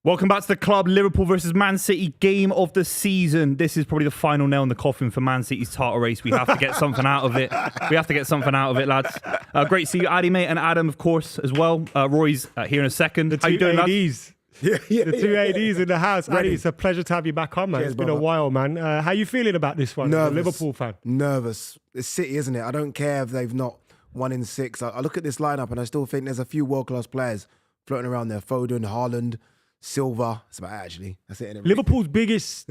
Welcome back to the club. Liverpool versus Man City, game of the season. This is probably the final nail in the coffin for Man City's title race. We have to get something out of it. Lads. Great to see you, Addy, mate, and Adam, of course, as well. Rory's here in a second. How you doing, lads? The two ADs in the house. Addy, it's a pleasure to have you back on, man. Cheers, it's been a while, man. How you feeling about this one? Nervous. As a Liverpool fan. Nervous. It's City, isn't it? I don't care if they've not won in 6. I look at this lineup and I still think there's a few world-class players floating around there. Foden, Haaland, Silva. That's about it, actually. That's it. Liverpool's biggest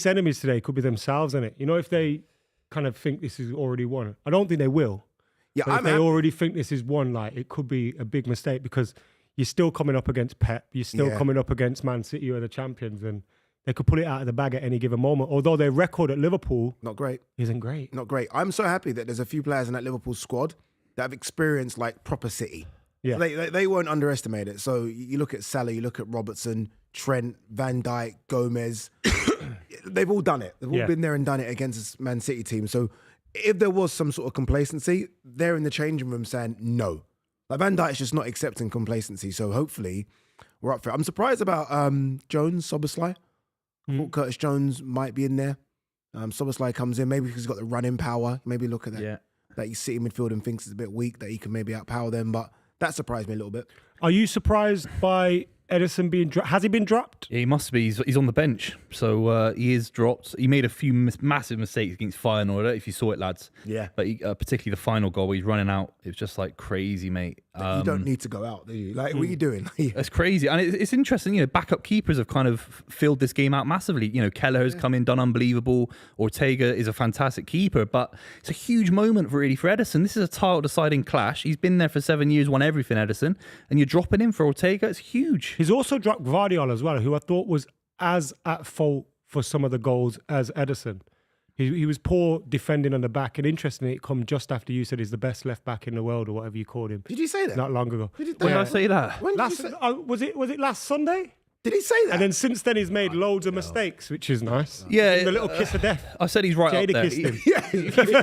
enemies today could be themselves, isn't it? You know, if they kind of think this is already won. I don't think they will. Yeah, but if they already think this is won, like, it could be a big mistake because you're still coming up against Pep. You're still coming up against Man City, who are the champions, and they could pull it out of the bag at any given moment. Although their record at Liverpool not great. Isn't great. Not great. I'm so happy that there's a few players in that Liverpool squad that have experienced like proper City. Yeah. So they won't underestimate it. So you look at Salah, you look at Robertson, Trent, Van Dijk, Gomez. They've all done it. They've all been there and done it against this Man City team. So if there was some sort of complacency, they're in the changing room saying no. Like Van Dijk's just not accepting complacency. So hopefully we're up for it. I'm surprised about Jones, Soboslai. I thought Curtis Jones might be in there. Soboslai comes in, maybe because he's got the running power. Maybe look at that. Yeah. That he's sitting midfield and thinks it's a bit weak, that he can maybe outpower them. But that surprised me a little bit. Are you surprised by Ederson being dropped? Has he been dropped? Yeah, he must be. He's on the bench. So he is dropped. He made a few massive mistakes against Feyenoord. I don't know if you saw it, lads. Yeah. But particularly the final goal where he's running out. It was just like crazy, mate. You don't need to go out, do you? Like, what are you doing? It's crazy. And it's interesting, you know, backup keepers have kind of filled this game out massively. You know, Keller has come in, done unbelievable. Ortega is a fantastic keeper. But it's a huge moment for Ederson. This is a title-deciding clash. He's been there for 7 years, won everything, Ederson. And you're dropping him for Ortega. It's huge. He's also dropped Guardiola as well, who I thought was as at fault for some of the goals as Ederson. He was poor defending on the back, and interestingly, it come just after you said he's the best left back in the world or whatever you called him. Did you say that? Not long ago. When did I say that? When was it last Sunday? Did he say that? And then since then he's made loads of mistakes, which is nice. Yeah, the little kiss of death. I said he's right Jada up there. kissed him.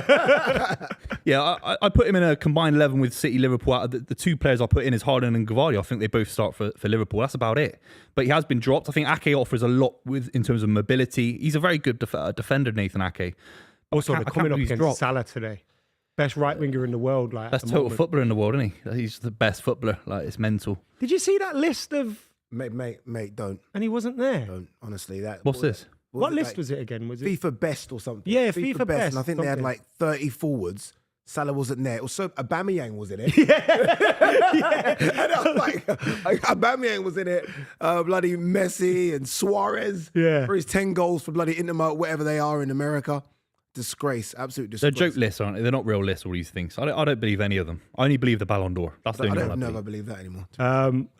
Yeah, I put him in a combined 11 with City, Liverpool. The two players I put in is Haaland and Guardiola. I think they both start for Liverpool. That's about it. But he has been dropped. I think Ake offers a lot in terms of mobility. He's a very good defender, Nathan Ake. Also, they're coming up against Salah today. Best right winger in the world. Like, best total footballer in the world, isn't he? He's the best footballer. Like, it's mental. Did you see that list of... Mate, don't. And he wasn't there. Don't, honestly. What's this? What list was it again? Was it FIFA Best or something? Yeah, FIFA Best. And I think they had like 30 forwards. Salah wasn't there. Also, Aubameyang was in it. Yeah. And I was like, Aubameyang was in it. Bloody Messi and Suarez. Yeah. For his 10 goals for bloody Inter, whatever they are in America. Disgrace, absolute disgrace. They're joke lists, aren't they? They're not real lists, all these things. I don't believe any of them. I only believe the Ballon d'Or. That's the only one I never believe. believe that anymore.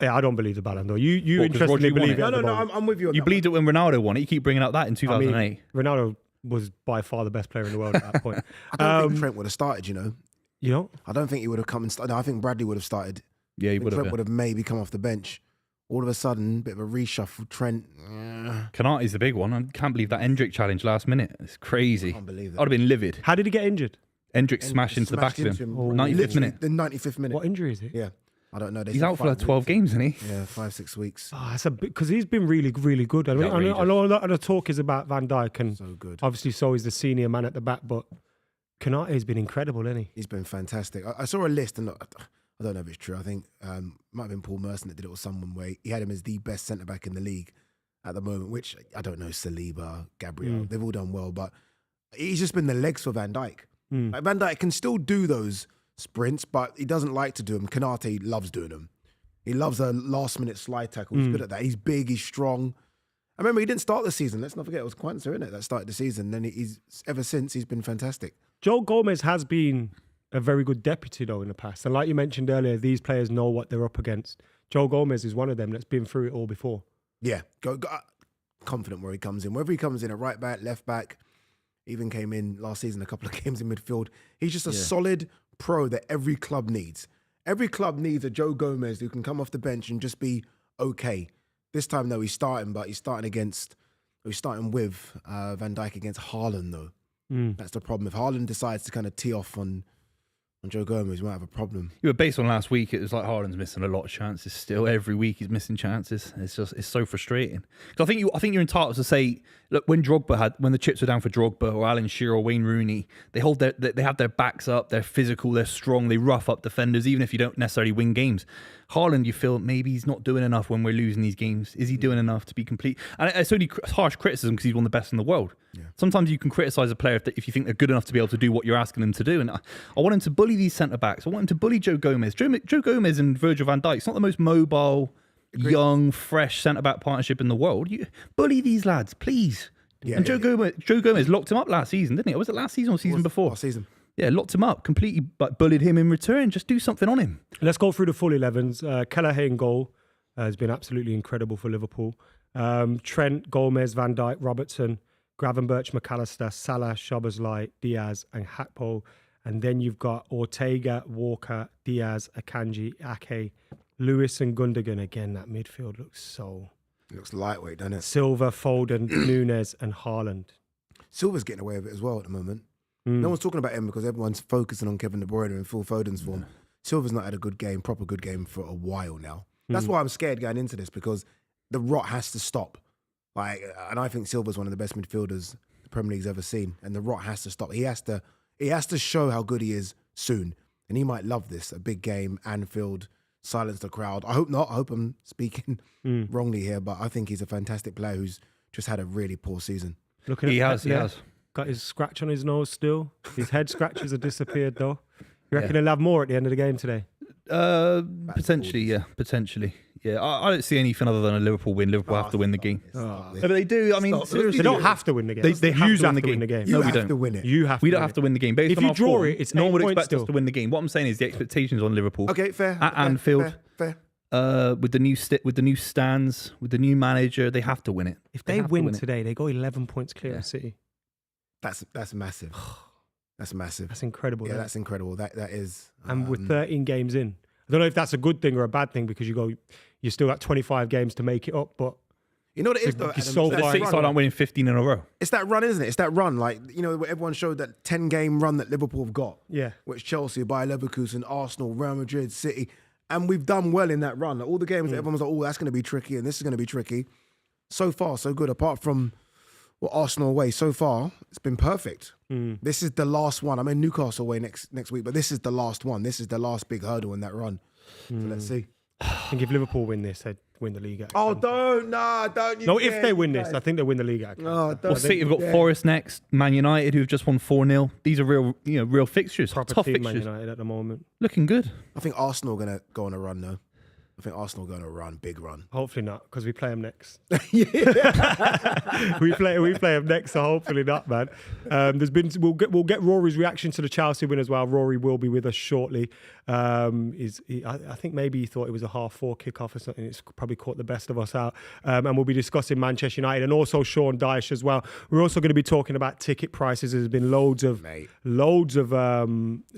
Yeah, I don't believe the Ballon d'Or. You What, 'cause interestingly Roger won believe it? it? No, I'm with you on You that believed it when Ronaldo won it. You keep bringing up that in 2008. I mean, Ronaldo was by far the best player in the world at that point. I don't think Trent would have started, you know. You know? I don't think he would have come and started. No, I think Bradley would have started. Yeah, he would have. Trent would have maybe come off the bench. All of a sudden, bit of a reshuffle. Trent. Kanate's the big one. I can't believe that Endrick challenge last minute. It's crazy. I can't believe that. I'd have been livid. How did he get injured? Endrick smashed into the back of him. 95th minute. The 95th minute. What injury is it? Yeah. I don't know. He's out for like 12 games, isn't he? Yeah, 5-6 weeks. Oh, that's a bit because he's been really, really good. I know a lot of the talk is about Van Dijk, and so good. Obviously, so is the senior man at the back. But Kanate has been incredible, hasn't he? He's been fantastic. I saw a list, and I don't know if it's true. I think might have been Paul Merson that did it or someone where he had him as the best centre back in the league at the moment. Which I don't know, Saliba, Gabriel, they've all done well, but he's just been the legs for Van Dijk. Like Van Dijk can still do those sprints, but he doesn't like to do them. Kanate loves doing them. He loves a last-minute slide tackle. He's good at that. He's big. He's strong. I remember he didn't start the season. Let's not forget it was Kwanzaa, isn't it? That started the season. Then he's ever since he's been fantastic. Joe Gomez has been a very good deputy though in the past, and like you mentioned earlier, these players know what they're up against. Joe Gomez is one of them that's been through it all before. Yeah, confident where he comes in. Whether he comes in at right back, left back, even came in last season a couple of games in midfield. He's just a solid pro that every club needs. Every club needs a Joe Gomez who can come off the bench and just be okay. This time, though, he's starting with Van Dijk against Haaland, though. That's the problem. If Haaland decides to kind of tee off on on Joe Gomez, we might have a problem. Yeah, but based on last week, it was like Haaland's missing a lot of chances still. Every week he's missing chances. It's so frustrating. So I think you're entitled to say, look, when the chips were down for Drogba or Alan Shearer or Wayne Rooney, they have their backs up, they're physical, they're strong, they rough up defenders, even if you don't necessarily win games. Haaland, you feel maybe he's not doing enough when we're losing these games. Is he doing enough to be complete? And it's only harsh criticism because he's one of the best in the world. Yeah. Sometimes you can criticise a player if you think they're good enough to be able to do what you're asking them to do. And I want him to bully these centre-backs. I want him to bully Joe Gomez. Joe Gomez and Virgil van Dijk's not the most mobile, young, fresh centre-back partnership in the world. You bully these lads, please. Yeah, and Joe Gomez locked him up last season, didn't he? Or was it last season or season before? Last season. Yeah, locked him up, completely bullied him in return. Just do something on him. Let's go through the full 11s. Kelleher in goal has been absolutely incredible for Liverpool. Trent, Gomez, Van Dijk, Robertson, Gravenberch, McAllister, Salah, Szoboszlai, Diaz and Gakpo. And then you've got Ortega, Walker, Diaz, Akanji, Ake, Lewis and Gundogan. Again, that midfield looks It looks lightweight, doesn't it? Silva, Foden, Nunes and Haaland. Silva's getting away with it as well at the moment. No one's talking about him because everyone's focusing on Kevin De Bruyne and Phil Foden's form. Silva's not had a proper good game for a while now. That's why I'm scared going into this, because the rot has to stop. And I think Silva's one of the best midfielders the Premier League's ever seen, and the rot has to stop. He has to show how good he is soon, and he might love this. A big game, Anfield, silence the crowd. I hope not. I hope I'm speaking wrongly here, but I think he's a fantastic player who's just had a really poor season. He has. Got his scratch on his nose still. His head scratches have disappeared though. You reckon he'll have more at the end of the game today? Potentially, yeah. Potentially. Yeah, I don't see anything other than a Liverpool win. Liverpool have to win the game. But they do. I mean, seriously, they don't have to win the game. They have to win the game. No, we have don't. to win it. You have. We don't have to win the game. Based if on you our draw form, it, it's no one would 8 points expect us to win the game. What I'm saying is the expectations on Liverpool. Okay, fair. At Anfield, fair. With the new stands, with the new manager, they have to win it. If they win today, they go 11 points clear of City. That's massive. That's massive. That's incredible. Yeah, that's incredible. That is. And with 13 games in, I don't know if that's a good thing or a bad thing, because you're still at 25 games to make it up. But you know what it is, though? The City side aren't winning 15 in a row. It's that run, isn't it? It's that run. Like, everyone showed that 10-game run that Liverpool have got. Yeah. Which Chelsea, Bayer Leverkusen, Arsenal, Real Madrid, City. And we've done well in that run. Like, all the games that everyone was like, oh, that's going to be tricky and this is going to be tricky. So far, so good. Apart from Arsenal away, so far, it's been perfect. This is the last one. I'm in Newcastle away next week, but this is the last one. This is the last big hurdle in that run. So let's see. I think if Liverpool win this, they'd win the league. Don't. No, if they win this, I think they'll win the league. City have got Forest next, Man United, who've just won 4-0. These are real fixtures. Proper tough team, fixtures. Man United at the moment. Looking good. I think Arsenal are going to go on a run, though. I think Arsenal are going to run, big run. Hopefully not, because we play them next. we play them next, so hopefully not, man. We'll get Rory's reaction to the Chelsea win as well. Rory will be with us shortly. I think maybe he thought it was a 4:30 kickoff or something. It's probably caught the best of us out. And we'll be discussing Manchester United and also Sean Dyche as well. We're also going to be talking about ticket prices. There's been loads of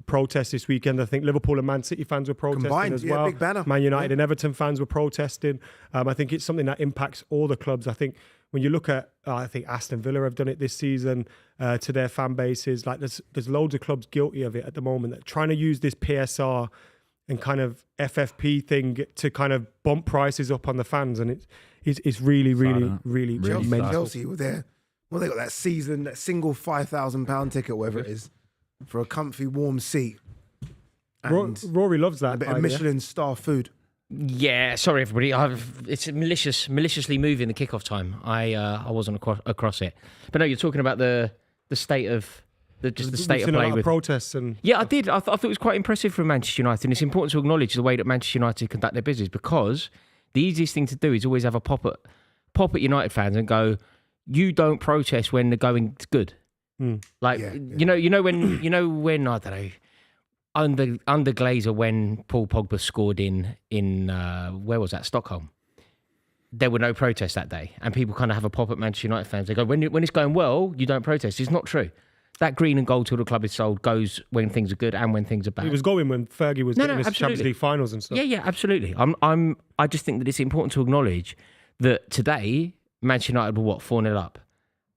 protests this weekend. I think Liverpool and Man City fans were protesting as well. Big banner. Man United and Everton fans were protesting. I think it's something that impacts all the clubs. I think when you look at, I think Aston Villa have done it this season to their fan bases. Like there's loads of clubs guilty of it at the moment that trying to use this PSR and kind of FFP thing to kind of bump prices up on the fans, and it's really mental. Chelsea were there. Well, they got that single £5,000 ticket, whatever it is, for a comfy, warm seat. And Rory loves that. A bit of Michelin star food. Yeah, sorry everybody. It's maliciously moving the kickoff time. I wasn't across it, but no, you're talking about the state of the state of play with protests and I did. I thought it was quite impressive from Manchester United, and it's important to acknowledge the way that Manchester United conduct their business, because the easiest thing to do is always have a pop at United fans and go, you don't protest when the going's good. Like you know when I don't know. Under Glazer, when Paul Pogba scored in where was that, Stockholm, there were no protests that day, and people kind of have a pop at Manchester United fans. They go, when it's going well, you don't protest. It's not true. That green and gold till the club is sold goes when things are good and when things are bad. It was going when Fergie was getting his Champions League finals and stuff. Yeah, absolutely. I just think that it's important to acknowledge that today Manchester United were 4-0 up,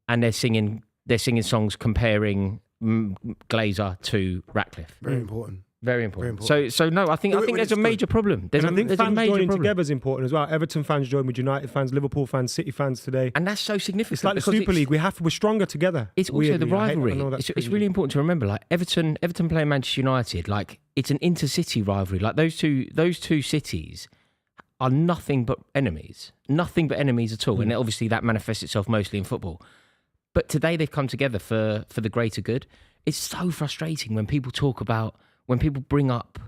and they're singing songs comparing Glazer to Ratcliffe. Very important. Very important. So no, I think there's a major problem. And I think there's a fans major joining problem. together is important as well. Everton fans join with United fans, Liverpool fans, City fans today. And that's so significant. It's like the because Super League. We're stronger together. It's also the Weirdly, I rivalry. know that's It's crazy. really important to remember. Like Everton playing Manchester United. Like it's an intercity rivalry. Like those two cities are nothing but enemies. Nothing but enemies at all. And obviously that manifests itself mostly in football. But today they've come together for the greater good. It's so frustrating when people bring up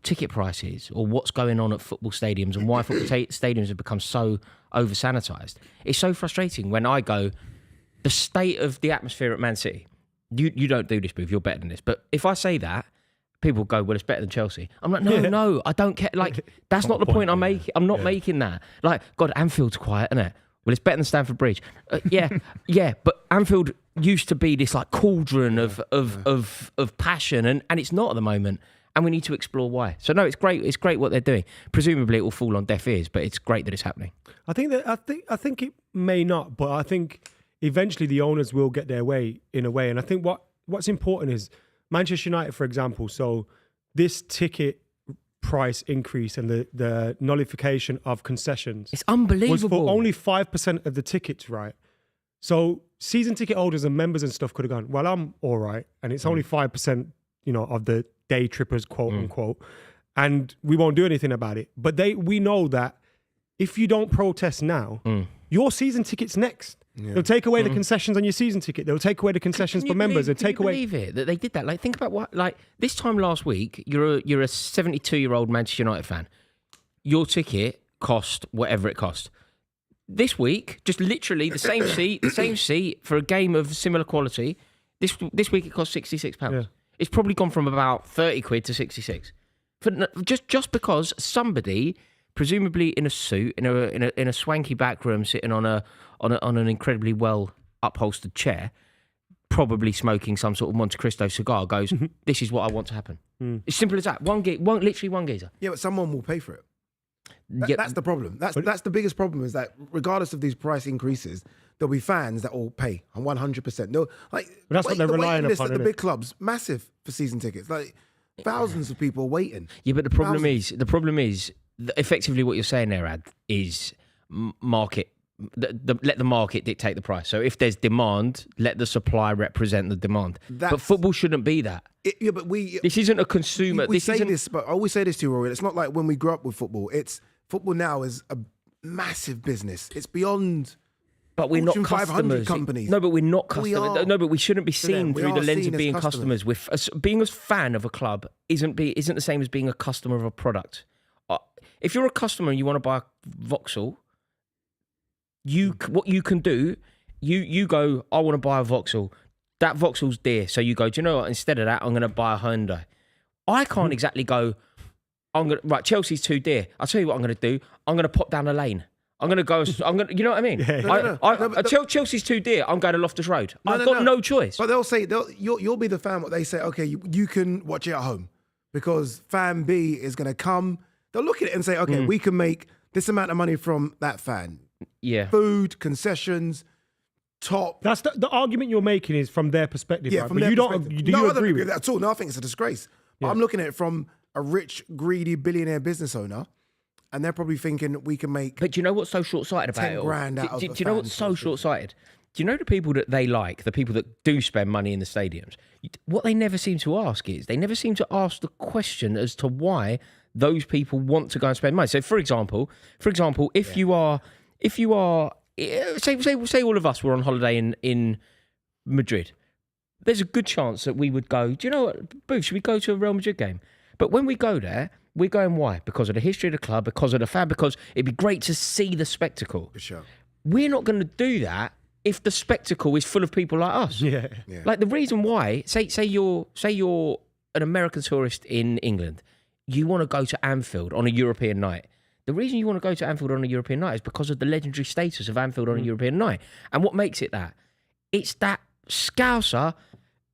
ticket prices or what's going on at football stadiums and why football stadiums have become so over-sanitised. It's so frustrating when I go, the state of the atmosphere at Man City, you don't do this, Booth, you're better than this. But if I say that, people go, well, it's better than Chelsea. I'm like, no, I don't care. Like, that's not the point I'm making. I'm not making that. Like, God, Anfield's quiet, isn't it? Well, it's better than Stamford Bridge. Yeah, but Anfield used to be this like cauldron of passion, and it's not at the moment. And we need to explore why. So no, it's great. It's great what they're doing. Presumably, it will fall on deaf ears, but it's great that it's happening. I think it may not, but I think eventually the owners will get their way in a way. And I think what's important is Manchester United, for example. So this ticket price increase and the nullification of concessions, It's unbelievable. was for only 5% of the tickets, right? So season ticket holders and members and stuff could have gone, well, I'm all right, and it's only 5%, of the day trippers, quote unquote, and we won't do anything about it. But we know that if you don't protest now, your season ticket's next. Yeah. They'll take away the concessions on your season ticket. They'll take away the concessions for members. They'll take away. Believe it that they did that? Like, think about what. Like this time last week, you're a 72-year-old Manchester United fan. Your ticket cost whatever it cost. This week, just literally the same seat for a game of similar quality. This week it cost £66. Yeah. It's probably gone from about 30 quid to 66. Just because somebody, presumably in a suit, in a swanky back room, sitting on an incredibly well upholstered chair, probably smoking some sort of Monte Cristo cigar, goes, "This is what I want to happen." It's simple as that. Literally one geezer. Yeah, but someone will pay for it. That's the problem. That's the biggest problem, is that regardless of these price increases, there'll be fans that will pay 100%. But that's what they're relying upon. At the big clubs, massive for season tickets. Like thousands of people are waiting. Yeah, but the problem is that effectively what you're saying there, Ad, is market. Let the market dictate the price. So if there's demand, let the supply represent the demand. But football shouldn't be that. But this isn't a consumer. But I always say this to you, Rory. It's not like when we grew up with football. Football now is a massive business. It's beyond. But we're not Fortune 500 customers. companies. No, but we're not We customers. are. No, but we shouldn't be seen through the lens seen of being as customers. Being a fan of a club isn't the same as being a customer of a product. If you're a customer and you want to buy a Vauxhall, what you can do, you go, I want to buy a Vauxhall. That Vauxhall's dear, so you go, do you know what? Instead of that, I'm going to buy a Hyundai. I can't exactly go, Chelsea's too dear. I'll tell you what I'm going to do. I'm going to pop down a lane. You know what I mean? Chelsea's too dear. I'm going to Loftus Road. I've got no choice. But they'll say, you'll be the fan. What they say, okay, you can watch it at home because fan B is going to come. They'll look at it and say, okay, we can make this amount of money from that fan. Yeah. Food, concessions, top. That's the argument you're making is from their perspective. Yeah, right? from But their you perspective. don't. Do you agree with that at all? No, I think it's a disgrace. Yeah. I'm looking at it from a rich, greedy billionaire business owner, and they're probably thinking we can make. But do you know what's so short-sighted about 10 it all? grand out of Do the you know what's fans so or short-sighted? Do you know the people that they like, the people that do spend money in the stadiums? What they never seem to ask is they never seem to ask the question as to why those people want to go and spend money. So, for example, if you are, say all of us were on holiday in Madrid, there's a good chance that we would go, do you know what, Booth, should we go to a Real Madrid game? But when we go there, we're going, why? Because of the history of the club, because of the fan, because it'd be great to see the spectacle. For sure. We're not going to do that if the spectacle is full of people like us. Yeah. Like the reason why, say you're an American tourist in England, you want to go to Anfield on a European night. The reason you want to go to Anfield on a European night is because of the legendary status of Anfield on a European night. And what makes it that? It's that Scouser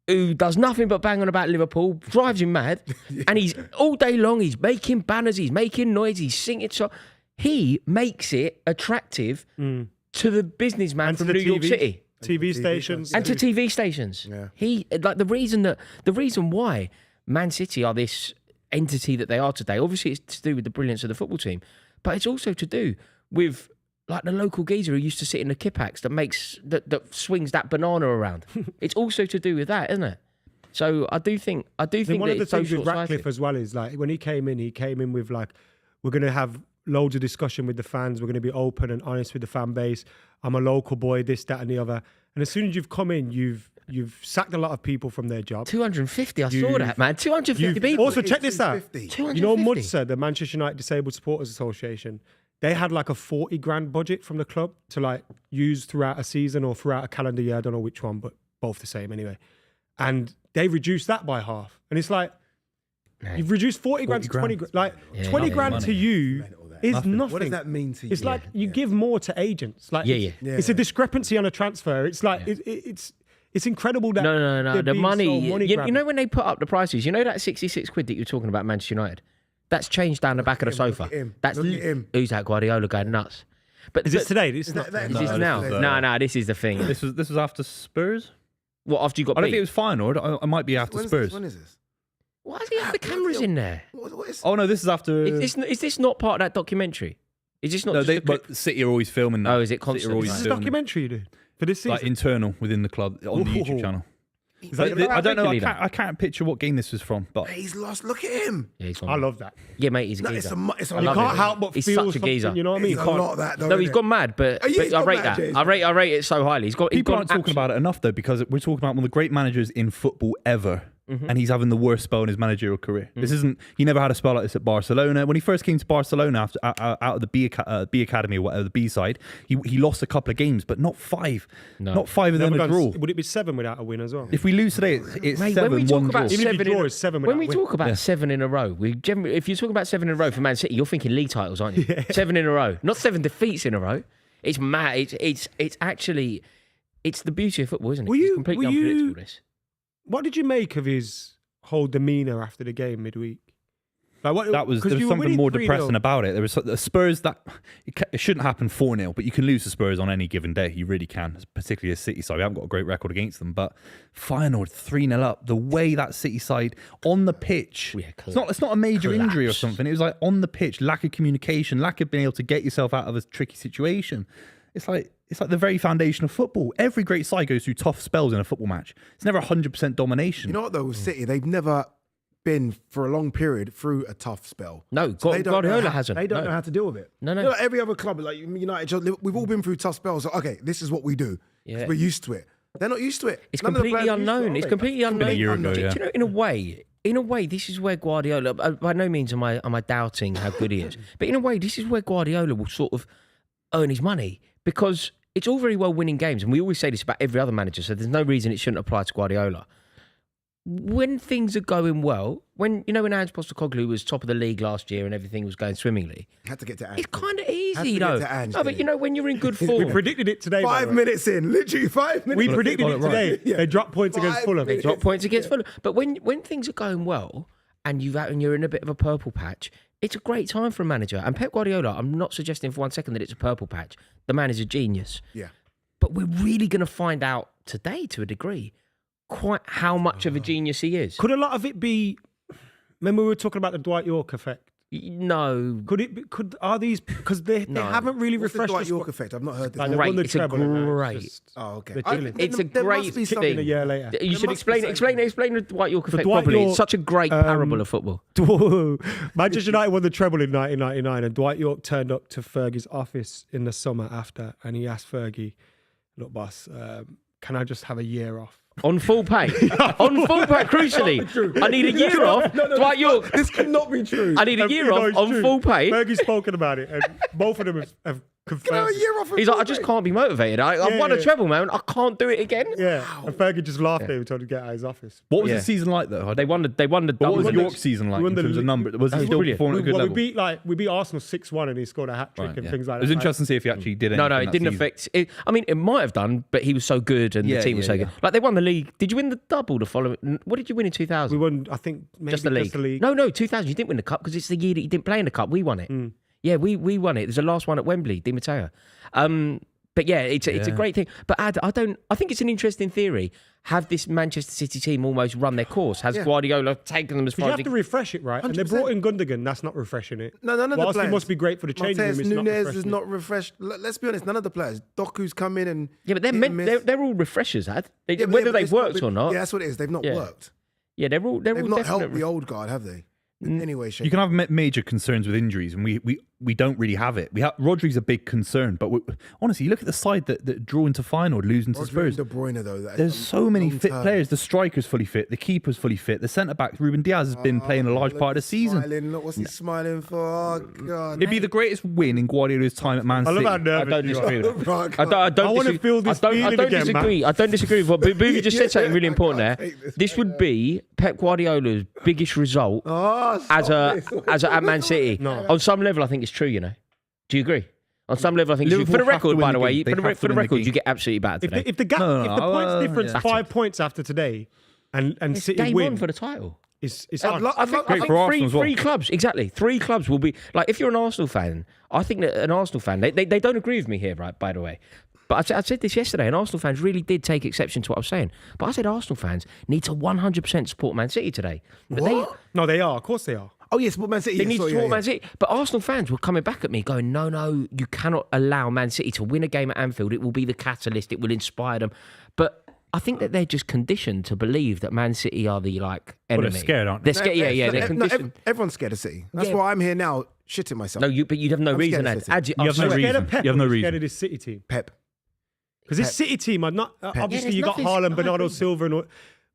who does nothing but bang on about Liverpool, drives him mad, and he's all day long, he's making banners, he's making noise, he's singing. So he makes it attractive to the businessman from New York City. TV stations. And to TV stations. Yeah. The reason why Man City are this entity that they are today. Obviously, it's to do with the brilliance of the football team, but it's also to do with like the local geezer who used to sit in the Kipax that swings that banana around. It's also to do with that, isn't it? So I do think one that of the it's so things with short-sighted. Ratcliffe as well is like when he came in with like, we're going to have loads of discussion with the fans. We're going to be open and honest with the fan base. I'm a local boy, this, that, and the other. And as soon as you've come in, you've sacked a lot of people from their job. 250, I saw that, man. 250 people. Also, check this out. 250. You know, MUDSA, the Manchester United Disabled Supporters Association, they had like a 40 grand budget from the club to like use throughout a season or throughout a calendar year. I don't know which one, but both the same anyway. And they reduced that by half. And it's like, you've reduced 40 grand to 20 grand. Like, 20 grand to you is nothing. What does that mean to you? It's like you give more to agents. Like, it's a discrepancy on a transfer. It's like, it's incredible that No. they're The being money. so You grabbing. know when they put up the prices, you know that 66 quid that you were talking about Manchester United? That's changed down the back of the sofa. Look at him. That's Look at him. Who's that Guardiola going nuts? But Is this today? This is not. that- Is this No, now? this is, No, this is the thing. This was after Spurs. What, after you got I don't think beat? it was final. I might be after Spurs. When is this? Why does he have the cameras in there? What is? Oh no, this is after. Is this not part of that documentary? Is this not no, just they, a clip? but City are always filming that. Oh, is it City are constantly? always This is a filming documentary you do for this season. like internal within the club on the YouTube channel. Is that I don't know. regularly, I can't picture what game this was from, but He's lost. Look at him. Yeah, he's gone. I love that. Yeah, mate, he's a No, geezer. it's a I You love can't it. help but He's feel such a something. geezer. You know what I mean? It's a lot of that, though. No, he's isn't gone it? mad, but Oh, yeah, but he's I gone rate mad, that. James. I rate it so highly. He's people gone aren't talking about it enough though, because we're talking about one of the great managers in football ever. And he's having the worst spell in his managerial career. This isn't. He never had a spell like this at Barcelona. When he first came to Barcelona after out of the B Academy or whatever, the B side, he lost a couple of games, but not 5. No. Not 5 of them a draw. Would it be 7 without a win as well? If we lose today, it's Mate, 7 when we talk 1 draw. about Even if you seven in draw, a- it's 7 when without we a win. talk about 7 in a row, if you're talking about 7 in a row for Man City, you're thinking league titles, aren't you? 7 in a row, not 7 defeats in a row. It's mad. It's actually the beauty of football, isn't it? It's completely unpredictable. This. What did you make of his whole demeanour after the game midweek? Like what, There was 'cause you were something winning more 3-0. depressing about it. There was the Spurs that it shouldn't happen 4-0, but you can lose to Spurs on any given day. You really can, particularly a City side. We haven't got a great record against them, but Feyenoord 3-0 up. The way that City side on the pitch, it's not a major injury or something. It was like on the pitch, lack of communication, lack of being able to get yourself out of a tricky situation. It's like the very foundation of football. Every great side goes through tough spells in a football match. It's never 100% domination. You know what though? With City, they've never been for a long period through a tough spell. No, They don't know Guardiola how- hasn't. They don't No. know how to deal with it. No. You know, every other club, like United, we've all been through tough spells. So, okay, this is what we do. 'Cause Yeah. we're used to it. They're not used to it. It's None of the completely players are used to it, unknown. are It's they? completely unknown. a year ago, Do yeah. you know, in a way, this is where Guardiola. By no means am I doubting how good he is, but in a way, this is where Guardiola will sort of earn his money, because it's all very well winning games, and we always say this about every other manager. So there's no reason it shouldn't apply to Guardiola. When things are going well, when Ange Postecoglou was top of the league last year and everything was going swimmingly, Had to get to Ange. it's kind of Had to easy get though. to Ange, No, but didn't it? when you're in good We form, predicted it today. by the 5 way. minutes in, literally 5 minutes. We predicted it today. Yeah. They dropped points against 5 Fulham. minutes. drop points against Fulham. But when things are going well and you're in a bit of a purple patch, it's a great time for a manager. And Pep Guardiola, I'm not suggesting for 1 second that it's a purple patch. The man is a genius. Yeah. But we're really going to find out today, to a degree, quite how much of a genius he is. Could a lot of it be? Remember we were talking about the Dwight York effect. No. Could it? Are these because they haven't really What's the refreshed Dwight the York squad. effect? I've not heard this. Like, they Great. won the It's a treble and now it's great- just- Oh, okay. they're chilling. It's a There great must be thing. something a year later. You should must be explain the Dwight York effect Dwight properly. York, It's such a great parable of football. Manchester United won the treble in 1999, and Dwight York turned up to Fergie's office in the summer after, and he asked Fergie, "Look, boss, can I just have a year off?" On full pay. On full pay, crucially. I need a year off. Dwight York. This cannot be true. I need a year off it's on true. full pay. Fergie's spoken about it, and both of them have Can I have confirmed. a year off? He's like, I just can't be motivated. I've won a yeah. treble, man. I can't do it again. Yeah, and Fergie just laughed at him, told him to get out of his office. What was Yeah. the season like though? They won the What double. was won the- York's season like we won in the terms of league. number? Was he was still brilliant. performing at a good level? We beat Arsenal 6-1, and he scored a hat trick Right, and yeah. things like It that. was interesting to see if he actually did anything. No, it that didn't season. affect it. I mean, it might have done, but he was so good and Yeah, the team was yeah, so good. yeah. Like, they won the league. Did you win the double the following? What did you win in 2000? We won, I think, maybe just the league. No, 2000. You didn't win the cup because it's the year that you didn't play in the cup. We won it. Yeah, we won it. It was the last one at Wembley, Di Matteo. But yeah, it's a great thing. But I think it's an interesting theory. Have this Manchester City team almost run their course? Has Guardiola taken them as far You as have to refresh it, right? 100%. And they brought in Gundogan. That's not refreshing it. No, none of the Whilst players. it must be great for the changing room. It's Nunez is not not refreshed. Let's be honest. None of the players. Doku's come in and but they're all refreshers, whether they've it's worked or not. Yeah, that's what it is. They've not worked. Yeah, they've not helped the old guard, have they? In any way, shape. You can have major concerns with injuries, and we don't really have it. Rodri's a big concern, but honestly, you look at the side that drew into final, losing to Spurs. De Bruyne, though, there's so many fit players. The striker's fully fit, the keeper's fully fit, the centre back Ruben Diaz has been playing a large part of the season. Look, what's he smiling for? Oh God! It'd be the greatest win in Guardiola's time at Man City. I love how nervous I don't disagree with that. I want to feel this feeling again, man. I don't disagree with what Buvey just said. Something really important there. This would be Pep Guardiola's biggest result at Man City. No. On some level, I think it's true. You know, do you agree? On some level, I think it's true. For the Liverpool have to record, win by the the way, game. They have to for the win the record, game. you get absolutely battered today. If the gap, No, if the points difference, yeah. 5 points after today, and It's City game win, one for the title. it's I'd hard. I think for Arsenal as well. three clubs, exactly. 3 clubs will be like, if you're an Arsenal fan, I think that an Arsenal fan, they don't agree with me here, right? By the way, but I said this yesterday, and Arsenal fans really did take exception to what I was saying. But I said Arsenal fans need to 100% support Man City today. But What? No, they are. Of course they are. Oh yes, but Man City. They need to support Man City. But Arsenal fans were coming back at me going, no, you cannot allow Man City to win a game at Anfield. It will be the catalyst. It will inspire them. But I think that they're just conditioned to believe that Man City are the enemy. they're scared, aren't they? they? They're scared. Yeah, they're conditioned. Everyone's scared of City. That's Yeah. why I'm here now, shitting myself. No, but you'd have no I'm reason. scared of Ad. City. You have no Scared reason. of Pep You have no or reason. scared of this City team? Pep. Because this City team are not. Obviously, there's you got nothing- Haaland, Bernardo Silva, and all,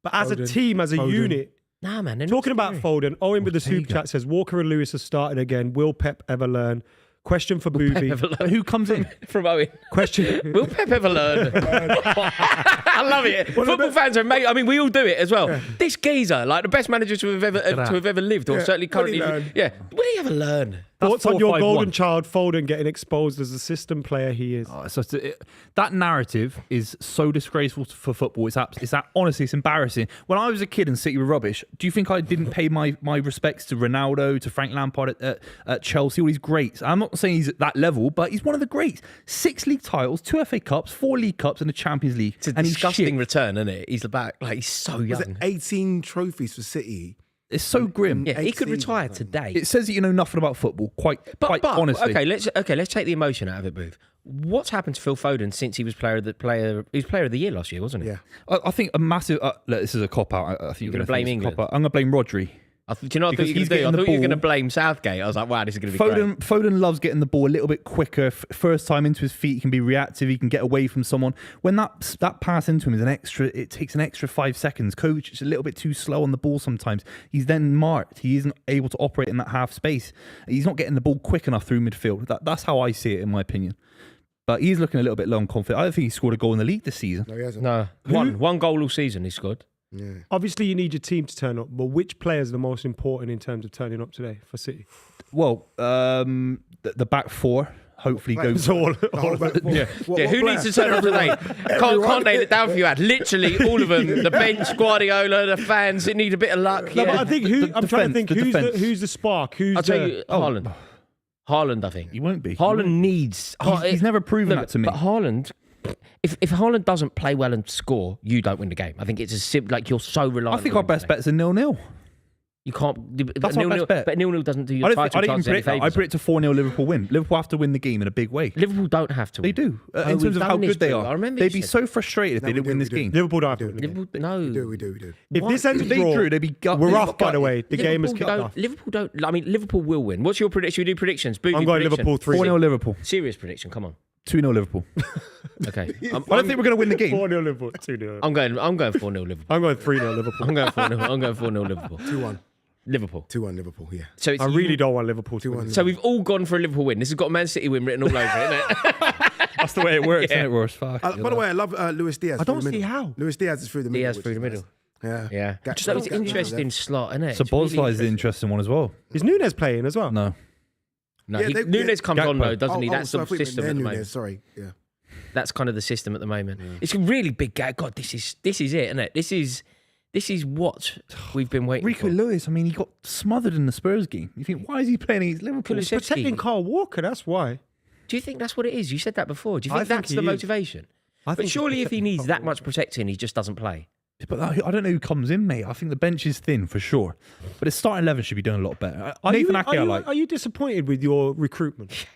but as a Foden. team, as a Foden. unit. Nah, man. they're not Talking about scary. Foden, Owen with the super chat says Walker and Lewis have started again. Will Pep ever learn? Question for Pep Buvey. ever learn? Who comes in? From Owen. Question. Will Pep ever learn? I love it. Football fans are amazing. I mean, we all do it as well. Yeah. This geezer, like the best manager to have ever lived, or certainly currently. Yeah. Will he ever learn? Thoughts on your 4-5-1. golden child Foden getting exposed as a system player he is? That narrative is so disgraceful for football. Honestly, it's embarrassing. When I was a kid and City were rubbish, do you think I didn't pay my respects to Ronaldo, to Frank Lampard at Chelsea, all these greats? I'm not saying he's at that level, but he's one of the greats. 6 league titles, 2 FA Cups, 4 League Cups, and a Champions League. It's a and disgusting return, isn't it? He's he's so Was it young. 18 trophies for City? It's so grim. Yeah, he could 18, retire today. It says that you know nothing about football. Quite honestly. Okay, let's take the emotion out of it, Booth. What's happened to Phil Foden since he was player of the year last year, wasn't he? Yeah. I think a massive. Look, this is a cop out. I think You're gonna blame England? I'm going to blame Rodri. Do you know what I thought Because you were he's going to do? I getting the thought you were going to ball. blame Southgate. I was like, wow, this is going to be great. Foden loves getting the ball a little bit quicker. First time into his feet, he can be reactive. He can get away from someone. When that pass into him is it takes an extra 5 seconds. Kovacic is a little bit too slow on the ball sometimes. He's then marked. He isn't able to operate in that half space. He's not getting the ball quick enough through midfield. That's how I see it, in my opinion. But he's looking a little bit low on confidence. I don't think he scored a goal in the league this season. No, he hasn't. No, one goal all season he scored. Yeah. Obviously, you need your team to turn up, but which players are the most important in terms of turning up today for City? Well, the back four hopefully goes. It's all Yeah, who needs to turn up today? Can't nail it down for you, Ad. Literally all of them. The bench, Guardiola, the fans. It need a bit of luck. No, Yeah. but I think I'm trying to think who's the spark. I'll tell you, Haaland. Haaland, I think. He won't be. Haaland needs. He's never proven that to me. But Haaland, if Haaland doesn't play well and score, you don't win the game. I think it's as simple. Like you're so reliant. I think on our him best today. bet's a 0-0. You can't. That's our best bet. But 0-0 doesn't do I your don't title even chances any predict that. I favours. predict a 4-0 Liverpool win. Liverpool have to win the game in a big way. Liverpool don't have to. They Win. do. Oh, In terms we've of how done this good they too. are. I remember They'd you be said so frustrated if they didn't win this game. Liverpool don't have to win. Liverpool, no. We do. If this ends If they draw, drew, they'd be gut. we're they'd off, be by the gutted. way. The game is kicked off. Liverpool don't. I mean, Liverpool will win. What's your prediction? We do predictions. Boogie I'm going prediction. Liverpool 3. 4-0 Liverpool. Serious prediction. Come on. 2-0 Liverpool. Okay. I don't think we're going to win the game. 4-0 Liverpool. 2-0. I'm going 4-0 Liverpool. I'm going 3-0 Liverpool. I'm going 4-0 Liverpool. 2-1. Liverpool. 2-1 Liverpool, yeah. So it's I really don't want Liverpool to win. 2-1. So we've all gone for a Liverpool win. This has got a Man City win written all over it, isn't it? That's the way it works, isn't it, Ross? Fuck. By the way, I love Luis Diaz. I don't through the see middle. how. Luis Diaz is through the middle. Diaz which through is the middle. nice. Yeah. Gap- Just it's gap- an interesting slot, isn't it? So It's really Bosley is the interesting one as well. Is Nunez playing as well? No. No, Yeah, Nunez comes on Gakpo. though, doesn't he? That's so I the thought you meant system at the moment. Nunez, sorry, yeah. That's kind of the system at the moment. It's a really big gap. God, this is it, isn't it? This is what we've been waiting Rico for. Lewis, I mean, he got smothered in the Spurs game. You think, why is he playing against Liverpool? Kulusevski. Protecting Carl Walker, that's why. Do you think that's what it is? You said that before. Do you I think think that's he the is. motivation? I But think surely if he needs that much protecting, he just doesn't play. But I don't know who comes in, mate. I think the bench is thin for sure. But his starting 11 should be doing a lot better. Nathan Ake, I like. Are you disappointed with your recruitment?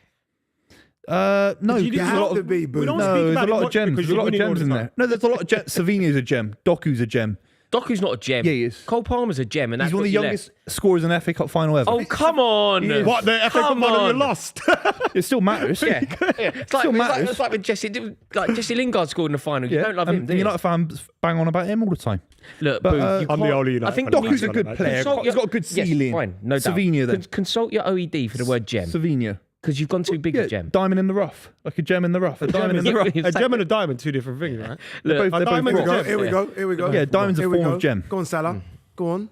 No, You there's have a lot to of be, Boo. We don't no, speak there's about a it lot of much gems. because There's a you're lot of winning all gems the in time. there. No, there's a lot of gems. Savini's a gem. Doku's a gem. Doku's not a gem. Yeah, he is. Cole Palmer's a gem, and that's He's one of the what you youngest scorers in an FA Cup final ever. left. Oh, come on. What, the FA Cup Come final you on. lost? It still matters. Yeah. It's like, Still matters. it's like when Jesse Lingard scored in the final. You don't love him, do you? United fans bang on about him all the time. Look, But, Boo, you I'm the can't- only United I think fan. Doku's a Not good bad. player. Consult He's got a good yes, ceiling. fine, no doubt. Savinha then. Consult your OED for the word gem, Savinha. because you've gone too big Yeah, a gem. diamond in the rough. Like a gem in the rough. A diamond in the rough. Yeah. A gem and a diamond, two different things, right? Look, both- A they're both diamond rocks. and a Here we gem. go. Here we go. Yeah, diamond's a Here we form go. of gem. Go on, Salah. Go on.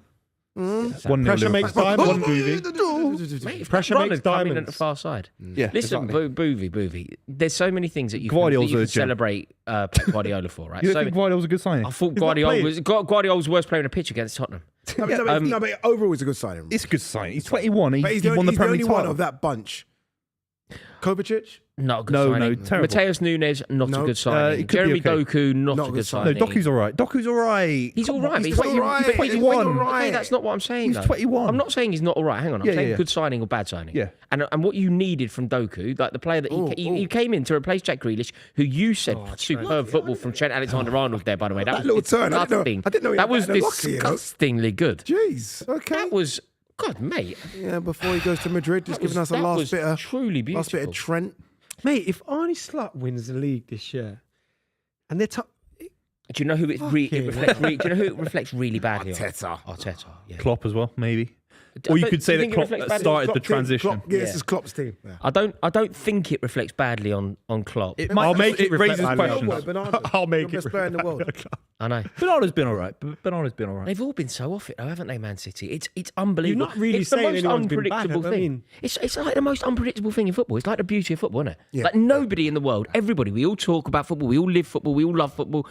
1-0 Pressure Liverpool. makes diamond, Mate, if Pressure Ronald's makes coming at diamonds. the far side. Yeah, Listen, exactly. Buvey. There's so many things that you can, Guardiola's a gem. celebrate Pep Guardiola for, right? You So don't think Guardiola's a good signing? I thought not Guardiola played. was Guardiola's worst player in a pitch against Tottenham. No, but overall, it's a good signing. It's a good signing. He's 21. But He he's the won the only Premier League one title. of that bunch. Kovacic? Not a good No, signing. terrible. Mateus Nunes, not No. a good signing. it could Jeremy be okay. Doku, not Not a a good good signing. No, Doku's all right. Doku's all right. He's all right. but He's all right. but He's 21. all right. Okay, that's not what I'm saying. He's though. 21. I'm not saying he's not all right. Hang on. I'm Yeah, saying yeah. good signing or bad signing. Yeah. And what you needed from Doku, like the player that he came in to replace Jack Grealish, who you said superb football from Trent Alexander-Arnold there, by the way. That little was turn, I didn't know- disgusting. I didn't know he That had was that in the locker, you know. disgustingly good. Jeez. Okay. That was, God, mate. Yeah, before he goes to Madrid, just giving us a that last was bit of truly last bit beautiful. of Trent. Mate, if Arne Slot wins the league this year, and they're top, Do you know who it reflects? Do you know who it reflects really badly Arteta. on? Arteta. Yeah. Klopp as well, maybe. Or you But could do say you that think it Klopp reflects badly? started the Klopp team, transition. Klopp, this is Klopp's team. Yeah. I don't think it reflects badly on Klopp. It I'll make it raises reflect badly on questions. Bernardo, I'll make the it best player in the world. I know. Bernardo's been all right. Bernardo's been all right. They've all been so off it, though, haven't they, Man City? It's unbelievable. You're not really it's the saying most anyone's been bad, unpredictable I thing. mean- It's like the most unpredictable thing in football. It's like the beauty of football, isn't it? Yeah. Like nobody in the world, everybody, we all talk about football, we all live football, we all love football.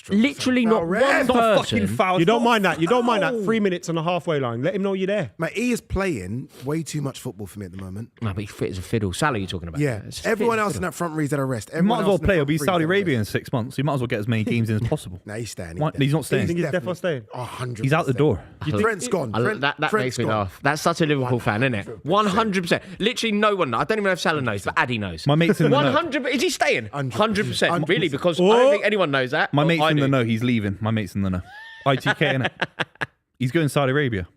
Literally not Foul, ref. one It's Not a person. fucking foul. You It's don't not mind that. You don't mind that. foul. 3 minutes on the halfway line. Let him know you're there. Mate, he is playing way too much football for me at the moment. No, but he's fit as a fiddle. Salah, you're talking about? Yeah, It's everyone fit as a else in fiddle. that front three is at a rest. You might as well play. He'll be Saudi Arabia. Arabia in 6 months. You might as well get as many games in as possible. Nah, he's staying. Why- He's not You staying. think he's definitely- definitely staying? 100%. He's out the door. Trent's gone. That Trent's makes me gone. laugh. That's such a Liverpool fan, isn't it? 100%. Literally no one knows. I don't even know if Salah knows, but Addy knows. My mate's in the know. 100%. Is he staying? 100%. 100%. Really? Because I don't think anyone knows that. My but mate's I in do. the know. He's leaving. My mate's in the know. ITK, innit? He's going to Saudi Arabia.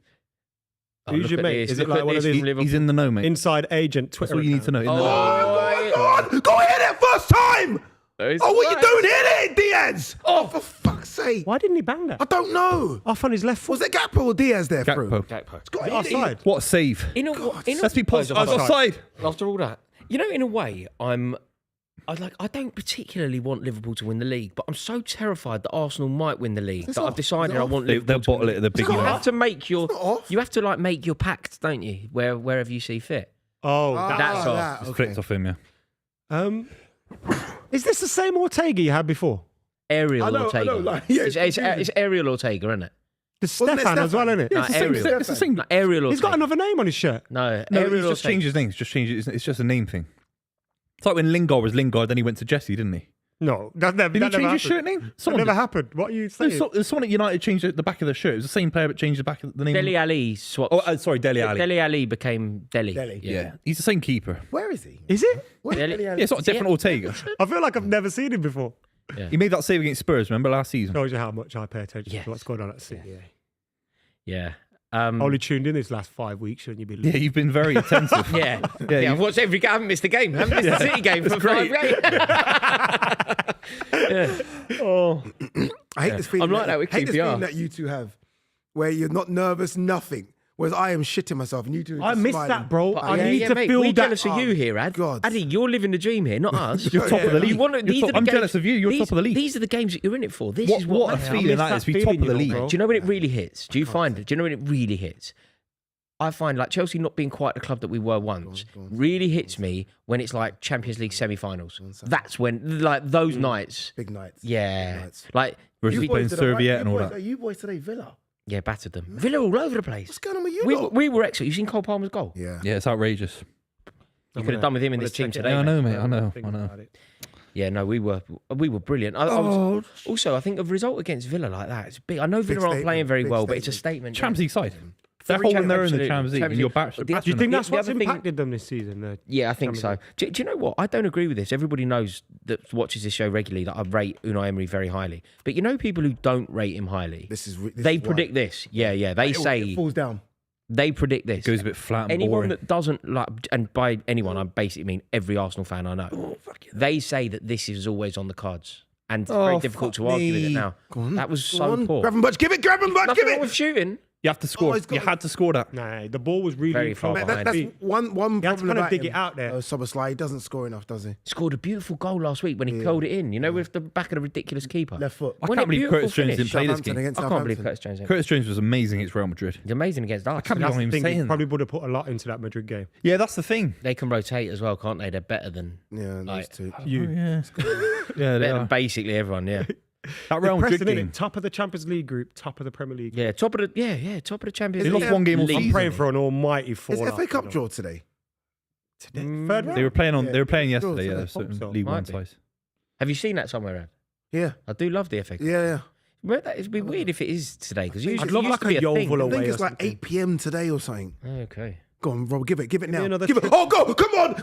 Oh, Who's look your at mate? this, Is it look like at one of this these- from Liverpool. He's in the know, mate. Inside agent That's Twitter all you need to know. account. In the know. Oh my God! Go hit it first time! Oh, what you doing? Hit it, Diaz! Oh, for fuck's sake! Why didn't he bang that? I don't know. Off on his left foot. Was it Gakpo or Diaz there through? Gakpo. It's got Offside. What a save. In a Let's be positive. Offside. Offside. After all that, you know, in a way, I don't particularly want Liverpool to win the league, but I'm so terrified that Arsenal might win the league that I've decided I want Liverpool They'll to win bottle the it at the big league. You one. have to make your, not off. you have to like make your pact, don't you? Wherever you see fit. Oh, That's off. that, It's okay. flicked off him, yeah. is this the same Ortega you had before? Ariel I know, Ortega. like, yeah, it's Ariel Ortega, isn't it? The Wasn't it Stefan as well, Stefan? isn't it? Yeah, it's the same. Ariel. It's the same. No, Ariel Ortega. He's got another name on his shirt. No, No, Ariel he's just Ortega. changed his name. It's just changed. It's just a name thing. It's like when Lingard was Lingard, then he went to Jesse, didn't he? No, that never, Did he that never change his shirt happened. name? That never happened. What are you saying? There's someone at United changed the back of the shirt. It was the same player, but changed the back of the name. Dele Ali swapped. Oh, sorry, Dele Ali. Dele Ali became Dele. Dele. Yeah, he's the same keeper. Where is he? Is it? Dele- Yeah, it's not a different Ortega. I feel like I've never seen him before. He made that save against Spurs. Remember last season? Shows you how much I pay attention Yes. to what's going on at City. Yeah. Only tuned in this last 5 weeks, shouldn't you be? Yeah, you've been very attentive. Yeah. Yeah, I've you- watched every game. I haven't missed a game. I haven't missed the City game for 5 games. Oh, I hate this feeling. I'm like that with hate this QPR. feeling that you two have, where you're not nervous, nothing. Whereas I am shitting myself, and you two. Are I just miss smiling. that, bro. I Yeah, need yeah, to mate, feel we're that. jealous of you here, Ad. God. Addy, you're living the dream here, not us. You're top of the league. You want to, You're these top- are the I'm games- jealous of you. You're these, top of the league. These are the games that you're in it for. This What, is what a matters. feeling miss that that is to be top feeling, of the you know, league. bro. Do you know when it really hits? Do you find it? Do you know when it really hits? I find like Chelsea not being quite the club that we were once really hits me when it's like Champions League semi-finals. That's when like those nights. Big nights. Yeah. Big nights. Like Versus You playing boys today, right? Serviette You and all boys- that. You boys today, Villa. yeah, battered them. Villa all over the place. What's going on with you? We, lot? we were excellent. You seen Cole Palmer's goal? Yeah. Yeah, it's outrageous. You could have done with him in this team today. Yeah, I know, mate. I know. Think about it. Yeah, no, we were brilliant. Also, I think a result against Villa like that, it's big. I know Villa aren't playing very well, but it's a statement. Champions League side. They're holding their own in the Champions League, and you're back. Do Do you think that's what's other thing- impacted them this season? Yeah, I think so. Do you know what? I don't agree with this. Everybody knows that watches this show regularly that I rate Unai Emery very highly. But you know people who don't rate him highly? They predict this. Yeah. They say it falls down. they predict this. It goes a bit flat and Anyone boring. that doesn't like, and by anyone, I basically mean every Arsenal fan I know, they say that this is always on the cards. And it's very difficult to argue with it now. That was so poor. Grab him, Butch. Give it. Grab him, Butch. Nothing Give wrong it. with shooting. You have to score. You had to score that. Nah, the ball was really Very far Mate, behind. that's one You have to problem kind of about dig him. it out there. Soboslai, he doesn't score enough, does he? Scored a beautiful goal last week when he curled it in, with the back of the ridiculous keeper. Left foot. I Wasn't can't it believe beautiful Curtis Jones didn't finish? play this Southampton game. against I can't believe Southampton. Curtis Jones didn't. Curtis Jones was amazing against Real Madrid. He's amazing against us. I can't That's believe the I'm thing. He saying probably that. would have put a lot into that Madrid game. Yeah, that's the thing. They can rotate as well, can't they? They're better than Yeah, Like- those two. You. Yeah, yeah, they better are. than basically everyone. Yeah, That Real Madrid Pressing game. it, top of the Champions League group, top of the Premier League. yeah. Top of the Champions They League. lost one game all League. I'm season. praying for an almighty fall. Is FA Cup draw today? Third They round. were playing on. Yeah. They were playing Yeah, yesterday. I Yeah, hope certain so. League One Might be. size. Have you seen that somewhere, Ed? Yeah. I do love the FA Cup. Yeah. But it'd be weird if it is today because usually I'd love it used like to be a a thing. Yeovil I away. think or it's like something. 8 p.m. today or something. Okay. Go on, Rob. Give it now. me another Give it. tip. Oh, go. Come on.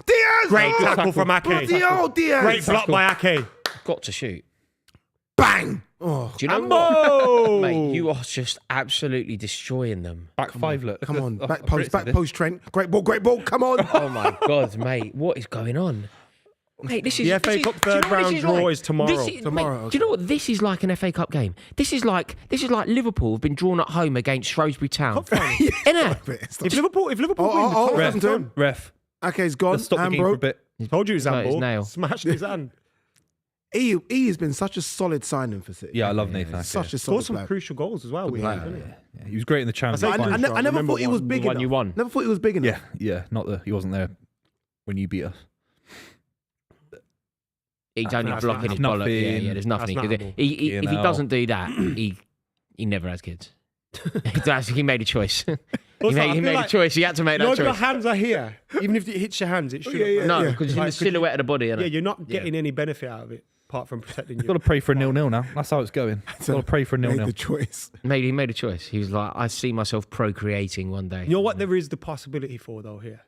Diaz. Great Oh, tackle from Ake. Bloody hell, Diaz. Great block by Ake. Got to shoot. Bang. Oh, Do you know Ambo! what? Mate, you are just absolutely destroying them. Back five. Look. come on. I've Back predicted post, Trent. Great ball. Come on. Oh my God, mate. What is going on? Mate, this is The FA this is- Cup do you know third what this round is draw like? is tomorrow. This is- Tomorrow, mate, do you know what this is like an FA Cup game? This is like Liverpool have been drawn at home against Shrewsbury Town. Innit? If Liverpool win, the oh, cup ref, is done. Ref. Ake's gone. Let's stop the Hand game for a broke. bit. Told you his Hurt his handball. nail. Smashed his hand. He has been such a solid signing for City. Yeah, I love Nathan Ake. Such a Scored solid some player. crucial goals as well. Good player. Yeah, he was great in the Champions I League. say- I final. never remember thought he was one. big The one enough. you won. Never thought he was big enough. Yeah. Not that he wasn't there when you beat us. He's only That's blocking his nothing. bollock. Yeah, there's nothing. That's 'Cause nothing. if he Fucking doesn't do that, he never has kids. He made a choice. Also, I he feel made a like- choice. He had to make You know, that if your choice. hands are here, even if it hits your hands, it should. yeah, No, yeah. because it's in Like, the 'cause silhouette of the body. Yeah, Innit? you're not getting any benefit out of it apart from protecting you. Got to pray for a 0-0 now. That's how it's going. Got to pray for a Made 0-0. the choice. He made a choice. He was like, I see myself procreating one day. You know what there is the possibility for though here?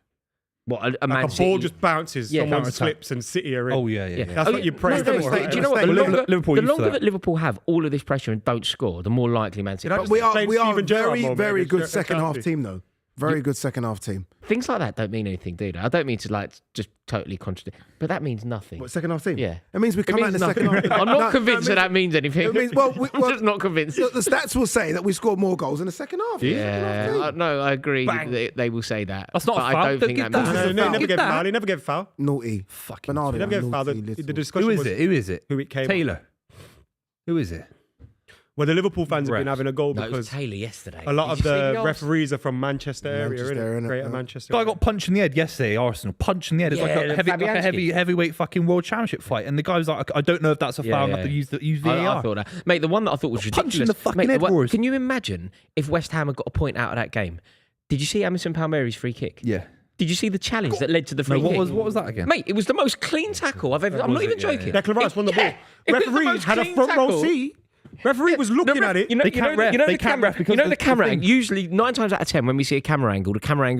What a Like Man a ball City. just bounces, Yeah, someone counter-attack. slips and City are in. Oh yeah. That's what you pray no, for. do you know what? The Well, longer, Liverpool the used to longer that. that Liverpool have all of this pressure and don't score, the more likely Man City. You know, are. We are Playing a Steven Gerrard very, moment very against good second half Chelsea. team though. Very good second half team. Things like that don't mean anything, do they? I don't mean to like just totally contradict, but that means nothing. What, second half team? Yeah. It means we come out in means the second half. nothing. I'm not No, convinced no, that means anything. it means- well, I'm just not convinced. The stats will say that we scored more goals in the second half. Yeah, no, I agree. Bang. They will say that. That's not but a I foul. don't Don't think give that that. means No, Give no, never that. get foul. He never get foul. Naughty. Fucking. Bernardo. He never get foul. naughty The little- discussion Who is was it? Who is it? who it came. Taylor. Who is it? Well, the Liverpool fans have been Refs. having a goal No, it was because Taylor yesterday. a lot Did of you see the Arsenal? referees are from Manchester area, Manchester, innit? innit? Greater Yeah. Manchester. Guy area. got punched in the head yesterday. Arsenal punched in the head. It's Yeah, like a Fabianski. heavyweight fucking world championship fight, and the guy was like, "I don't know if that's a foul. I have to use VAR." I thought that. Mate, the one that I thought was Punching ridiculous. the fucking Mate, head wars. can you imagine if West Ham had got a point out of that game? Did you see Emerson Palmieri's free kick? Yeah. Did you see the challenge that led to the free No, kick? what was that again? Mate, it was the most clean tackle I've ever. I'm not even joking. Declan Rice won the ball. It was the Referee most had a clean front row tackle. seat. Referee was looking at it. You know, They you know, can't ref. you know They the can't camera, ref because you know of the the camera thing. angle. Usually, 9 times out of 10, when we see a camera angle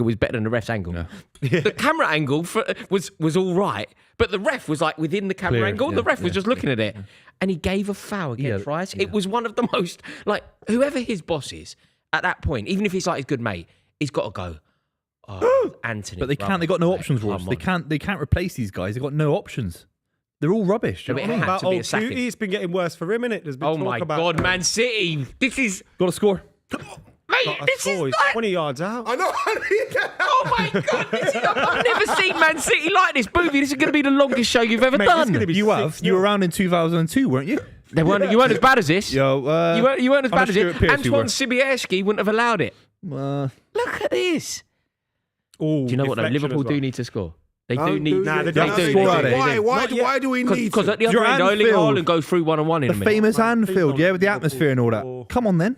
is better than the ref's angle. The camera angle was all right, but the ref was like within the camera Clear, angle. yeah, The ref was yeah, just looking at it, and he gave a foul against Rice. It was one of the most like whoever his boss is at that point, even if he's like his good mate, he's got to go. Oh, Anthony, But they can't. They got no options, Ross. They can't replace these guys. They got no options. They're all rubbish. Do you know But what I mean? had About to be a old sacking. Cutie, it's been getting worse for him, innit? There's been Oh talk my about God, Man City! This is Got to score. mate. This is He's like, 20 yards out. I know. oh my God! I've never seen Man City like this, Buvey. This is going to be the longest show you've ever Mate, this is done. gonna be You have. 6-0. You were around in 2002, weren't you? You weren't as bad as this. Yo, You weren't as I'm bad as sure it. it appears you Antoine were. Sibierski wouldn't have allowed it. Uh, Look at this. Ooh, Do you know what? Though? deflection Liverpool as well. do need to score. They Oh, do need. Nah, they do. don't They score, do. are they? Why do we need Because to? at the other You're end, Erling Anfield. Haaland goes through one-on-one in the a minute. famous Anfield, yeah, with the Liverpool. atmosphere and all that. Come on then.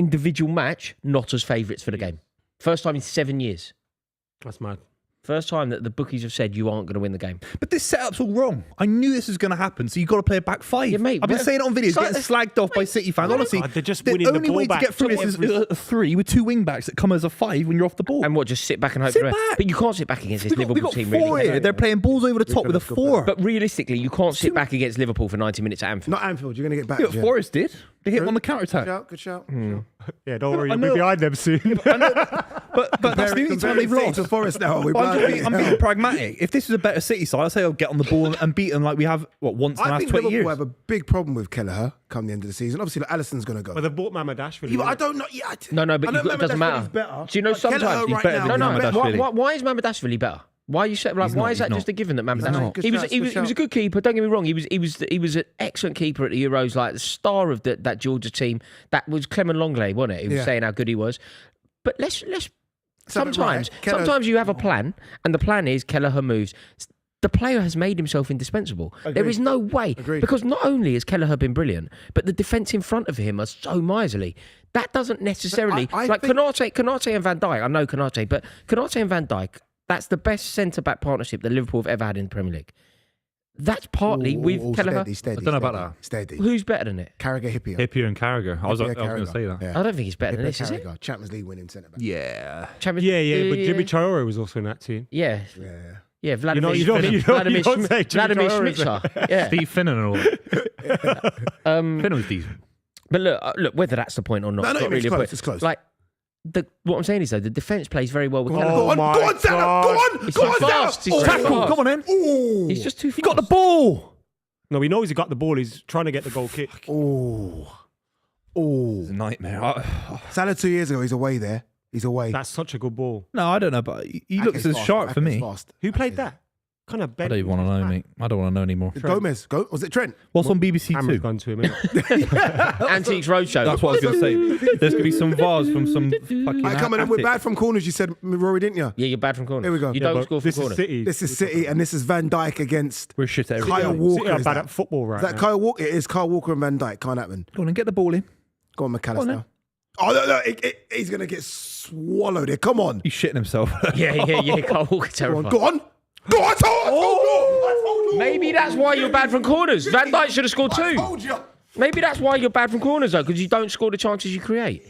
individual match not as favourites for the game. First time in 7 years. That's mad. First time that the bookies have said you aren't going to win the game. But this setup's all wrong. I knew this was going to happen, so you've got to play a back five. Yeah, mate, I've been saying it on videos, getting slagged off by City fans. Honestly, God, they're just the winning the only ball way to back get through this is a 3 with 2 wing backs that come as a 5 when you're off the ball. And what, just sit back and hope Sit for the rest? back. But you can't sit back against this we Liverpool got team, 4 really. here. They're playing balls over the top with a 4. But realistically, you can't sit back against Liverpool for 90 minutes at Anfield. Not Anfield. You're going to get back. Yeah, Jen. Forest did. They hit on the counter attack. Good shout. Yeah, don't worry, I you'll be know. behind them soon. But that's the only time they've lost. to Forest now. I'm being pragmatic. If this was a better City side, I'd say I'll get on the ball and beat them like we have, once in the I last think 20 Liverpool years. have a big problem with Kelleher come the end of the season. Obviously, like, Alisson's going to go. But they bought Mamadashvili. Yeah, but I don't know. Yeah, No, but I know it doesn't Mamadashvili's matter. better, Do you know but Kelleher sometimes right better now, than No, Mamadashvili. why is Mamadashvili better? Why you say He's why not, is that he's just a given that not. Mamadashvili? He's not. He was a good keeper. Don't get me wrong. He was an excellent keeper at the Euros, like the star of that Georgia team. That was Clement Longley, wasn't it? He was Yeah. saying how good he was. But let's have it sometimes right. Kelleher's- sometimes you have a plan, and the plan is Kelleher moves. The player has made himself indispensable. There is no way. Agreed. Because not only has Kelleher been brilliant, but the defence in front of him are so miserly. That doesn't necessarily... I like think- Konate and Van Dijk, I know Konate, but Konate and Van Dijk, that's the best centre-back partnership that Liverpool have ever had in the Premier League. That's partly with Kelleher. Steady, I don't know about that. Steady. Who's better than it? Carragher, Hippier. Hippier and Carragher. I was going to Carragher. say that. Yeah. I don't think he's better than Hippier, this, is it? Carragher. Champions League winning centre back. Yeah. Champions- Yeah, but Jimmy Traore was also in that team. Yeah. Yeah. Yeah, Vladimir You don't say Jimmy Vladimir Traore, Schmitzer. Yeah. Steve Finnan and all that. Finnan was decent. But look, whether that's the point or not, No, it's not it's really a close, point. it's close. Like, what I'm saying is, though, the defence plays very well with Oh, Kelleher. Go on, my go on, Salah. God. Go on, He's go too on, fast. Salah. He's Oh, too Tackle, fast. come on then. Ooh. He's just too fast. He got the ball. No, he knows he got the ball. He's trying to get the goal kick. Oh. It's a nightmare. Salah 2 years ago, he's away there. He's away. That's such a good ball. No, I don't know, but he looks Ake's as fast. sharp for Ake's me. fast. Who played that? Kind of I don't even want to know, mate. I don't want to know anymore. Gomez. Was it Trent? What's on BBC Hammer's Two? gone to him. innit? Antiques Roadshow. That's what I was going to say. There's going to be some VARs from some fucking... I come in and we're attic. bad from corners. You said, Rory, didn't you? Yeah, you're bad from corners. Here we go. You Yeah, don't But score from this corners. is City. This is City, and this is Van Dijk against We're shit at everything. Kyle City Walker. are Is bad that? at football right Is that now. Kyle Walker? It is Kyle Walker and Van Dijk. Can't happen. Go on and get the ball in. Go on, on, McAllister. then. Oh, no, he's going to get swallowed here. Come on. He's shitting himself. Yeah. Carl Walker Go on. terrified. Go on. Go on. I told you. Maybe that's why you're bad from corners. Van Dijk should have scored I two. told you. Maybe that's why you're bad from corners, though, because you don't score the chances you create.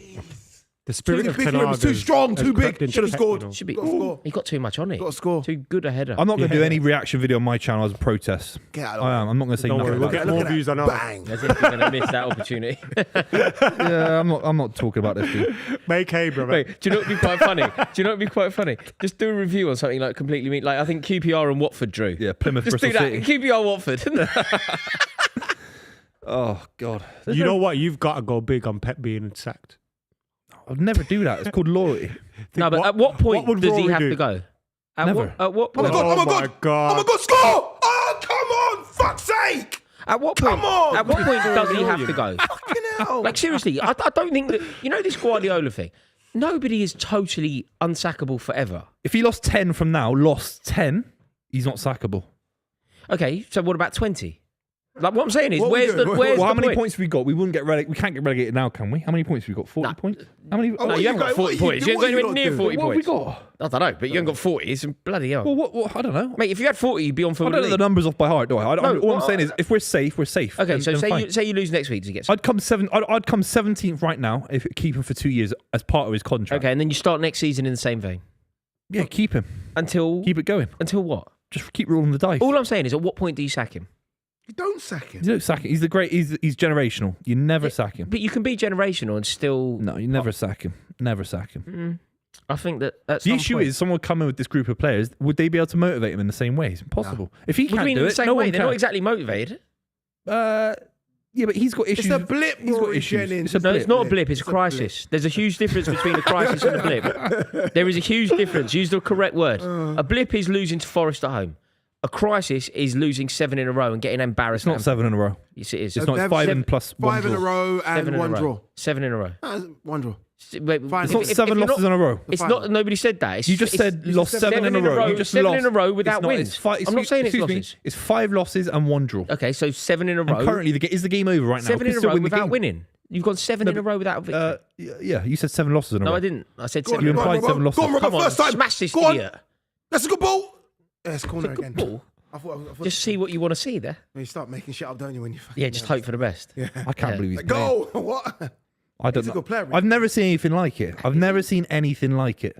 The spirit of Big Ten room was too Hag strong, has too crept big. into Should have Pep, you scored. know. Should be. Got to score. He got too much on it. Got to score. Too good a header. I'm not going to do Yeah. any reaction video on my channel as a protest. Get out of the I am. I'm not going to say Don't nothing worry, we'll about get it. more Look at views that. on ours. Bang. As if you're going to miss that opportunity. Yeah, I'm not talking about this, dude. Make hay, brother. Wait, do you know what would be quite funny? Just do a review on something like completely mean. Like I think QPR and Watford drew. Yeah, Plymouth, Just Bristol do that. City. QPR Watford. Oh, God. You know what? You've got to go big on Pep being sacked. I'd never do that. It's called loyalty. No, but at what point would does he Rory have do? to go? At Never. What Oh my point? God. Oh my my God. God. Oh my God. Score. Oh, come on. Fuck's sake. At what point? Come on. At what point does he have to go? Fucking hell. Like seriously, I don't think that this Guardiola thing. Nobody is totally unsackable forever. If he lost 10 from now, he's not sackable. Okay, so what about 20? Like what I'm saying is, What we where's doing? the where's Well, how the many point? points have we got? We wouldn't get relegated. We can't get relegated now, can we? How many points have we got? 40 Nah. points? How many? Oh, No, you haven't got 40 points. You haven't got anywhere near 40 what have we points. got? I don't know, but you haven't got 40. It's bloody hell. Well, what? I don't know. Mate, if you had 40, you'd be on for I the don't know the league. numbers off by heart, do I? No, all I'm saying is, if we're safe, we're safe. Okay, Then- so then fine. say you lose next week to get. I'd come 17th right now if keep him for 2 years as part of his contract. Okay, and then you start next season in the same vein. Yeah, keep him. Until Keep it going. what? Just keep rolling the dice. All I'm saying is, at what point do you sack him? You don't sack him. You don't sack him. He's the great. He's generational. You never sack him. But you can be generational and still. No, you never sack him. Never sack him. I think that that's The issue is, someone come in with this group of players. Would they be able to motivate him in the same way? It's impossible. If he What do you can't mean do in the it, same no way? one They're can. not exactly motivated. Yeah, but he's got issues. It's a blip, He's got Rory issues. Jennings. It's a No, blip. it's not a blip. It's a crisis. There's a huge difference between a crisis and a blip. There is a huge difference. Use the correct word. A blip is losing to Forest at home. A crisis is losing 7 in a row and getting embarrassed. It's not 7 in a row. Yes, it is. It's not. It's 5 in plus 1 5 in a draw. row and 7 in a 1 row. draw. 7 in a row. One draw. Wait, Fine. It's not 7 losses in a row. It's Final. not. Nobody said that. It's, You just it's- said lost 7 in a row. You just 7 lost. in a row without It's not- wins. it's fi- I'm not saying it's excuse me, losses. It's 5 losses and 1 draw. Okay, so 7 in a And row. currently, is the game over right now? 7 in Could a still row win the without game. winning. You've gone 7 in a row without victory. Yeah, you said 7 losses in a row. No, I didn't. I said Go on, 7 in a row. implied Robbo. 7 losses. Go on, Robbo, Come on, first time. smash this Go on. idiot. That's a good ball. Yeah, it's corner It's a again. good ball. I thought Just see what you want to see there. you start making shit up, don't you? When you Yeah, just hope for the best. Yeah. I can't believe he's Go. What? I don't He's a know. good player, Rico. I've never seen anything like it. I've never seen anything like it.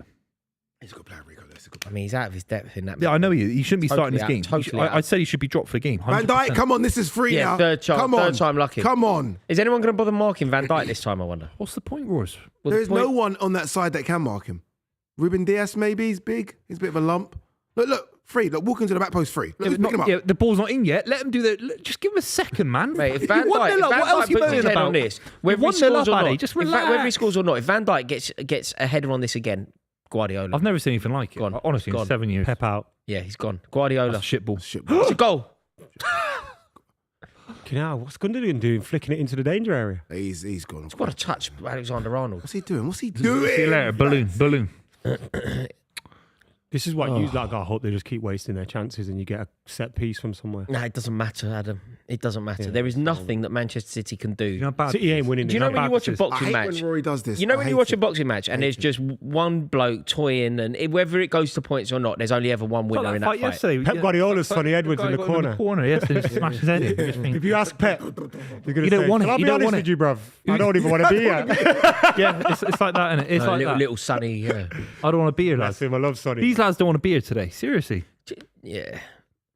He's a good player, Rico. He's a good I player. mean, he's out of his depth in that. Yeah, I know he shouldn't be starting this Totally game. out, He should- totally out. I said he should be dropped for the game. Van 100%. Dijk, come on. This is free Yeah, now. third time lucky. Come on. Is anyone going to bother marking Van Dijk this time? I wonder. What's the point, Roars? Well, There the is point- no one on that side that can mark him. Ruben Diaz, maybe. He's big. He's a bit of a lump. Look. Free. Look, walk into the back post free. Look, Yeah, just pick him up. yeah, the ball's not in yet. Let him do that. Just give him a second, man. Mate, if You Van won Dijk, nil up. What else are you puts his moaning head about? on this, You whether he won nil scores up, or Addy. not, Just whether he relax. scores or not, if Van Dijk gets a header on this again, Guardiola. I've never seen anything like it. Gone. Honestly, in Gone. 7 years. Pep out. Yeah, he's gone. Guardiola. That's a shit ball. Shit, It's a goal. What's Gundogan doing? Flicking it into the danger area. He's gone. What a touch, Alexander Arnold. What's he doing? What's he doing? See you later. Balloon. This is what you like. I hope they just keep wasting their chances and you get a set piece from somewhere. No, it doesn't matter, Adam. It doesn't matter. There is nothing that Manchester City can do. You know how bad City ain't winning. Do you know this. when you watch a I boxing hate match? when Rory does this. You know I when hate you watch a it. boxing match and there's just one bloke toying, and whether it goes to points or not, there's only ever one winner in that fight. yesterday. Pep Guardiola's Sonny Edwards in the Got corner. corner, yes, and smash his head in. Just think, If you ask Pep, you're going to You say, don't want it. "Can I You be don't honest want with it." you, bruv? I don't even want to be here." yeah, it's like that, innit? It's like that. Little Sonny, yeah. I don't want to be here, That's lads. him. I love Sonny. These lads don't want to be here today. Seriously. Yeah.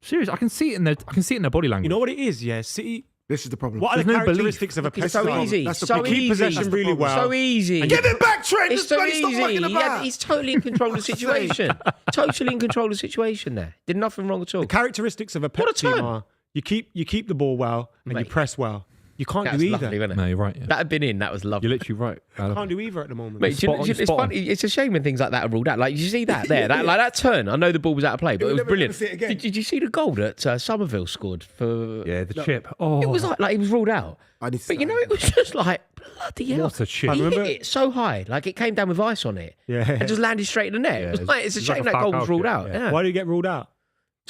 Seriously. I can see it in their body language. You know what it is, yeah? City. This is the problem. What are the There's no belief. characteristics of a Pep It's so style? easy. That's the So problem. Keep easy. possession really well. So easy. Give it back, Trent. It's This so bloody stop easy. mucking about. He's totally in control of the situation. Totally in control of the situation there. Did nothing wrong at all. The characteristics of a Pep What a team turn. are you keep the ball well and you Mate. press well. You can't That's do either. lovely, wasn't it? No, you're right. Yeah. That had been in. That was lovely. You're literally right. Adam. Can't do either at the moment. Mate, do you know- Spot on, it's spot on. funny. It's a shame when things like that are ruled out. Like, you see that there, that turn. I know the ball was out of play, but You'll it was never brilliant. see it again. Did you see the goal that Somerville scored for? Yeah, the chip. Oh, It was like it was ruled out. I need to But you start know, it was just like bloody hell. What a chip. He remember- hit it so high, like it came down with ice on it, Yeah. and just landed straight in the net. Yeah, It was like, it's a it's like shame a that goal was Falcao ruled chip, out. yeah. Yeah, Why did he get ruled out?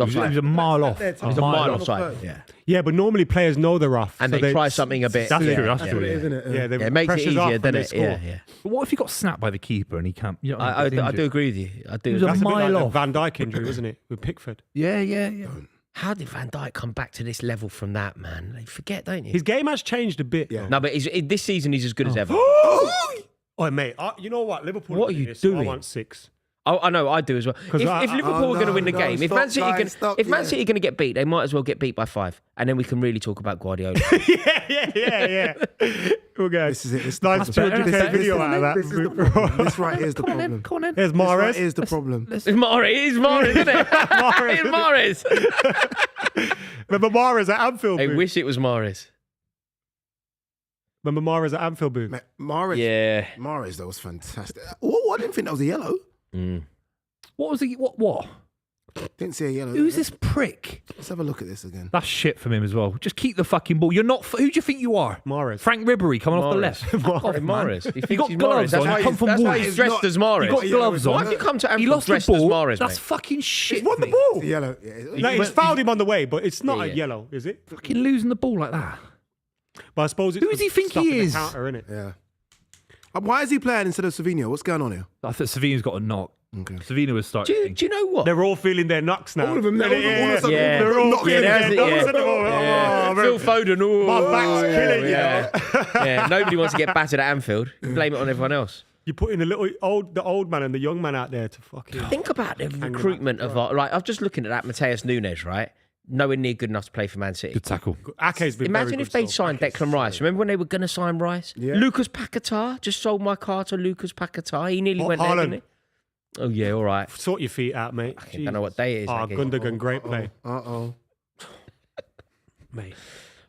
It was a mile off. There, It Tom. was It's a mile mile offside. offside. Yeah, Yeah, but normally players know they're off. and so they try something a bit. That's yeah, true, that's yeah. true. It is, isn't it? Yeah, Yeah, it makes it pressure's off easier, and doesn't they it? score. Yeah, yeah. But what if he got snapped by the keeper and he can't? You know, I gets do injured? agree with you. I do. It was agree. a That's a bit mile like the off. Van Dijk injury, wasn't it, with Pickford? Yeah. How did Van Dijk come back to this level from that, man? You forget, don't you? His game has changed a bit. Yeah. No, but this season he's as good as ever. Oh, mate, you know what? Liverpool. What are did you this. doing? I want 6. Oh, I know, I do as well. If Liverpool are going to win the no, game, if stop, Man City guys, stop, if Man yeah. City are going to get beat, they might as well get beat by 5, and then we can really talk about Guardiola. yeah. We'll go. This is it. This Nice 200k video out of that. This is the problem. This right here is the problem. Come on in. Here's This right Mahrez. here is the problem. It's Mahrez, isn't it? It's Mahrez. Remember Mahrez at Anfield? I Boo? wish it was Mahrez. Remember Mahrez at Anfield? Boo? Mate, Mahrez, Yeah. Mahrez, that was fantastic. Oh, I didn't think that was a yellow. What was he? What? Didn't see a yellow. Who's this prick? Let's have a look at this again. That's shit from him as well. Just keep the fucking ball. You're not. Who do you think you are? Mahrez. Frank Ribery coming off the left. Fuck off, man. Mahrez. He You thinks got he's gloves Mahrez. That's on. why You come he's, from that's why Wolves. he's dressed as Mahrez. You got gloves on. Why have you come to He Anfield lost the dressed as ball. Mahrez, That's mate? fucking shit. Won the mate. ball. Yellow. Yeah. No, he's fouled him on the way, but it's not a Yeah. yellow, is it? Fucking losing the ball like that. But I suppose it's Who does he think he stopping the is? Counter, innit? Yeah. Why is he playing instead of Savinho? What's going on here? I thought Savina's got a knock. Okay. Savina was starting. Do you know what? They're all feeling their knocks now. All of them. All of them. All of a sudden, Yeah. They're all knocking feeling their there's it, their yeah. knocks. Yeah. Oh, Phil Foden. Oh, My back's killing you. yeah. Nobody wants to get battered at Anfield. Blame it on everyone else. You're putting the old man and the young man out there to fucking. Think about the recruitment of our. Like, I'm just looking at that Mateus Nunes, right? Nowhere near good enough to play for Man City. Good tackle. Ake's been Imagine very if good they'd so far. signed Declan Rice. Remember when they were going to sign Rice? Yeah. Lucas Paquetá. Just sold my car to Lucas Paquetá. He nearly went there, Haaland. didn't he? Oh, yeah, all right. Sort your feet out, mate. I don't know what day it is. Oh, I guess. Gundogan, great play, Uh-oh. mate.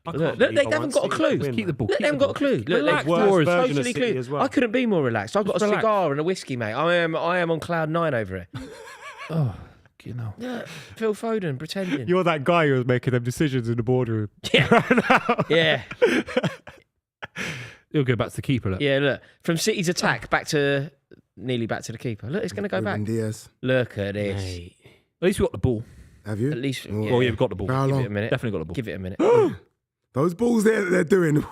Look, they haven't got a clue. Keep the ball. Look, they haven't got a clue. Look, Relax, they've Worst Boris. version of totally City clue. as well. I couldn't be more relaxed. I've got a relax. cigar and a whiskey, mate. I am on cloud 9 over it. Oh, you know. Yeah, Phil Foden pretending. You're that guy who was making them decisions in the boardroom. Yeah. Yeah. He'll go back to the keeper. Look. Yeah, look. From City's attack nearly back to the keeper. Look, it's going to go back. Ruben Diaz. Look at this. Mate. At least we got the ball. Have you? At least. Oh. Well, yeah, we've got the ball. How Give long? it a minute. Definitely got the ball. Give it a minute. Those balls there that they're doing.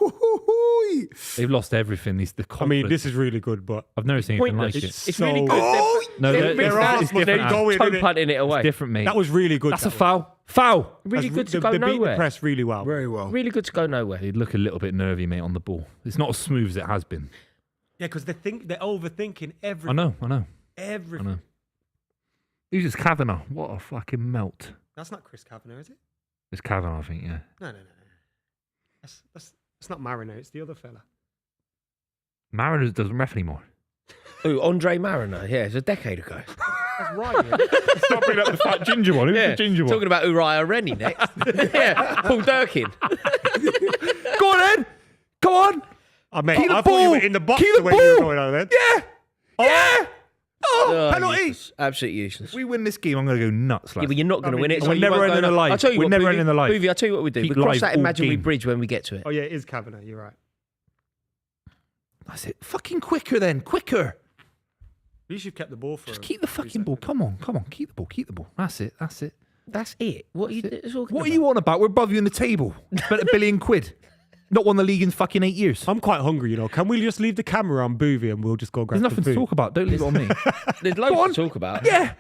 They've lost everything. The I mean, confidence. this is really good, but I've never seen anything like Pointless. it. It's so- really good. Oh, No, They're Arsenal. it's different. They're Ant. going, toe innit? punting it away. It's different, mate. That was really good. That's that a was. foul. Foul. Really That's good to go they beat the nowhere. press really well. Very well. Really good to go nowhere. He'd look a little bit nervy, mate, on the ball. It's not as smooth as it has been. Yeah, because they're overthinking I everything. know. Everything. Who's this Kavanagh? What a fucking melt. That's not Chris Kavanagh, is it? It's Kavanagh, I think, yeah. No. That's not Mariner. It's the other fella. Mariners doesn't ref anymore. Ooh, Andre Mariner. Yeah, it's a decade ago. That's right. Yeah. Stop bringing up the fat ginger one. Who's the ginger one? Talking about Uriah Rennie next. Yeah, Paul Durkin. Go on, then. Come on. Mate, Keep the I thought you ball. were in the box Keep the the way you were ball. going on then. Yeah. Yeah. Oh, Oh, penalty. useless. Absolutely useless. If we win this game, I'm going to go nuts, Yeah, lads. but you're not going to win it. we're you never won't ending go the no- live. I'll tell you We're what, never Buvey, ending the live. Buvey, I'll tell you what we do. Keep We cross live that all imaginary game. bridge when we get to it. Oh yeah, it is Kavanagh. You're right. That's it. Fucking quicker, then. Quicker. At least you've kept the ball for. Just keep the fucking ball. Come on. Keep the ball. That's it. That's it. What are you talking What about? are you on about? We're above you in the table. Spent £1 billion. Not won the league in fucking 8 years. I'm quite hungry, Can we just leave the camera on Buvey and we'll just go grab There's nothing some to food? talk about. Don't leave it on me. There's loads to talk about. Yeah.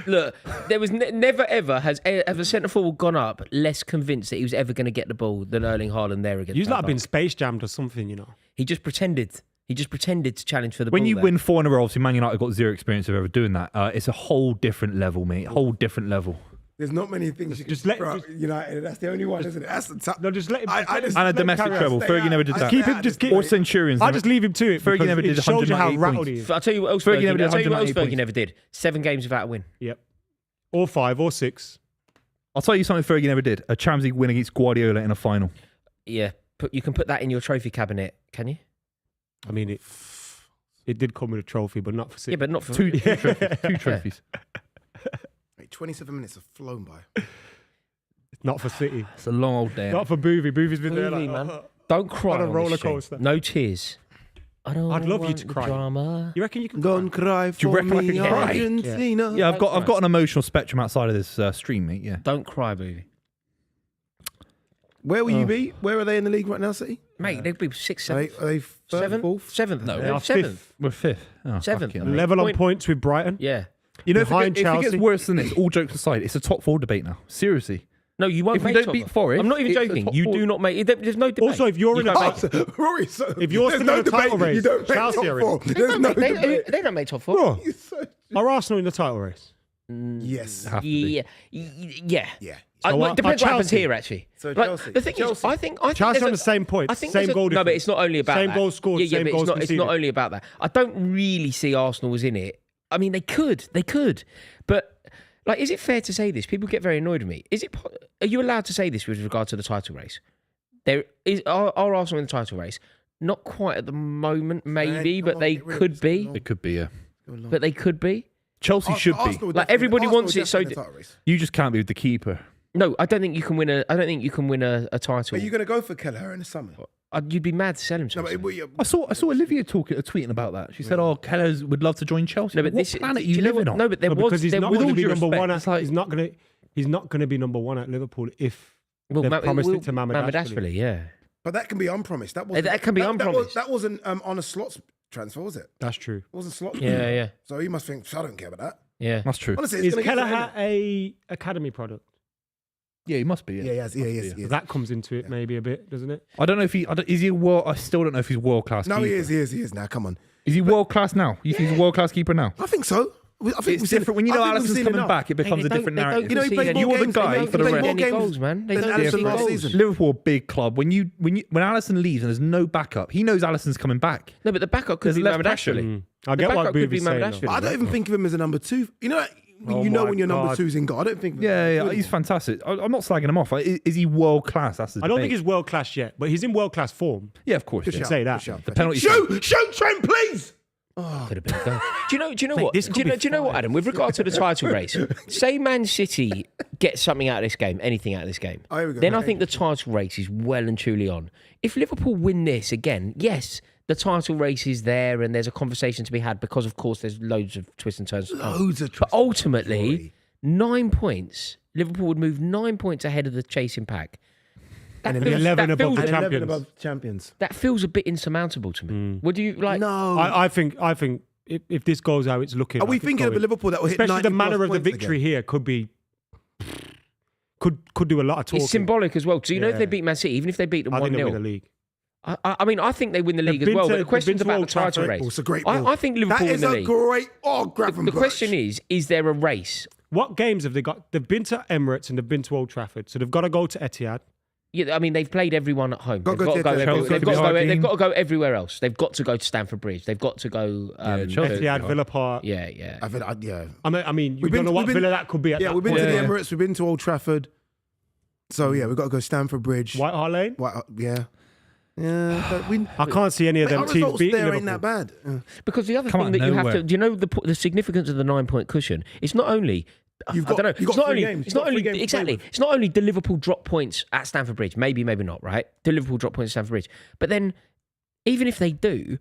Look, there was never ever has a centre forward gone up less convinced that he was ever going to get the ball than Erling Haaland there against. You've like Bad been Bark. space jammed or something, He just pretended. He just pretended to challenge for the When ball. you there. win 4 in a row, obviously Man United got zero experience of ever doing that. It's a whole different level, mate. Whole different level. There's not many things you can just let- throw just- at United. That's the only one, isn't it? That's the top. No, just let him. I just- And a let him domestic carry on. treble. Stay Fergie out. never did I that. stay Keep him- out just of this keep- Or debate. Centurions. I just leave him to it. Fergie because never did it shows you how 198 rattled points. he is. I'll tell you what else Fergie Fergie never did I'll tell you what else 180 Fergie never did. 7 games without a win. Yep. Or 5 or 6. I'll tell you something Fergie never did. A Champions League win against Guardiola in a final. Yeah, you can put that in your trophy cabinet, can you? I mean, it did come with a trophy, but not for 6. Yeah, but not for Two trophies. Two trophies. Mate, 27 minutes have flown by. Not for City. It's a long old day. Not for Buvey. Buvey's been there Buvey, like, man. Don't cry On a on roller this stream. coaster. No tears. I don't I'd love you want to the cry. Drama. You reckon you can Don't cry Do you for reckon I me, could cry? Argentina. Yeah, I've got an emotional spectrum outside of this stream, mate. Yeah. Don't cry, Buvey. Where will you be? Where are they in the league right now, City? Mate, they'd be 6th, Are 7th. they third, Seventh? fourth? 7th. No, They are 7th. We're 5th. Oh, Seventh. fucking hell. level on Point- points with Brighton. Yeah. You know, if behind it gets Chelsea. worse than this, all jokes aside, it's a top 4 debate now. Seriously. No, you won't If we make don't top beat four. Forest, I'm not even it's a joking. top You four. do not make. There's no debate. Also, if you're in You a can't top, make- Rory, so If you're there's still in no the title debate. race, You don't make Chelsea top are in. four. There's no debate. They don't make top 4. bro, You're so- are Arsenal in the title race? Yes. Have to be. Yeah. Yeah. Yeah. So Well, it depends what happens Chelsea? here, actually. So Like, Chelsea. the thing is, I think Chelsea there's on a- the same points, I think same there's goal No, but difference. it's not only about Same that. goals scored, Yeah, same but goals it's not conceded. only about that. I don't really see Arsenal as in it. I mean, they could, but like, is it fair to say this? People get very annoyed with me. Are you allowed to say this with regard to the title race? Are Arsenal in the title race? Not quite at the moment, maybe, come but on, they get rid of could this. be. It could be, yeah. But they could be. Chelsea should be. Arsenal Like, definitely- everybody Arsenal wants it so definitely in the title race. You just can't be with the keeper. No, I don't think you can win a. I don't think you can win a title. Are you going to go for Kelleher in the summer? You'd be mad to sell him. No, Chelsea. but I saw Olivia tweeting about that. She said, "Oh, Keller's would love to join Chelsea." No, but what this planet do you know living what- on? No, but there No, was. because he's there not was going to all be due number respect, one. it's like- He's not going to be number one at Liverpool if well, they've Ma- promised well, it to Mohamed Ashford. Yeah. But that can be unpromised. That wasn't, That can be unpromised. That wasn't on a Slot's transfer, was it? That's true. It wasn't Slot. Yeah. So he must think, I don't care about that. Yeah. That's true. Honestly, it's Is gonna get to Kelleher the end. a academy product? Yeah, he must be. Yeah, Yeah, yes, yeah, yes, yes. That comes into it maybe a bit, doesn't it? I don't know if is he a world. I still don't know if he's world class. No, keeper. he is now. Come on. Is he world class now? You think he's a world class keeper now? I think so. I think It's we've seen- different when you know I think we've Alisson's seen coming enough. back. It becomes a different narrative. You know, he concede played any- more You're the games- guy he for the played rest. more any games goals, man. They than don't Alisson concede last goals. season. Liverpool, a big club. When Alisson leaves and there's no backup, he knows Alisson's coming back. No, but the backup could There's be less Mohamed pressure. Ashford. I The get what backup could be Buvey's Mohamed saying. Ashford. though. I don't even think of him as a number 2. You know, Oh you know my when your number God. 2's in goal. I don't think. Yeah, he's fantastic. I'm not slagging him off. Is he world class? That's the I don't think debate. he's world class yet, but he's in world class form. Yeah, of course. Good Yeah. shout, say good that. shout. The penalty. Shoot Trent, please. Could have been a goal. Do you know Mate, what? this Do could you be know what, fine. Adam? With regard to the title race, say Man City gets something out of this game, anything out of this game, Oh, here we go. then I Okay. think the title race is well and truly on. If Liverpool win this again, yes, the title race is there and there's a conversation to be had because, of course, there's loads of twists and turns. Loads of But twists. ultimately, 9 points. Liverpool would move 9 points ahead of the chasing pack. And then 11 above And the 11 champions. above champions. That feels a bit insurmountable to me. Would you like? No. I think if this goes how it's looking. Are we thinking of a Liverpool that will hit 90 especially the manner plus of the points victory again? here could be could do a lot of talking. It's symbolic as well. Do you know if they Yeah. beat Man City, even if they beat them I think they win the 1-0? league. I mean, I think they win the league as been well. to- But the question's they've been to about the Old title Trafford. race. Oh, it's a great ball. I think Liverpool That win is the a league. great. Oh, grab The question is there a race? What games have they got? They've been to Emirates and they've been to Old Trafford, so they've got to go to Etihad. Yeah, I mean, they've played everyone at home. Got They've to got go to to go Chelsea, everywhere. could be hard They've team. got to go everywhere else. They've got to go to Stamford Bridge. They've got to go. Chelsea. Etihad, Villa Park. Yeah, yeah. Yeah. I mean, you don't know what Villa that could be at Yeah, that we've been point. to the Yeah. Emirates. We've been to Old Trafford. So yeah, we've got to go Stamford Bridge. White Hart Lane. Yeah. Yeah, but we. I can't see any of Mate, them our teams results beating there Liverpool. ain't that bad. Because the other Come thing on, that you have nowhere. to, do you know the significance of the 9-point cushion? It's not only. You've I got- don't know. you've It's got not three only. games. It's You've not got three only games to exactly. play with. It's not only did Liverpool drop points at Stamford Bridge. Maybe not. Right? Did Liverpool drop points at Stamford Bridge? But then, even if they do,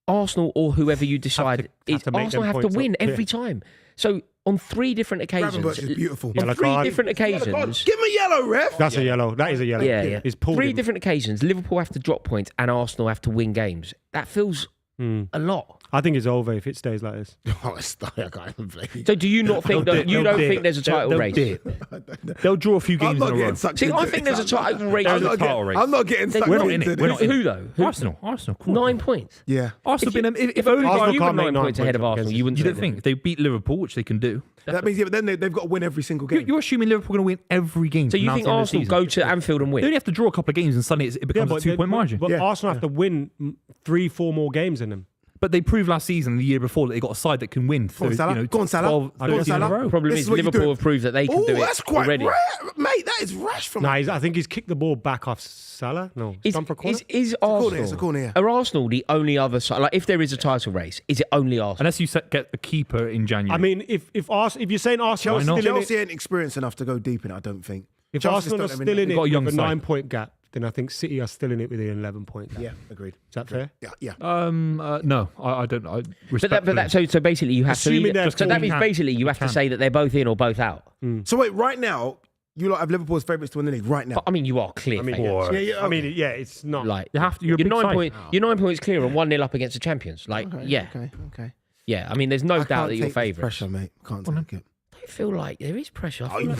Arsenal or whoever you decide, have to make Arsenal them have to points win up, yeah. every time. So on 3 different occasions, Gravenberch is beautiful. on Yellow 3 card. different occasions. Give me yellow, ref. That's a yellow. That is a yellow. Yeah. It's pulled 3 him. different occasions, Liverpool have to drop points and Arsenal have to win games. That feels a lot. I think it's over if it stays like this. Oh, it's I can't even play. So do you not think that you They'll don't dip. think there's a title They'll race? dip. They'll draw a few I'm games in not a row. getting sucked See, into I think there's a this. title race. There's a not title getting- race. I'm not getting sucked We're not into in it. this. We're not in it. Who though? Who? Arsenal. Of course. 9 points. Yeah. Arsenal been if only Arsenal If you were can't make 9 9 points ahead of points Arsenal, against- you wouldn't. you don't say think if they beat Liverpool, which they can do. That means, yeah, but then they've got to win every single game. You're assuming Liverpool are going to win every game. So from you now think to the end of the Arsenal season. go to Anfield and They win? only have to draw a couple of games and suddenly it becomes a 2-point margin. But Yeah. Arsenal have to win 3-4 more games in them. But they proved last season, the year before, that they got a side that can win. Go on, Salah. Go on, Salah. 12, Go on, 13 in a Salah. row. The problem This is is what you Liverpool do. have proved that they can Oh, do it that's quite already. rare, mate. That is rash from. I think he's kicked the ball back off Salah. No, Is, gone for a corner. is corner, Arsenal? it's a corner, yeah. Are Arsenal the only other side? Like, if there is a title race, is it only Arsenal? Unless you get a keeper in January. I mean, if you're saying Arsenal are Why not? still in Chelsea it, ain't experienced enough to go deep in it. I don't think. if Chelsea Arsenal are just don't still have in it got a young with a side. 9-point gap, then I think City are still in it with an 11-point gap. Yeah, agreed. Is that fair? Yeah. no, I don't. I So basically you have Assuming they're to. So that means can. basically you have to say that they're both in or both out. So wait, right now you lot have Liverpool as favourites to win the league. Right now. But I mean, you are clear. I mean, favourites. I mean, yeah, it's not Like You have to. You're a you're big 9 side. point. You're 9 points clear and 1-0 up against the champions. Like yeah, Okay. yeah. I mean, there's no I doubt can't that you're take this favourites. pressure, mate. Can't take it. I feel like there is pressure. I feel like-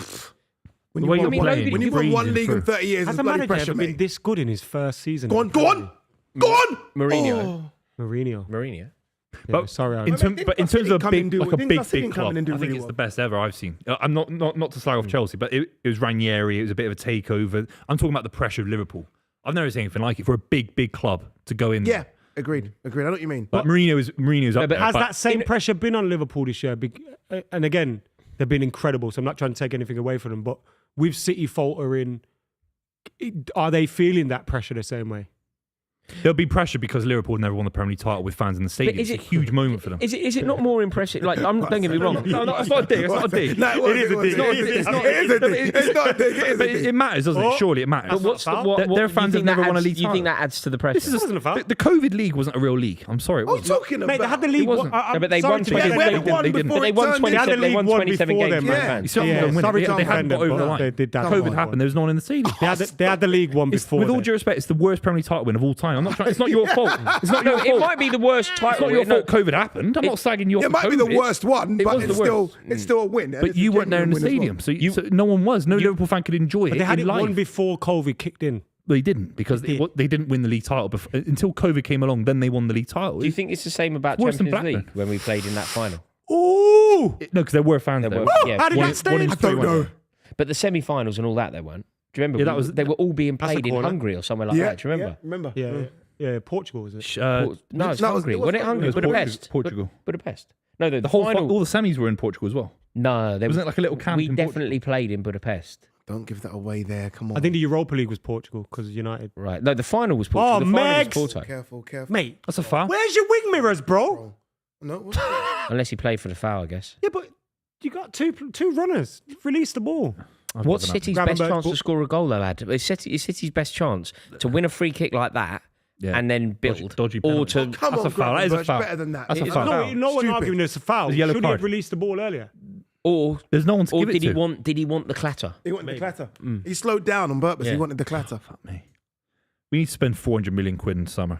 When The you way won you're one- playing, when you you're won one breezing league in through. 30 years, Has it's a bloody manager pressure, ever been mate. this good in his first season? Go on. Mourinho. Mourinho. Mourinho. Yeah, sorry, I But in didn't terms of come and big, do- like a didn't big Costa come club, in and do I think really it's well? the best ever I've seen. I'm not to slag off Chelsea, but it was Ranieri. It was a bit of a takeover. I'm talking about the pressure of Liverpool. I've never seen anything like it for a big club to go in. Yeah, agreed. I know what you mean. But Mourinho's up but there. Has but that same pressure been on Liverpool this year? And again, they've been incredible, so I'm not trying to take anything away from them. But with City faltering, are they feeling that pressure the same way? there'll be pressure because Liverpool never won the Premier League title with fans in the stadium. is It's a it- huge moment for them. Is it not more impressive? Like, don't get me wrong. No, it's not a dig. It's not a dig. No, It is a dig. It's not a dig. It's not a dig. It is But a dig. it matters, doesn't it? Surely it matters. But what's the, foul. what, Their you fans think have never that won a adds- league You think title. that adds to the pressure? This is wasn't a foul. the COVID league wasn't a real league. I'm sorry, it What are you wasn't. talking about? Mate, they had the league. wasn't. No, but they sorry won to 20. be- Yeah, They they didn't, won they didn't. before But they it won turned 20. They had the They won league won 27 before games. them, no man. fans. You still haven't Yeah, done winning. sorry They to hadn't offend got them, over the but line. they did have COVID one. happened. There's no one in the stadium. They had the league one before. With all then. due respect, it's the worst Premier League title win of all time. I'm not trying. It's not your fault. It's not your No, it fault. might be the worst It's title. not your win. No, fault. COVID happened. I'm not slagging you off. It might for be the COVID. worst one, It but was it's the worst. still a win. But you weren't there in the stadium, so no one was. No Liverpool fan could enjoy But it they had in it won live. before COVID kicked in. They didn't because they didn't win the league title until COVID came along. Then they won the league title. Do you think it's the same about Worse than Champions Blackburn. League when we played in that final? Ooh! No, because there were fans there. were- yeah. How did One- that stand? one in I three don't won. know. But the semi-finals and all that, they weren't. Do you remember? Yeah, that was- they were all being That's a played in corner. Hungary or somewhere like that. Do you remember? Remember? Yeah, Portugal was it? No, it's No, Hungary. it was Wasn't it Hungary. Hungary? It was Budapest. Portugal. Budapest. No, the The whole final. all the semis were in Portugal as well. No, there Wasn't it like a little camp We in Portugal? definitely played in Budapest. Don't give that away there. Come on. I think the Europa League was Portugal because United. Right. No, the final was Portugal. Oh, the final Megs! was Porto. Careful. Mate, That's a foul. where's your wing mirrors, bro? No. what's that? Unless he played for the foul, I guess. Yeah, but you got two runners. Release the ball. What's City's Gravenberch best chance ball- to score a goal, though, Ad? It's City's best chance to win a free kick like that Yeah. and then build. Dodgy or penalty. to. Come That's on, a foul. That is a Gravenberch, foul. better than that. That's a It's foul. not- No one's Stupid. arguing it's a foul. It's a yellow Should he have card. released the ball earlier? Or There's no one to give it did to. he want the clatter? He wanted the clatter. He slowed down on purpose. He Yeah. wanted the clatter. Fuck me. We need to spend 400 million quid in summer.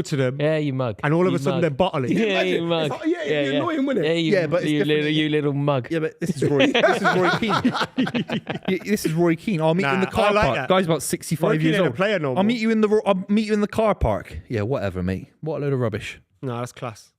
over to them, Yeah, you mug. and all of You a sudden mug. they're bottling. Yeah, you It's mug. like, yeah, Yeah, it'd be annoying, wouldn't it? Yeah, but it's you little mug. Yeah, but this is Roy. This is Roy Keane. This is Roy Keane. I'll meet you in the Nah, car I like park. that. Guy's about 65 Roy Keane years ain't a old. player no I'll more. meet you in the car park. Yeah, whatever, mate. What a load of rubbish. No, that's class.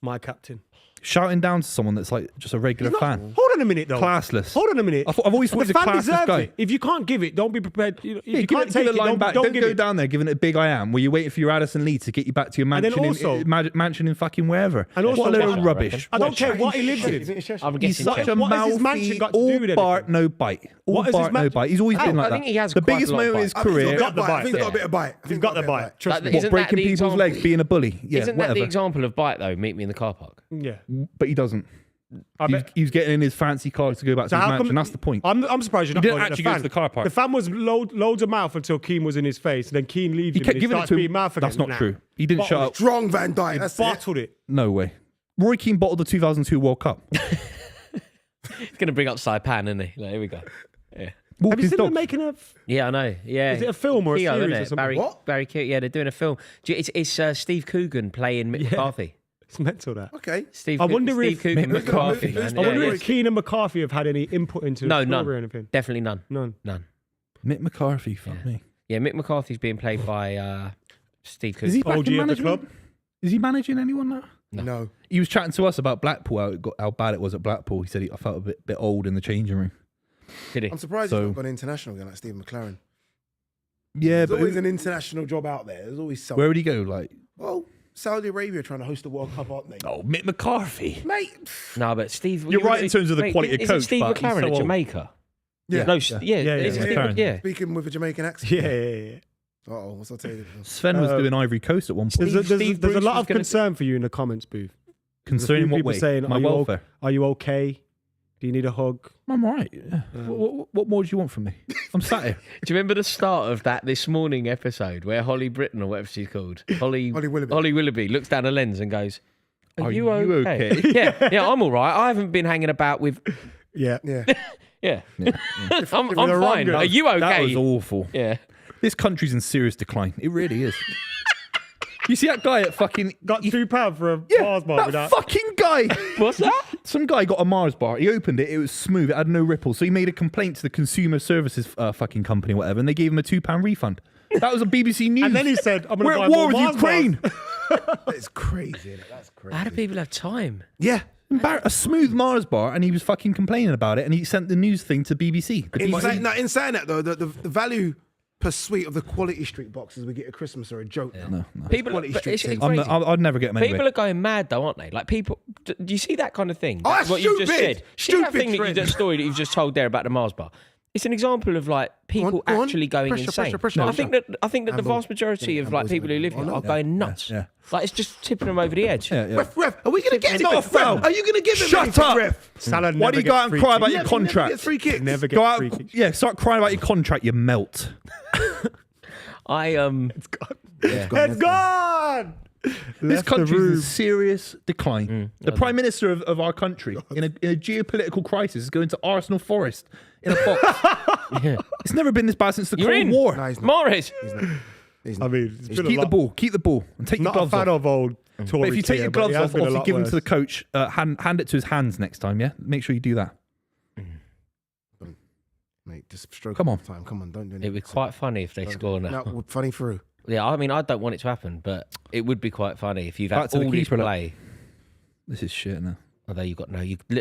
My captain. Shouting down to someone that's like just a regular fan. Hold on a minute, though. Classless. Hold on a minute. I've always thought the he's a fan classless deserves guy. it. If you can't give it, don't be prepared. If Yeah, you give can't it take a it, line don't, back. don't Don't give go it. down there giving it a big I am where you're waiting for your Addison Lee to get you back to your And then mansion, also- mansion in fucking wherever. And also- What a load Cheshire, of I rubbish. reckon. I don't care what he lives Is in. it Cheshire? I'm He's guessing such Cheshire. a What has his mouthy, mansion got to all do with anything? bark, no bite. All What has his bark, no mansion- bite. He's always Oh, been like I that. think he has the quite a biggest lot of moment of his bite. I think career. he's got the the bite. I think he's got a bit of bite. I think He's got the bite. Trust Like, me. isn't that Breaking the people's example- legs, being a bully. Yeah, Isn't that whatever. the example of bite though? Meet me in the car park. Yeah. But he doesn't. I bet. He was getting in his fancy car to go back to So his how mansion. come- That's the point. I'm surprised you're not didn't going actually the go fan. to the car park. The fan was loads of mouth until Keane was in his face. Then Keane leaves He him kept and giving it starts to being him. mouth again. That's not Nah. true. He didn't shut up. Strong Van Dijk. He That's it. bottled it. No way. Roy Keane bottled the 2002 World Cup. He's going to bring up Saipan, isn't he? Like, here we go. Yeah. Walked Have you his seen them dog. making a? Yeah, I know. Yeah. Is it a film or a Keogh, series isn't or it? something? Barry, What? Barry Keogh. Yeah, they're doing a film. It's Steve Coogan playing Mick McCarthy. It's mental that. Okay. Steve, I wonder Steve if- Coogan Mick McCarthy. McCarthy. Man. I wonder Yeah, if Keane and McCarthy have had any input into No, the none. story or anything. Definitely none. None. None. Mick McCarthy, fuck me. Yeah, Mick McCarthy's being played by Steve Coogan. Is he back OG in of the management? club? Is he managing anyone now? No. He was chatting to us about Blackpool, how bad it was at Blackpool. He said I felt a bit old in the changing room. Did he? I'm surprised So- he's not gone international again like Steve McLaren. Yeah, There's but always an international job out there. There's always something. where would he go? Like, Well, Saudi Arabia are trying to host the World Cup, aren't they? oh, Mick McCarthy. Mate. No, but Steve. You're right in terms of the quality of is coach, It Steve but he's McLaren so at old. Jamaica. Yeah. No, Yeah. yeah, Yeah, is it yeah, Steve- McLaren. yeah. Speaking with a Jamaican accent. Yeah. Uh-oh, what's I tell you? Sven was doing Ivory Coast at one point. There's a Steve lot Bruce was of gonna concern for you in the comments, Booth. Concerning what people way? saying, My welfare. Are you okay? Do you need a hug? I'm all right. Yeah. What more do you want from me? I'm sat here. Do you remember the start of that this morning episode where Holly Britton or whatever she's called, Holly Willoughby looks down the lens and goes, "Are you okay?" yeah, I'm all right. I haven't been hanging about with. Yeah. Yeah. Yeah, I'm the wrong fine. guy. Are you okay? That was awful. Yeah. This country's in serious decline. It really is. You see that guy at fucking... Got £2 for a Yeah, Mars bar that without. fucking guy. What's that? Some guy got a Mars bar. He opened it. It was smooth. It had no ripples. So he made a complaint to the consumer services fucking company or whatever, and they gave him a £2 refund. That was a BBC News. And then he said, I'm "We're going to at buy war more with Mars Ukraine." bars. It's crazy, isn't it? That's crazy. How do people have time? Yeah. A smooth Mars bar, and he was fucking complaining about it, and he sent the news thing to BBC. The BBC. In saying that, though, the value per suite of the Quality Street boxes we get at Christmas are a joke. now. No. People, Quality but Street it's thing. crazy. I'd never get them anyway. People are going mad though, aren't they? Like people, do you see that kind of thing? Oh, that's what you've just stupid. said. See that Stupid thing that trend. that story that you've just told there about the Mars bar. It's an example of like people Go on. actually going Pressure, insane. pressure. I think that the Handball. vast majority of Handball's like people who live here winning. are going nuts. Yeah. Like it's just tipping them over the edge. Yeah, yeah. Ref, are we going to get Not it? a foul. Are you going to give him Shut anything, up. ref? Salah Why do you never go out gets and free cry kicks. about your Never contract? gets free kicks. Never Go gets out, free kicks. yeah, start crying about your contract, you melt. I It's gone. This Left the country's in room. serious decline. The Prime Minister of our country, in a geopolitical crisis, is going to Arsenal Forest in a box. yeah. It's never been this bad since the You're Cold in. War. No, he's not. Mahrez. He's I not. mean, it's been Keep the ball. Keep the ball. And take your Not a gloves fan off. of old Tory But if you take tier, your but gloves he has off, been a obviously lot give them to the worse. coach. Hand it to his hands next time, yeah? Make sure you do that. Mate, just stroke Come him on. off time. Come on, don't do It'd anything. be quite funny if they score now. No, funny through. Yeah, I mean, I don't want it to happen, but it would be quite funny if you've Back had to the all this keeper, look. play. This is shit now. Although you've got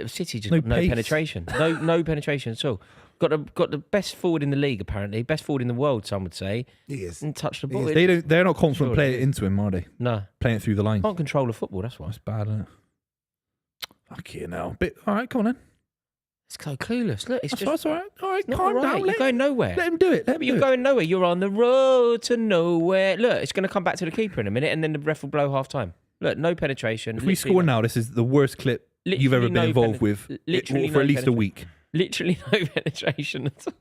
City just No got no pace. penetration, no penetration at all. Got the best forward in the league apparently, best forward in the world. Some would say, He is. and touch the ball. They're not confident Sure playing it it into him, are they? No, Playing it through the line. can't control the football. That's why. That's bad, isn't it? Fuck you now. All right, come on then. It's so clueless. Look, it's That's just all right. All right, not calm right. down. You're Let, going nowhere. let him do it. Let him But do you're it. going nowhere. You're on the road to nowhere. Look, it's going to come back to the keeper in a minute, and then the ref will blow half time. Look, no penetration. If we literally score no- now, this is the worst clip you've ever literally been no involved penet- with literally for no at least a penetration. week. Literally no penetration at all.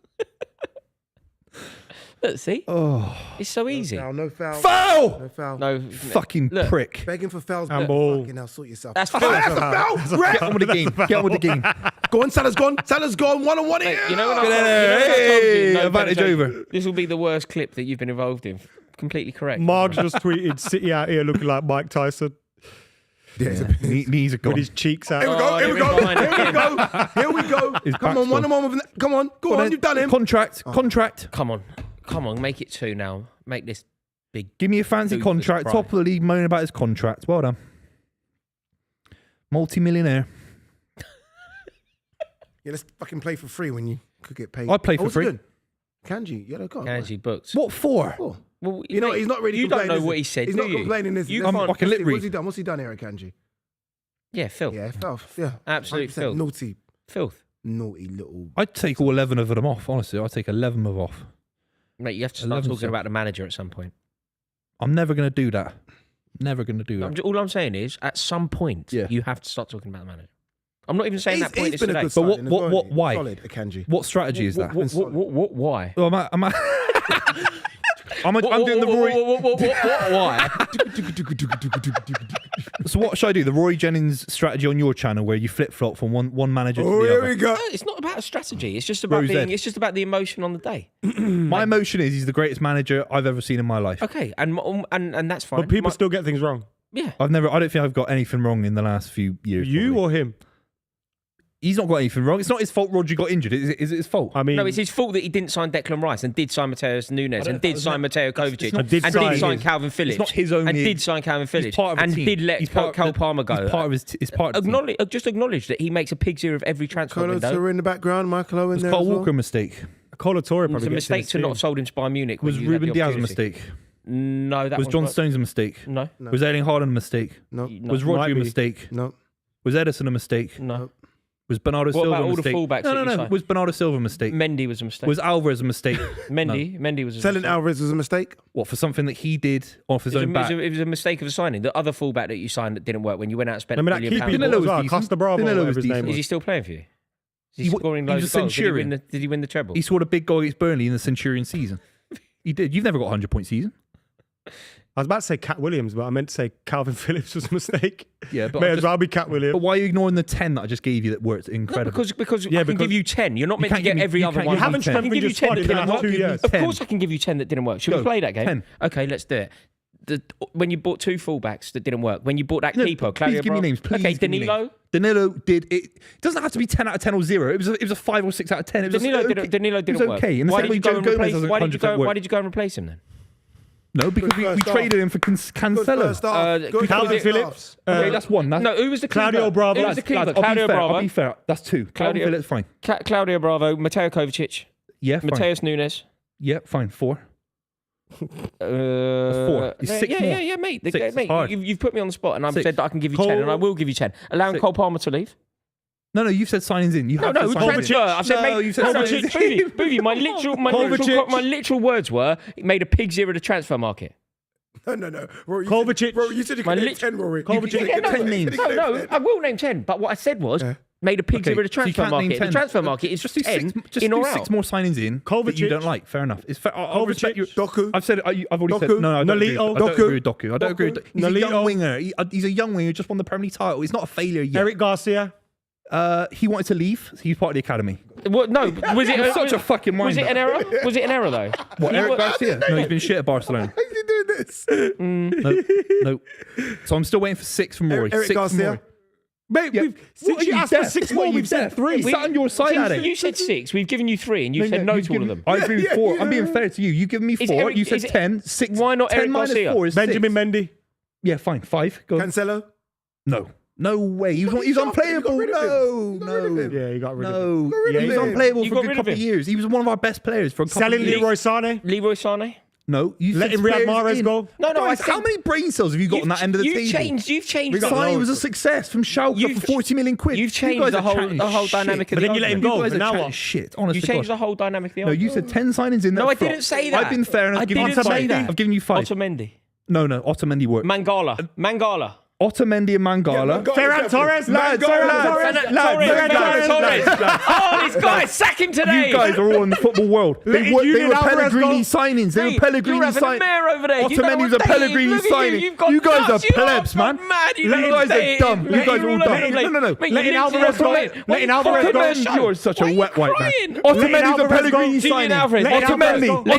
Look, see, Oh, it's so easy. No foul. foul! No foul. No, Fucking Look. prick. Begging for fouls. Handball. Fucking hell, sort yourself. That's Oh, foul. that's a foul. Ref. Get on with the game. Get on with the game. Go on, Salah's gone. Salah's gone. 1-on-1 Mate, here. you know when I, Hey, advantage penetration? over. This will be the worst clip that you've been involved in. Completely correct. Mark just tweeted City out here looking like Mike Tyson. Knees are gone. with his cheeks out. Here we go. Here we go. Here we go. His Come back's on, one gone. on one. Come on. Go on. You've done him. Contract. Come on, make it 2 now. Make this big. Give me a fancy Food for contract. pride. Top of the league, moaning about his contract. Well done. Multi-millionaire. Yeah, let's fucking play for free when you could get paid. I play for what's free. He doing? Kanji, yellow card. Kanji booked. What for? Oh. Well, You know, he's not really You don't complaining. know what is he said, He's do not you? complaining. Is he? You Let's can't- see, I can lip what's read. he done? What's he done here, Kanji? Yeah, filth. Yeah, filth. Yeah. Absolute 100% filth. Naughty. Filth. Naughty little. I'd take all 11 of them off, honestly. I'd take 11 of them off. Mate, you have to start 11 talking about the manager at some point. I'm never going to do that. Never going to do that. All I'm saying is, at some point, Yeah. you have to start talking about the manager. I'm not even saying that point He's is been a today. good But what- signing as what- well, what- isn't he? why? Solid, Akanji. What strategy is that? Why? Well, I'm doing the Rory. Why? So what should I do? The Rory Jennings strategy on your channel, where you flip flop from one manager to Oh, the here other. we go. No, it's not about a strategy. It's just about Rose being. Ed. It's just about the emotion on the day. My emotion is he's the greatest manager I've ever seen in my life. Okay, and that's fine. But people still get things wrong. Yeah. I don't think I've got anything wrong in the last few years. You probably. or him? He's not got anything wrong. It's not his fault Rodri got injured. Is it his fault? I mean, No, it's his fault that he didn't sign Declan Rice and did sign Mateus Nunes and did sign Mateo Kovacic not- and did did sign sign his- Calvin Phillips. not his only- And did sign Calvin Phillips part of the and team. did let He's part of Cole the- Palmer go. He's part of his. He's part of the team. Just acknowledge that he makes a pig's ear of every transfer Colo window. Toure in the background. Michael Owen Was there. Kyle as well. Walker a mistake? Cola Torre It was probably a gets in mistake the to not have team. sold him to Bayern Munich. Was when you had the Ruben Diaz a opportunity. mistake? No, that Was John not- Stones a mistake? No, Was Erling Haaland a mistake? No. no. Was Might Rodri a be. mistake? No. Was Edison a mistake? no. Was Bernardo What Silva about a all the mistake? fullbacks No, that you no. signed? Was Bernardo Silva a mistake? Mendy was a mistake. Was Alvarez a mistake? Mendy was a Selling mistake. Alvarez was a mistake. What, for something that he did off his own back? It was a mistake of a signing. The other fullback that you signed that didn't work when you went out and spent I mean, £1 that million keeper pounds. Danilo as was well, decent. Costa Bravo, Danilo whatever was his name decent. Is he was. still playing for you? Is he He scoring was loads a of goals? Centurion. Did he win the treble? He scored a big goal against Burnley in the Centurion season. He did. You've never got a 100-point season. I was about to say Cat Williams, but I meant to say Calvin Phillips was a mistake. Yeah, but May I'm as just- well be Cat Williams. But why are you ignoring the 10 that I just gave you that worked No, incredible? because Yeah, I can because give you 10. You're not meant to can't get give me- every you other can't one. give You me haven't 10. I can strengthened give your you 10 squad that in the didn't last work. 2 years. Of 10. course I can give you 10 that didn't work. Should we Go. play that game? 10. Okay, let's do it. When you bought 2 fullbacks that didn't work, when you bought that No, keeper, please Claudio give me Bravo- names. Please Okay, give me Danilo. names. Danilo did it. It doesn't have to be 10 out of 10 or 0. It was a 5 or 6 out of 10. It was Danilo okay. didn't It was work. okay. In the Why same did way you go Joe and Gomez replace? doesn't Why did you 100% go? work. Why did you go and replace him then? No, because we first traded him for Cancelo. First half. Good Calvin first Phillips. halves. Okay, that's one. That's, No, who was the keeper? Claudio Bravo. Who was the lads, keeper? I'll be Claudio fair. Bravo. I'll be fair. That's 2. Calvin Claudio- Phillips, fine. Claudio Bravo, Mateo Kovacic, Yeah, fine. Mateus Nunes. Yeah, fine. 4. 4. It's 6 more. Yeah, mate. 6, it's Mate, hard. you've put me on the spot, and I've 6. said that I can give you Cole- 10, and I will give you 10. Allowing 6. Cole Palmer to leave. No, you've said signings in. You have No, said signings transfer. in. I've said No, mate. you said signings in. Buvey, my literal words were it made a pig's ear of the transfer market. No. Rory, Kovacic. Rory, you said you My could lit- name 10, Rory. Kovacic. You said Yeah, you could no, name names. 10. No, I will name 10, but what I said was made a pig's ear of the So you transfer can't name market. 10. The transfer market is Just do 10 just in do or 6 out. more signings in that you Kovacic. don't like. Fair enough. It's fair. I'll respect you. Doku. I've said it. I've already Doku. said no. I don't agree. Nolito. I don't Doku. agree with Doku. I don't agree. With, he's a young Nolito. winger. He's a young winger who just won the Premier League title. He's not a failure yet. Eric Garcia. He wanted to leave. He's part of the academy. What, no, was it You're such a fucking Was it winder. an error? Was it an error though? What, Eric Garcia? No, he's been shit at Barcelona. Why are you doing this? No. So I'm still waiting for 6 from Rory. Eric 6 from Garcia. Rory. Mate, Yeah. we've, What since are you you asked for deaf? 6 What more, are you we've said deaf? 3. He's sat on your side, Addy. You said 6. We've given you 3, and you said no to all of them. I agree with 4. I'm being fair to you. You give me 4. Eric- You said is it- 10. 6. Why not 10 Eric minus Garcia? 4 is Benjamin 6. Mendy. Yeah, fine. 5. Go on. Cancelo. No way. He was unplayable. No. Yeah, you got rid of him. No. rid of He was him. unplayable You for got a good rid of couple of him. years. He was one of our best players for a couple Selling of years. Leroy Sané. Leroy Sané. No. You Letting said Riyad players Mahrez in. go. No, I Guys, said- how many brain cells have you got on that end of the table? You've changed. Sané was a success from Schalke You've- for 40 million quid. you've You changed guys the are whole- chatting the whole shit. dynamic of But the then you let him argument. go. You guys But are now chatting what? shit. Honestly, You changed the whole dynamic of the No, you argument. said 10 signings in. No, up I front. didn't say that. I've been fair and I I've given you didn't say 5. that. I've given you 5. Otamendi. No, Otamendi worked. Mangala. Otamendi and Mangala. Ferran Torres. Lads, Oh, this guy, sack him today. You guys are all in the football world. They were Julian Alvarez Pellegrini go. signings. They were Mate, Pellegrini you're having a signings. mare over there. You know Otamendi's what a day it is. Pellegrini Look at signing. You've got You guys nuts. are You're plebs, man. Mad. You guys are dumb. You guys are all dumb. No. Letting Alvarez go. Letting Alvarez go. Otamendi, you're such a wet white man. crying? Otamendi's a Alvarez Pellegrini go. signing. Julian Alvarez. Letting Alvarez go. Julian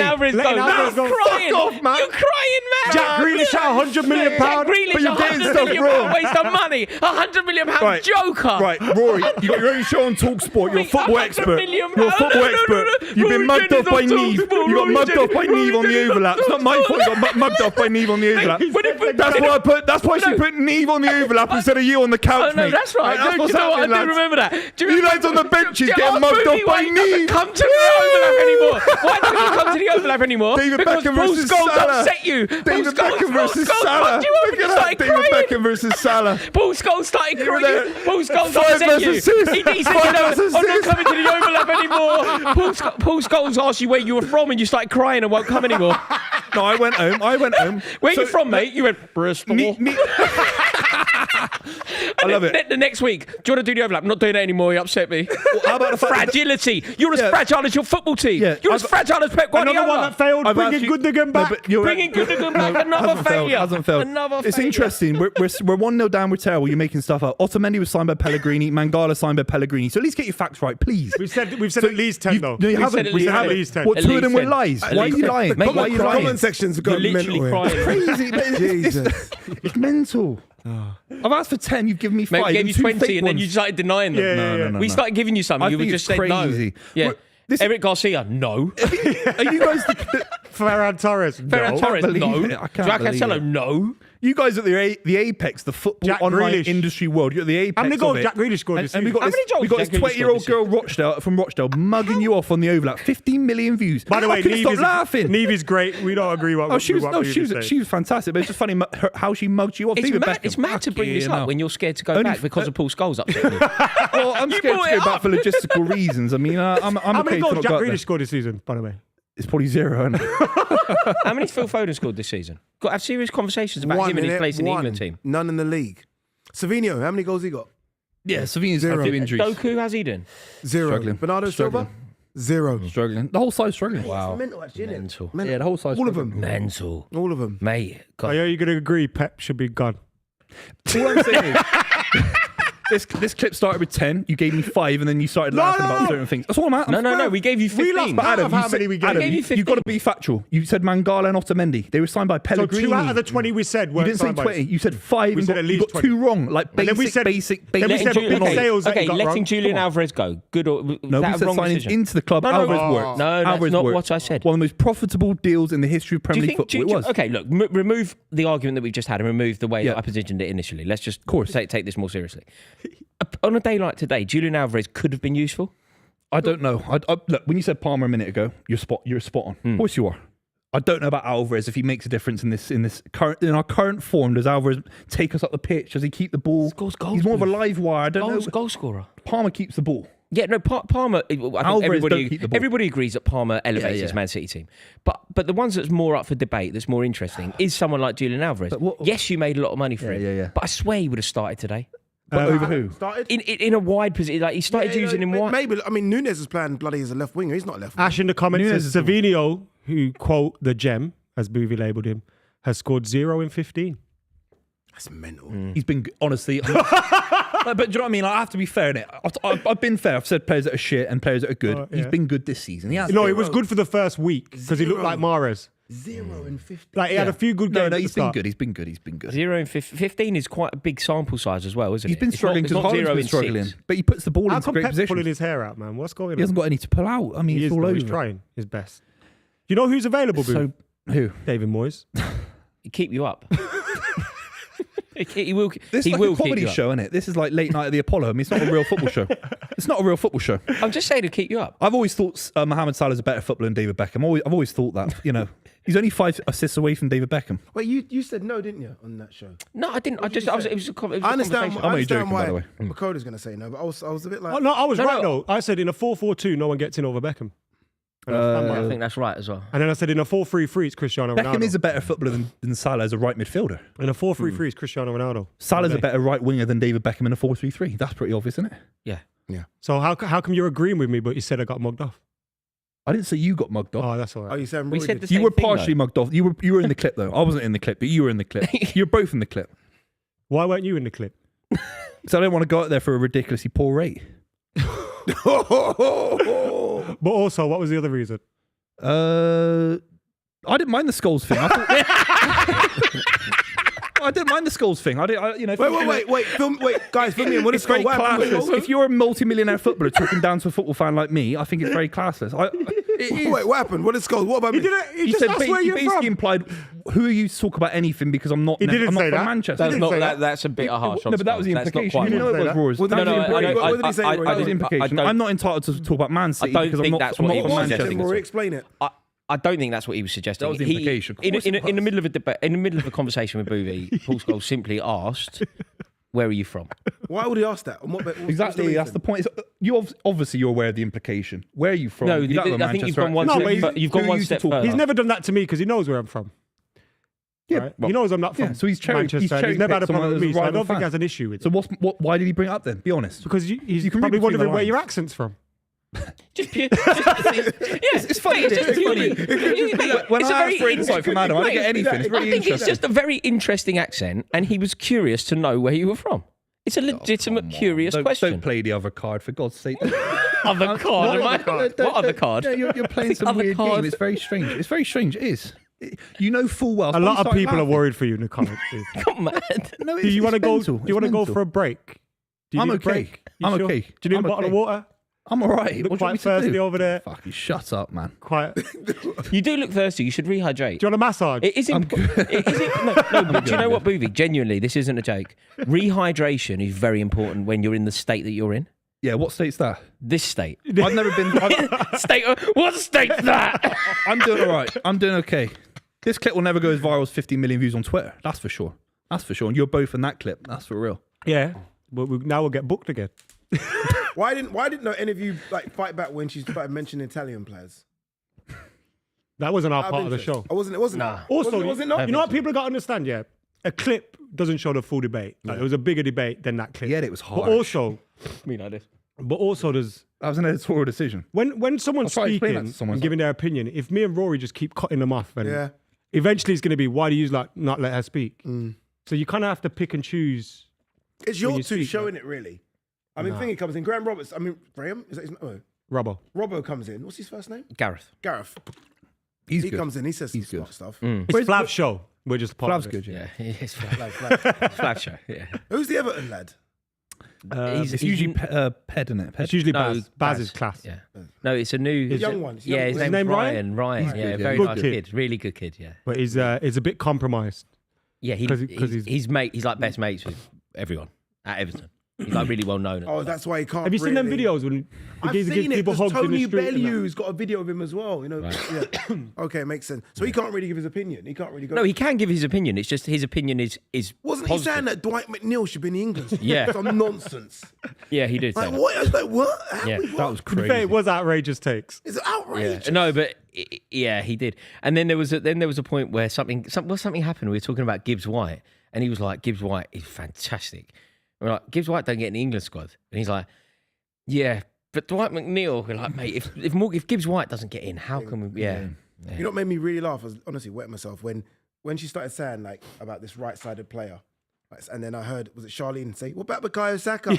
Alvarez Otamendi. go. Letting Alvarez You're go. crying. Fuck off, man. You're crying, man. Jack Grealish at £100 million. Jack Grealish, But you're getting stuff wrong. Waste of money. £100 million joker. Right, Rory, you got your own show on TalkSport. You're a football expert. million You're a football no, expert. You've Rory been mugged Jennings off by on Neve. TalkSport, You got Rory mugged off by Jennings. Neve on the overlap. It's not my fault. You got mugged off by Neve on the overlap. That's why she put Neve on the overlap instead of you on the couch, Oh, no, mate. that's right. That's No, what's do you know what? happening, I do lads. remember that. Do You lads on the benches getting mugged off by Neve. Come to the overlap anymore. Why don't you come to the overlap anymore? David because Beckham Paul versus Scholes Salah. upset you. David Beckham versus Salah. You up Look and you at that. started David crying. Beckham versus Salah. Paul Scholes started You were crying. there. Paul Scholes 5 upset you. versus 6. He said, 5 versus I'm not 6. coming to the overlap anymore. Paul Scholes asked you where you were from and you started crying and won't come anymore. No, I went home. Where you from, mate? You went, Bristol. I love it. The next week, do you want to do the overlap? I'm not doing it anymore. You upset me. How about the fact that- Fragility. You're as Yeah. fragile as your football team. Yeah. You're as fragile as Pep Guardiola. Another one that failed, I've bringing actually- Gundogan back. No, but you're Bringing Gundogan back, another hasn't failed, failure. hasn't failed. Another It's failure. interesting. We're 1-0 down. We're terrible. You're making stuff up. Otamendi was signed by Pellegrini. Mangala signed by Pellegrini. So at least get your facts right, please. We've said So at least 10 though. No, you We've haven't. said at We least haven't. 10. At least 10. What, At two of least them were 10. lies? At Why are least you 10. lying? Mate, Why are you lying? Comment sections have You're got literally mental. crying. Crazy. Jesus. It's mental. I've asked for 10. You've given me 5. Mate, we gave and you 2 20 fake and then you ones. started denying them. Yeah. No. We started giving you something. I You would think just it's say crazy. no. Yeah. Well, this- Eric Garcia, no. Are you guys Ferran Torres. Ferran No. Torres, believe no. it. I can't Jack believe Cancelo, it. no. You guys are the apex, the football Jack online Grealish. industry world. You're at the apex. How many goals of it. Jack Grealish scored this And we season? got How this, many goals we got Jack this Grealish scored 20-year-old girl from Rochdale mugging you off on the overlap. 15 million views. By the way, I couldn't stop laughing. Neve is great. We don't agree what Oh, she was what no, Neve she is was saying. fantastic. But it's just funny how she mugged you off. It's David mad, Beckham. it's mad to bring this Fucking up hell. when you're scared to go Only back because of Paul Scholes upset you. Well, I'm You scared to brought go it back up. for logistical reasons. I mean, I'm How okay many to goals not Jack go out there. Grealish scored this season, by the way? It's probably 0, isn't it? How many Phil Foden scored this season? Got to have serious conversations about One him and his innit? place in the One. England team. None in the league. Savino, how many goals he got? Yeah, Savina's Zero. had a few injuries. Doku, how's he doing? 0. Struggling. Bernardo Struggling. Silva? 0. Struggling. The whole side's struggling. Wow. Mental, actually, innit? Mental. Yeah, the whole side's All of struggling. them. Mental. All of them. Mate, God. Are you going to agree Pep should be gone? All I'm saying is, this clip started with 10. You gave me 5, and then you started laughing about certain things. That's all I'm at. No, we gave you 15. lost But count Adam, of how you said, many we gave. Adam, I gave you 15. you've got to be factual. You said Mangala and Otamendi. They were signed by So Pellegrini. 2 out of the 20 we said You weren't didn't say signed by 20. us. You said 5. We and said got, at you least got 20. 2 wrong. Like And then we basic, said- basic. then we basic said football big knowledge. sales that you Okay, got letting wrong. Julian Come on. Alvarez go. Good or was No, that we a said wrong signing decision? into the club. No, Alvarez no. worked. No, that's Alvarez not worked. what I said. One of the most profitable deals in the history of Do you Premier League think? football. It was. Okay, look. Remove the argument that we've just had and remove the way Yeah. that I positioned it initially. Let's just course. take this more seriously. On a day like today, Julian Alvarez could have been useful. I don't know. Look, when you said Palmer a minute ago, you're spot on. Of course you are. I don't know about Alvarez if he makes a difference in our current form. Does Alvarez take us up the pitch? Does he keep the ball? Scores goals, He's more of a Bruce. live wire. I don't know. Goal scorer. Palmer keeps the ball. Yeah, no, Palmer. I think Alvarez don't keep the ball. everybody agrees that Palmer elevates Yeah, his yeah. Man City team. But the ones that's more up for debate, that's more interesting, is someone like Julian Alvarez. Yes, you made a lot of money for him. yeah. But I swear he would have started today. But over who? Started? In a wide position, like he started using him wide. Maybe. I mean, Nunes is playing bloody as a left winger. He's not a left winger. Ash in the comments Nunes says is the- Savino, who quote the gem, as Buvey labelled him, has scored 0 in 15. That's mental. He's been honestly. But do you know what I mean? I have to be fair in it. I've been fair. I've said players that are shit and players that are good. He's yeah. been good this season. He has. No, it was good for the first week because he looked like Mahrez. 0 in 50. Like he had a few good games. No, at he's the been start. good. He's been good. He's been good. 0 in 15 is quite a big sample size as well, isn't it? He's been It's struggling not- because it's not 0 Haaland's been in struggling. 6. But he puts the ball How into come great Pep's positions. pulling his hair out, man? What's going He on? hasn't got any to pull out. I mean, He it's is, all though. over. He's trying his best. You know who's available, Boo? So who? David Moyes. He'll keep you up. he will. This he is like will a keep comedy you up. show, isn't it? This is like late night at the Apollo. I mean, it's not a real football show. It's not a real football show. I'm just saying to keep you up. I've always thought Mohamed Salah's a better footballer than David Beckham. I've always thought that. You know, he's only 5 assists away from David Beckham. Wait, you said no, didn't you, on that show? No, I didn't. It was a conversation. I understand. I'm I only understand joking, by why the way. McKola's going to say no, but I was a bit like. Oh, no, I was No, right, no. though. I said in a 4-4-2, no one gets in over Beckham. And I stand by I that. think that's right as well. And then I said in a 4-3-3, it's Cristiano Ronaldo. Beckham is a better footballer than Salah as a right midfielder. In a 4-3-3, it's Cristiano Ronaldo. Salah's a Okay. better right winger than David Beckham in a 4-3-3. That's pretty obvious, isn't it? Yeah. So how come you're agreeing with me, but you said I got mugged off? I didn't say you got mugged off. Oh, that's all Oh, right. you said We Rory said did. the You same were thing, partially though. mugged off. You were in the clip though. I wasn't in the clip, but you were in the clip. You're both in the clip. Why weren't you in the clip? So I don't want to go out there for a ridiculously poor rate. But also, what was the other reason? I didn't mind the Scholes thing. I I don't mind the Scholes thing. Wait, guys, film me in. What is It's very Scholes? What happened with classless. Scholes? If you're a multi-millionaire footballer talking down to a football fan like me, I think it's very classless. It is. Wait, what happened? What is Scholes? What about me? He just asked where he you're basically from. implied, who are you to talk about anything because I'm not. He didn't I'm not say from that. Manchester. That's not- That's a bit harsh. No, but that was the That's not implication. quite You know right. it was Rory's. Well, That was the implication. what did he say, Rory? That was the implication. I'm not entitled to talk about Man City don't because I'm think not that's I'm what not he from was Manchester. suggesting. Rory, explain it. I don't think that's what he was suggesting. That was the implication. In the middle of a debate, in the middle of a conversation with Buvey, Paul Scholes simply asked, "Where are you from?" Why would he ask that? And what's the Exactly, that's reason? the point. Obviously you're aware of the implication. Where are you from? No, You don't have a I think you've Manchester gone one accent. step. but You've who gone one used to step talk- further. He's never done that to me because he knows where I'm from. Yeah, Right? He knows I'm not from Yeah, so he's Manchester. He's never had a problem with me, so I don't think he has an issue with So it. why did he bring it up then? Be honest. Because he's You can probably read between the wondering where lines. your accent's from. Just pure. It's funny. It's just It's funny. purely- When it's a I very ask for insight from Adam, I don't get anything. It's I really think it's interesting. just a very interesting accent, and he was curious to know where you were from. It's a legitimate, curious question. Don't play the other card, for God's sake. Other card? What other card? Yeah, you're playing some Other weird card. game. It's very strange. It's very strange. It is. You know full well. A lot of people are worried for you in the comments. Come on. No, Do you want to go? mental. Do you want to It's go mental. for a break? Do you I'm need a okay. break? You I'm sure? okay. Do you need I'm a bottle of okay. water? I'm all right. Look What do you want quite me to thirsty do? over there. Fucking shut up, man. Quite. You do look thirsty. You should rehydrate. Do you want a massage? It is but do you know what, Buvey? Genuinely, this isn't a joke. Rehydration is very important when you're in the state that you're in. Yeah, what state's that? This state. I've never been. What state's that? I'm doing all right. I'm doing okay. This clip will never go as viral as 50 million views on Twitter. That's for sure. That's for sure. And you're both in that clip. That's for real. Yeah. But now we'll get booked again. Why didn't know any of you like fight back when she started mentioning Italian players? That wasn't our Out part of the interest. show. It wasn't. Nah. Also, was it not? you know what people got to understand? Yeah, a clip doesn't show the full debate. Like, it was a bigger debate than that clip. Yeah, it was But harsh. also, there's That was an editorial decision. when someone's I'll try to explain that speaking to someone. and giving their opinion. If me and Rory just keep cutting them off, and Yeah. eventually it's going to be, why do you not let her speak? So you kind of have to pick and choose. It's when your you two speak, showing it really. I mean, thingy comes in. Graham Roberts. I mean, Graham is that his name? Robbo. Robbo comes in. What's his first name? Gareth. Gareth. He's He good. comes in. He says some He's good. smart stuff. It's Where's- Flav's show. We're just part Flav's of it. good, yeah. Yeah, it's Flav show. Yeah. Who's the Everton lad? It's usually Ped, isn't it? Ped. It's usually No, Baz's class. Yeah. No, it's a new. The young one. Yeah, his Is his name's name Ryan. Ryan. He's Yeah, good, very yeah. nice Good kid. kid. Really good kid. Yeah. But he's a bit compromised. Yeah, 'Cause he's- he's mate. He's like best mates with everyone at Everton. He's like really well known. Oh, that's why he can't. Have you seen them really- videos when I've he gives seen it. people Because hugs in the Tony street? and that? Bellew's got a video of him as well. You know. Yeah. Okay, makes sense. So he can't really give his opinion. He can't really go. No, he can give his opinion. It's just his opinion is Wasn't positive. he saying that Dwight McNeil should be in the England squad? Yeah. Some nonsense. Yeah, he did say Like that. what? I was like, what? How Yeah. we- That what? was To be fair, crazy. it was outrageous takes. It's outrageous. Yeah. No, but yeah, he did. And then there was a point where something happened. We were talking about Gibbs White, and he was like, "Gibbs White is fantastic." We're like, "Gibbs White don't get in the England squad," and he's like, "Yeah, but Dwight McNeil." We're like, "Mate, if Gibbs White doesn't get in, how can we?" Yeah. You know what made me really laugh? I was honestly wetting myself when she started saying like about this right-sided player. Like, and then I heard, was it Charlene say, what about Bukayo Saka?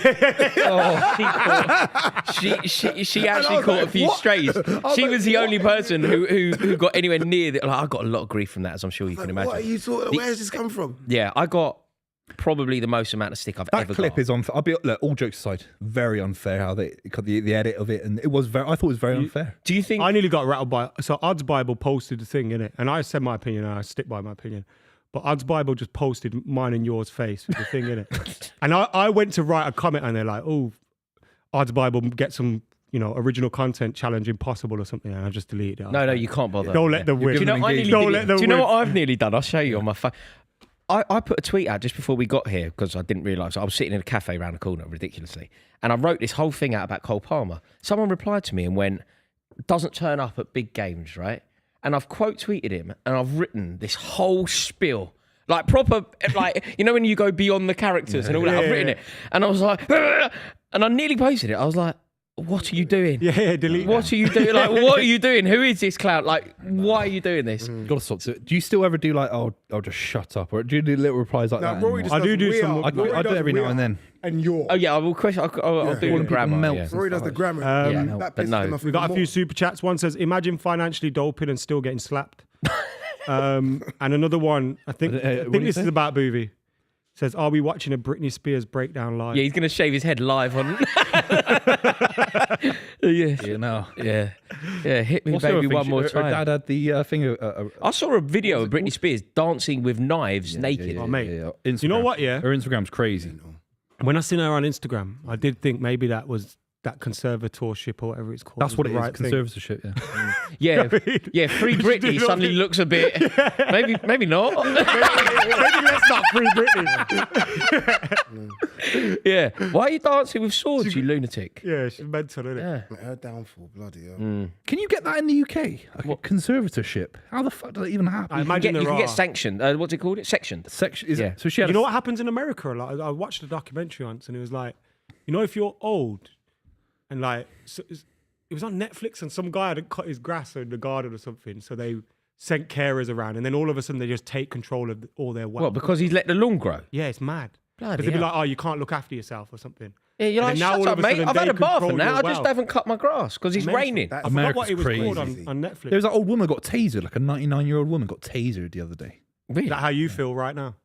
She actually was caught like, a few what? strays. She like, was the only person who got anywhere near the. Like, I got a lot of grief from that, as I'm sure you can Like, imagine. what are you talking? Where has this come from? Yeah, I got probably the most amount of stick I've That ever clip got. is unfair. I'll be look, all jokes aside, very unfair how they cut the edit of it, and it was very. I thought it was very unfair. Do you think? I nearly got rattled by. So Odds Bible posted the thing in it, and I said my opinion, and I stick by my opinion. But Odds Bible just posted mine and yours face with the thing in it, and I went to write a comment, and they're like, "Oh, Odds Bible get some, original content challenge impossible or something," and I just deleted it. I was No, like, you can't bother. Don't let them win. Do you know, I nearly Don't did let it. them Do you know win. what I've nearly done? I'll show you on my phone. I put a tweet out just before we got here because I didn't realise I was sitting in a cafe around the corner ridiculously, and I wrote this whole thing out about Cole Palmer. Someone replied to me and went, "Doesn't turn up at big games, right?" And I've quote tweeted him, and I've written this whole spiel. Like proper, like, when you go beyond the characters and all that, I've written it. And I was like, and I nearly posted it. I was like, what are you doing? Yeah, delete. What are you doing? Like, what are you doing? Who is this clown? Like, why are you doing this? Got to stop. Do you still ever do like, I'll just shut up, or do you do little replies like Now, that? Rory anymore? just I do does some- we are. I Rory do does every we now and are. then. And you're. Oh yeah, I will question. I'll do Calling it people in grammar. melts. Yeah. Rory does the grammar. Yeah. That But pisses no. him off We got a even few more. super chats. One says, "Imagine financially doping and still getting slapped." And another one, I think what do you this is say? about Buvey. Says, are we watching a Britney Spears breakdown live? Yeah, he's going to shave his head live on. Yeah. You know. Yeah. Yeah, hit me, What's the other baby, thing? one more Her time. dad had the thing. I saw a video of Britney Spears dancing with knives naked. Oh, mate. Instagram. You know what, yeah? Her Instagram's crazy. When I seen her on Instagram, I did think maybe that was that conservatorship or whatever it's called. That's what it is. right thing. Conservatorship. Yeah. Yeah, Free Britney suddenly looks a bit. Maybe not. Maybe let's not free Britney. Yeah. Why are you dancing with swords, you lunatic? Yeah, she's mental, isn't it? Yeah. Her downfall, bloody hell. Can you get that in the UK? Like a conservatorship? How the fuck does that even happen? I You imagine can there get are. sanctioned. What's it called? It's sectioned. Section. Is Yeah. it? So she had. You know what happens in America a lot? I watched a documentary once, and it was like, you know, if you're old, and like, so it was on Netflix, and some guy had cut his grass in the garden or something, so they sent carers around, and then all of a sudden they just take control of all their wealth. What, because he's let the lawn grow? Yeah, it's mad. Bloody Because they'd be hell. like, oh, you can't look after yourself or something. Yeah, you're And like, then now shut all up, of a mate. sudden I've they had a bath control and that. I your just wealth. haven't cut my grass because it's Mental. raining. That's I forgot what it was crazy. called on Netflix. There was that old woman got tasered, like a 99-year-old woman got tasered the other day. Really? Is that how you feel right now?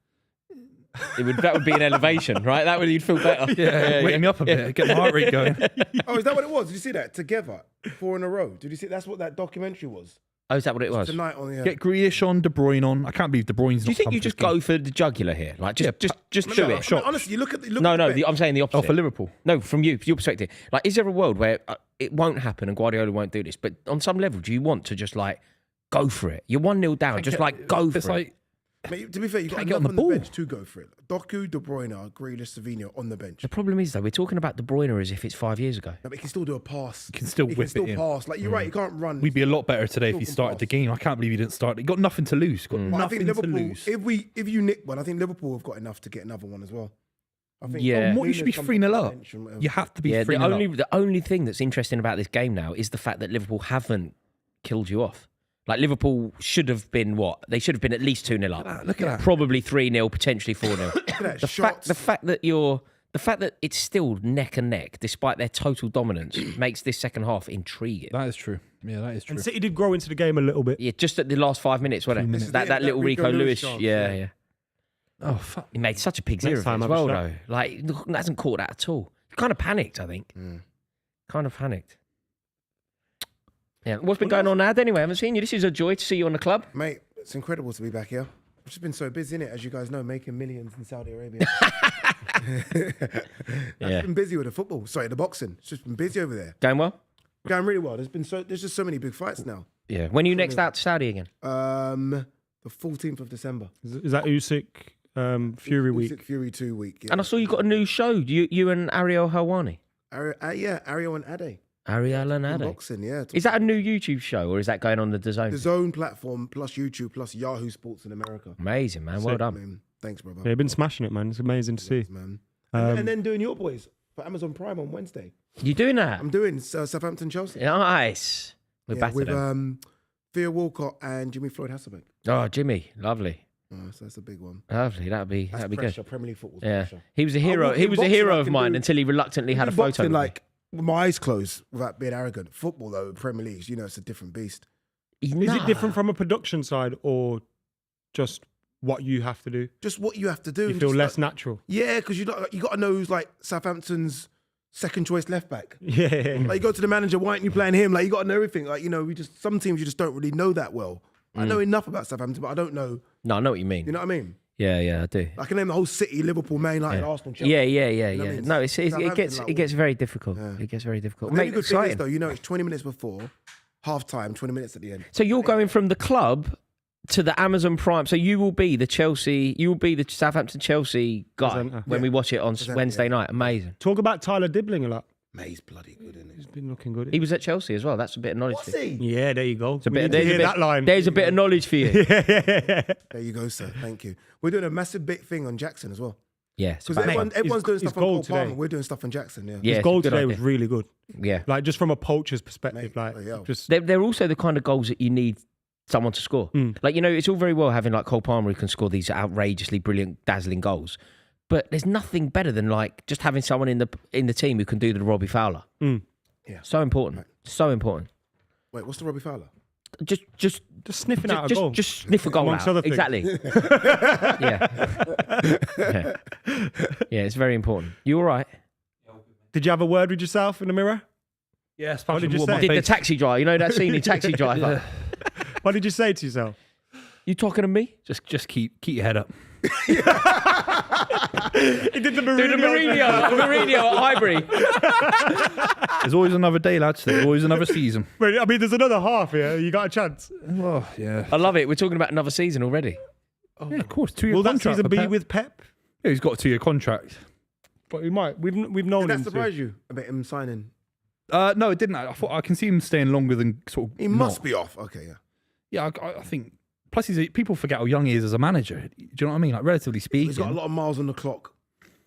That would be an elevation, right? That would you'd feel better. Wake me up a bit, get my heart rate going. Oh, is that what it was? Did you see that? Together, 4 in a row. Did you see? That's what that documentary was. Oh, is that what it was? Do Tonight on the. Get Grealish on, De Bruyne on. I can't believe De Bruyne's not. you think come you for just this game. go for the jugular here? Like just do it. I mean, honestly, you look at the. Look No, at no. the bench. I'm saying the opposite. Oh, for Liverpool. No, from your perspective. Like, is there a world where it won't happen and Guardiola won't do this? But on some level, do you want to just like go for it? You're 1-0 down, just like go for It's it. like Mate, to be fair, you got Can't get enough on on the the ball. bench to go for it. Doku, De Bruyne, Grealish, Savinho on the bench. The problem is though, we're talking about De Bruyne as if it's 5 years ago. No, but he can still do a pass. He can still He whip can still it in. pass. Like you're right, he can't run. we'd be a lot better today if he Still started the can game. I can't believe he didn't start. He got nothing to lose. Got But I think nothing to Liverpool. lose. If you nick one, I think Liverpool have got enough to get another one as well. I think. Yeah. Well, you should be Nunes comes 3-0 off the up. bench and whatever. You have to be Yeah, 3-0 up. the only thing that's interesting about this game now is the fact that Liverpool haven't killed you off. Like Liverpool should have been what? They should have been at least 2-0 up. Look at that. Probably 3-0, potentially 4-0. Look at that the shots. fact that it's still neck and neck despite their total dominance makes this second half intriguing. That is true. Yeah, that is true. And City did grow into the game a little bit. Yeah, just at the last 5 minutes, wasn't it? minutes. That little That Rico Rico Lewis. Lewis chance, Yeah, yeah. yeah. Oh, fuck. He made such a pig's Next ear of it time as have a well, shot. though. Like, hasn't caught that at all. He kind of panicked, I think. Kind of panicked. Yeah. What's been going on, Ad? Anyway, I haven't seen you. This is a joy to see you on the club. Mate, it's incredible to be back here. I've just been so busy, innit? As you guys know, making millions in Saudi Arabia. I've been busy with the football. Sorry, the boxing. It's just been busy over there. Going well? Going really well. There's just so many big fights now. Yeah. When are you next out to Saudi again? The 14th of December. Is that Usyk Fury week? Usyk Fury 2 week. Yeah. And I saw you got a new show. You and Ariel Helwani. Yeah, Ariel and Ade. Ariel and In Ade. boxing, yeah. Is that a new YouTube show or is that going on the DAZN? The Zone platform plus YouTube plus Yahoo Sports in America. Amazing, man. Well I done. mean, thanks, brother. Yeah, they've been smashing it, man. It's amazing to see. Man. Um, And then doing your boys for Amazon Prime on Wednesday. You doing that? I'm doing Southampton Chelsea. Nice. We're back with to them. Theo Walcott and Jimmy Floyd Hasselbeck. Oh, Jimmy. Lovely. So that's a big one. Lovely. That'd be That's good. pressure. Premier League football's Yeah. pressure. He was a hero. walk He in was a boxing, hero I of can mine do- until he reluctantly had a In photo boxing, with me. like with my eyes closed without being arrogant. Football though, Premier League, you know, it's a different beast. Is it different from a production side or just what you have to do? Just what you have to do. You and feel just, less like, natural. yeah, because you got to know who's like Southampton's second choice left back. Yeah. Like you go to the manager, why aren't you playing him? Like you got to know everything. Like some teams you just don't really know that well. I know enough about Southampton, but I don't know. No, I know what you mean. You know what I mean? Yeah, I do. I can name the whole City, Liverpool, Man United, Arsenal, Chelsea. Yeah. You know what I mean? No, it Southampton, gets like, it gets very difficult. It gets very difficult. The only Mate, good thing is exciting. though, it's 20 minutes before half time, 20 minutes at the end. So you're going from the club to the Amazon Prime. So you will be the Southampton Chelsea guy Presenter. when we watch it on Wednesday night. Amazing. Talk about Tyler Dibbling a lot. Mate, he's bloody good, isn't He's been looking good. He was at Chelsea as well. That's a bit of knowledge. What's for you. he? Yeah, there you go. It's a bit, There's that line. There's a bit of knowledge for you. There you go, sir. Thank you. We're doing a massive big thing on Jackson as well. Yeah. Because everyone's doing his stuff on goal Cole Palmer. today. We're doing stuff on Jackson, yeah. Yeah, His it's goal a good today idea. was really good. Yeah. Like just from a poacher's perspective, Mate, like bloody hell. just They're also the kind of goals that you need someone to score. Like, it's all very well having like Cole Palmer who can score these outrageously brilliant, dazzling goals. But there's nothing better than like just having someone in the team who can do the Robbie Fowler. Yeah. So important. So important. Wait, what's the Robbie Fowler? Just sniffing out a goal. Just sniff a goal Amongst out. other things. Exactly. yeah. Yeah, it's very important. You all right? Did you have a word with yourself in the mirror? Yeah, What did you water my say? Did the face. taxi driver? You know that scene in Taxi Driver? What did you say to yourself? You talking to me? Just keep your head up. He did the Do the Mourinho at Highbury. There's always another day, lads. There's always another season. Wait, I mean, there's another half here. You got a chance. Oh, yeah. I love it. We're talking about another season already. Yeah, of course. 2-year Will that contract season for be Pep. with Pep? Yeah, he's got a 2-year contract. But he might. We've known Did that him. surprise you about him signing? No, it didn't. I thought I can see him staying longer than sort of. He must be off. Okay, yeah. Yeah, I think. Plus, people forget how young he is as a manager. Do you know what I mean? Like, relatively speaking. He's got a lot of miles on the clock.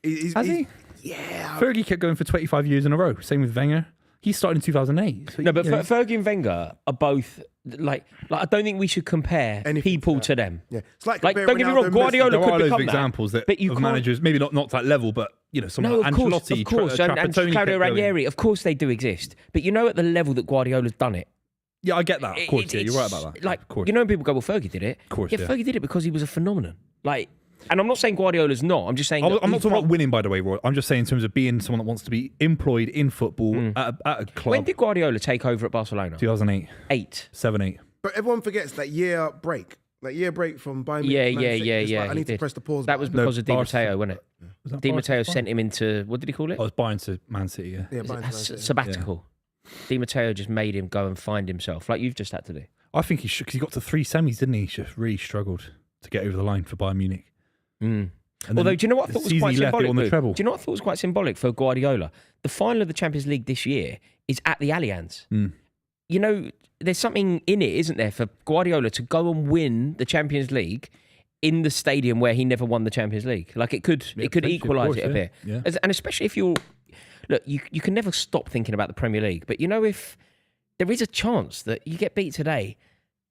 Has he? Yeah. Fergie kept going for 25 years in a row. Same with Wenger. He started in 2008. So No, but you know, Fergie and Wenger are both like I don't think we should compare Anything people to to them. Yeah. It's like, Like, comparing don't get me Ronaldo wrong, and Guardiola Messi. there could are loads of become that, examples that but you of can't- managers, maybe not to that level, but you know, someone No, like of course, Ancelotti, of course, and Trapattoni Claudio kept going. Ranieri, of course they do exist. But you know, at the level that Guardiola's done it, Yeah, I get that. Of course, yeah, you're right it's about that. Like, of course. you know, when people go, "Well, Fergie did it." Of course, yeah, yeah. Fergie did it because he was a phenomenon. Like, and I'm not saying Guardiola's not. I'm just saying. I'm that not he's talking about winning, by the way, Roy. I'm just saying in terms of being someone that wants to be employed in football at a club. When did Guardiola take over at Barcelona? 2008, 8. 7, 8. But everyone forgets that year break. That year break from Bayern Munich Yeah, to Man yeah, City. yeah, It's yeah. like, I he need to did. press the pause That was button. because of Di Barca. Matteo, wasn't it? Was that Di Barca? Matteo sent him into what did he call it? I was buying to Man City, yeah. Yeah, Bayern to Man S- City. sabbatical. Di Matteo just made him go and find himself, like you've just had to do. I think he should, because he got to 3 semis, didn't he? He just really struggled to get over the line for Bayern Munich. And Although, then do you know what I thought was Sisi quite left it symbolic? on the Lou? treble. Do you know what I thought was quite symbolic for Guardiola? The final of the Champions League this year is at the Allianz. You know, there's something in it, isn't there, for Guardiola to go and win the Champions League in the stadium where he never won the Champions League. Like it could potentially, equalise of it a course, bit. yeah. And especially if you're look, you can never stop thinking about the Premier League. But you know, if there is a chance that you get beat today,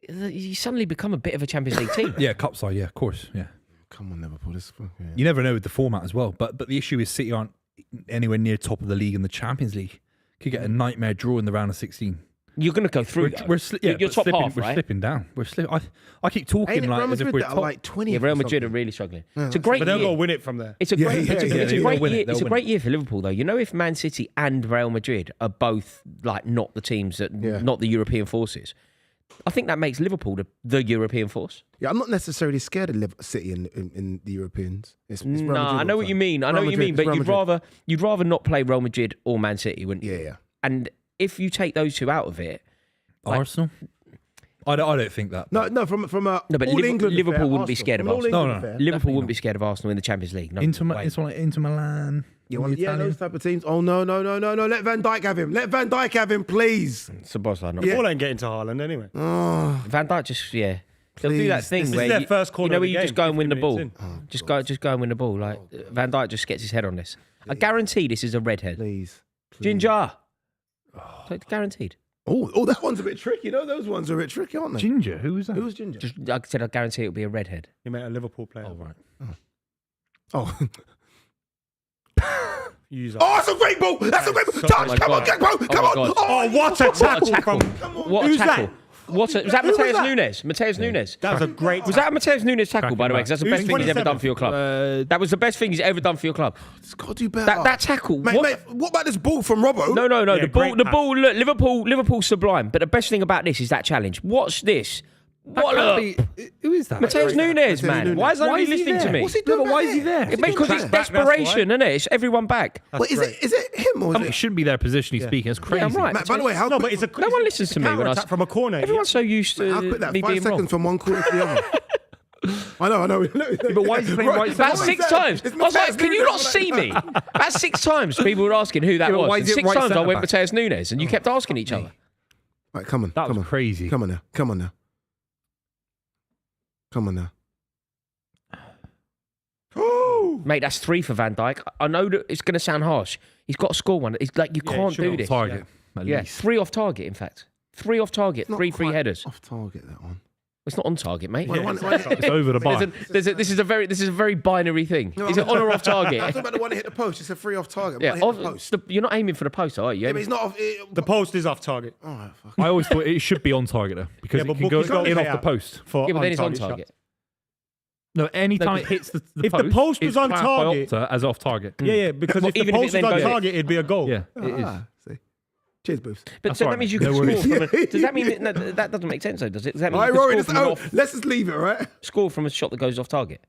you suddenly become a bit of a Champions League team. Yeah, cup side, yeah, of course, yeah. Come on, Liverpool. This, yeah. You never know with the format as well. But the issue is City aren't anywhere near top of the league in the Champions League. Could get a nightmare draw in the round of 16. You're going to go through. We're you're but top slipping, half, we're right? slipping down. We're slipping. I keep talking Ain't it like Real as if Madrid we're that are top. like 20? Yeah, Real Madrid are really struggling. It's a But great they'll year. go win it from there. It's a Yeah, great, yeah, it's a, yeah, it's a yeah, great they'll win year. it, It's a they'll great win year for Liverpool, though. You know, if Man City and Real Madrid are both like not the teams that, not the European forces, I think that makes Liverpool the European force. Yeah, I'm not necessarily scared of City in the Europeans. It's Real No, Madrid I know all what the you time. mean. I know Real what you Madrid, mean. it's But Real you'd rather not play Real Madrid or Man City, wouldn't you? Yeah, yeah. And if you take those two out of it, like- Arsenal? I don't think that. No, from a No, but all England Liverpool affair, wouldn't be Arsenal. scared of From an all Arsenal. England No, no. affair. Liverpool wouldn't be scared of Arsenal in the Champions League. No, way. It's like Inter Milan. You want, the yeah, Italian. those type of teams. Oh no! Let Van Dijk have him. Let Van Dijk have him, please. It's a boss line. Yeah. Ball ain't getting to Haaland anyway. Van Dijk just they'll do that Please. thing This is where their you, first corner you know of where the you just game, go and win the 50 ball. minutes Just go and win the ball. Like Van Dijk just gets his head on this. I guarantee this is a redhead. Please. Ginger. Guaranteed. Oh, that one's a bit tricky. You know, those ones are a bit tricky, aren't they? Ginger? Who was that? Who's Ginger? Just like I said, I guarantee it'll be a redhead. You met a Liverpool player. Oh, right. Oh, Use oh, that's a great ball. That's a great ball. So- Touch. my Come on, God. get bro. Oh, Come my on. God. Oh, what a What a tackle tackle! from... What a Who's tackle! that? Was that Who was Mateus that? Nunes? Mateus Nunes. That was a great... Was that a Mateus Nunes tackle, by the way? Because that's the Who's best thing he's ever 27? done for your club. That was the best thing he's ever done for your club. It's got to do better. That tackle. Mate, what about this ball from Robbo? No. Yeah, the ball. great The pass. ball. Look, Liverpool sublime. But the best thing about this is that challenge. Watch this. What Who is that? Mateus Nunes, man. Nunes. Why is nobody is he listening to there? me? What's he doing? No, but why back is he there? What's Because doing it's back that's desperation, isn't it? It's everyone back. Wait, is it him or is It it? shouldn't be their position he's speaking. It's crazy. Yeah, I'm right. Matt, by the way, how No, quick? but it's a... No one listens to me when I attack from a corner. Everyone's so used to how quick that me 5 being seconds wrong. from one corner to the other. I know. But why is he playing right About centre? 6 times. It's I was like, Mateus can you Nunes not on see that me? About 6 times people were asking who that Yeah, but was. why And is it 6 right times I centre went back? Mateus Nunes and you kept asking each other. Right, come on. That was come on. crazy. Come on now. Come on now. Come on now. Mate, that's 3 for Van Dijk. I know that it's going to sound harsh. He's got to score one. It's like you can't sure. do this. Target. At Yeah, least. 3 off target, in fact. 3 off target, Not 3 free quite headers. Off target, that one. It's not on target, mate. It's over the bar. This is a very binary thing. Is it on or off target? I'm talking about the one that hit the post. It's a free off target. Yeah, One that hit the post. you're not aiming for the post, are you? Yeah, but it's not off. The post is off target. All right, fuck. I always thought it should be on target though, because Yeah, it but can go bookies don't in pay off the out post. for Yeah, but then it's on on-target target. shots. No, anytime No, it hits the if the post was it's on classed by target- Opta as off target. Yeah, because Well, if the even if it post was then on goes- target, it'd be a goal. Yeah, it is. See. Cheers, Booths. But That's so all that right, means you mate. can No score worries. from Does that mean that, no, that doesn't make sense though, does it? Does that mean All right, you Rory, can let's just leave it, all right? score from a shot that goes off target?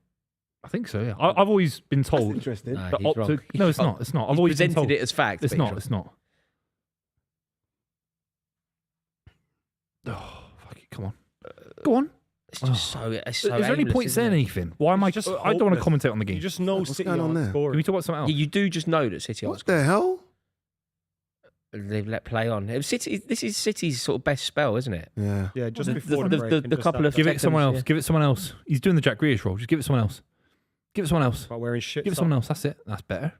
I think so. Yeah, I've always been told Interesting. No, that he's Opta. wrong. No, it's not. It's not. I've He's always been presented told it as fact. It's but not. he's It's not. Oh, fuck it! Come on, go on. It's just so. It's so Is there any aimless, point isn't saying it? anything? Why am I Just just? I don't want to hopeless. commentate on the game. You just know What's City going on aren't there? Can scoring. we talk about something else? Yeah, you do just know that City aren't What the hell? They've let play on. City. This is City's sort of best spell, isn't it? Yeah. Yeah, just The- before the- the break. the and just couple of- after. Give it someone seconds, else. yeah. Give it someone else. He's doing the Jack Grealish role. Just give it someone else. Give it someone else. About wearing shit. Give it someone else. That's it. That's better.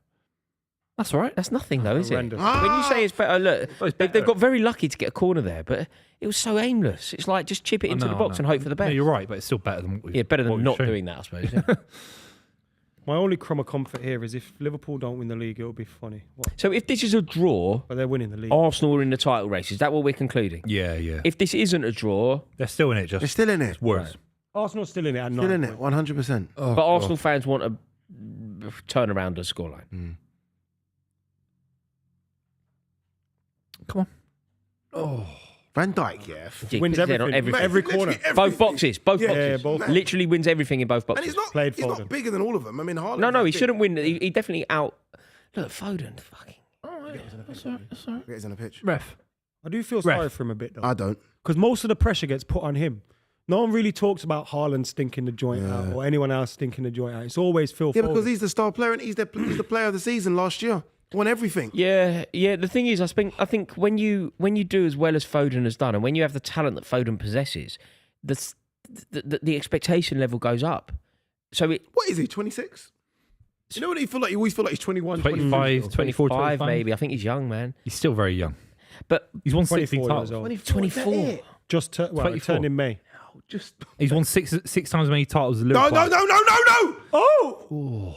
That's all right. That's nothing though, is it? Horrendous. When you say it's better, look, Oh, it's they've better. got very lucky to get a corner there, but it was so aimless. It's like just chip it into I the know, box I and know. hope for the No, best. you're right, but it's still better than what Yeah, better what than we've not shown. doing that, I suppose. Yeah. My only crumb of comfort here is if Liverpool don't win the league, it'll be funny. What? So if this is a draw, But they're winning the league. Arsenal are in the title race. Is that what we're concluding? Yeah, yeah. If this isn't a draw, They're still in it. They're Just still in it. it's worse. Arsenal's still in it at 9 Still in it. points. 100%. Oh, but Arsenal fans want a turnaround of scoreline. Come on. Oh, Van Dijk, yeah. Yeah, Wins they're not everything. Mate, Every literally corner. Both boxes. Both Yeah, boxes. yeah, both. Literally wins everything in both And boxes. Played he's not Foden. bigger than all of them. I mean, Haaland. No, he shouldn't win. He definitely out. Look, Foden. Fucking. Get on the pitch. ref. I do feel Ref. sorry for him a bit though. I don't. Because most of the pressure gets put on him. No one really talks about Haaland stinking the joint out or anyone else stinking the joint out. It's always Phil Yeah, Foden. because he's the star player and he's the player of the season last year. Won everything. Yeah. The thing is, I think when you do as well as Foden has done, and when you have the talent that Foden possesses, the expectation level goes up. So it What is he? 26. You know what he feel like? You always feel like he's 21, 25, 24, 25 25 maybe. I think he's young, man. He's still very young. But He's won 60 24 titles. years old. 24. Just it 24. turned in May. Just He's won six times as many titles as no. Liverpool.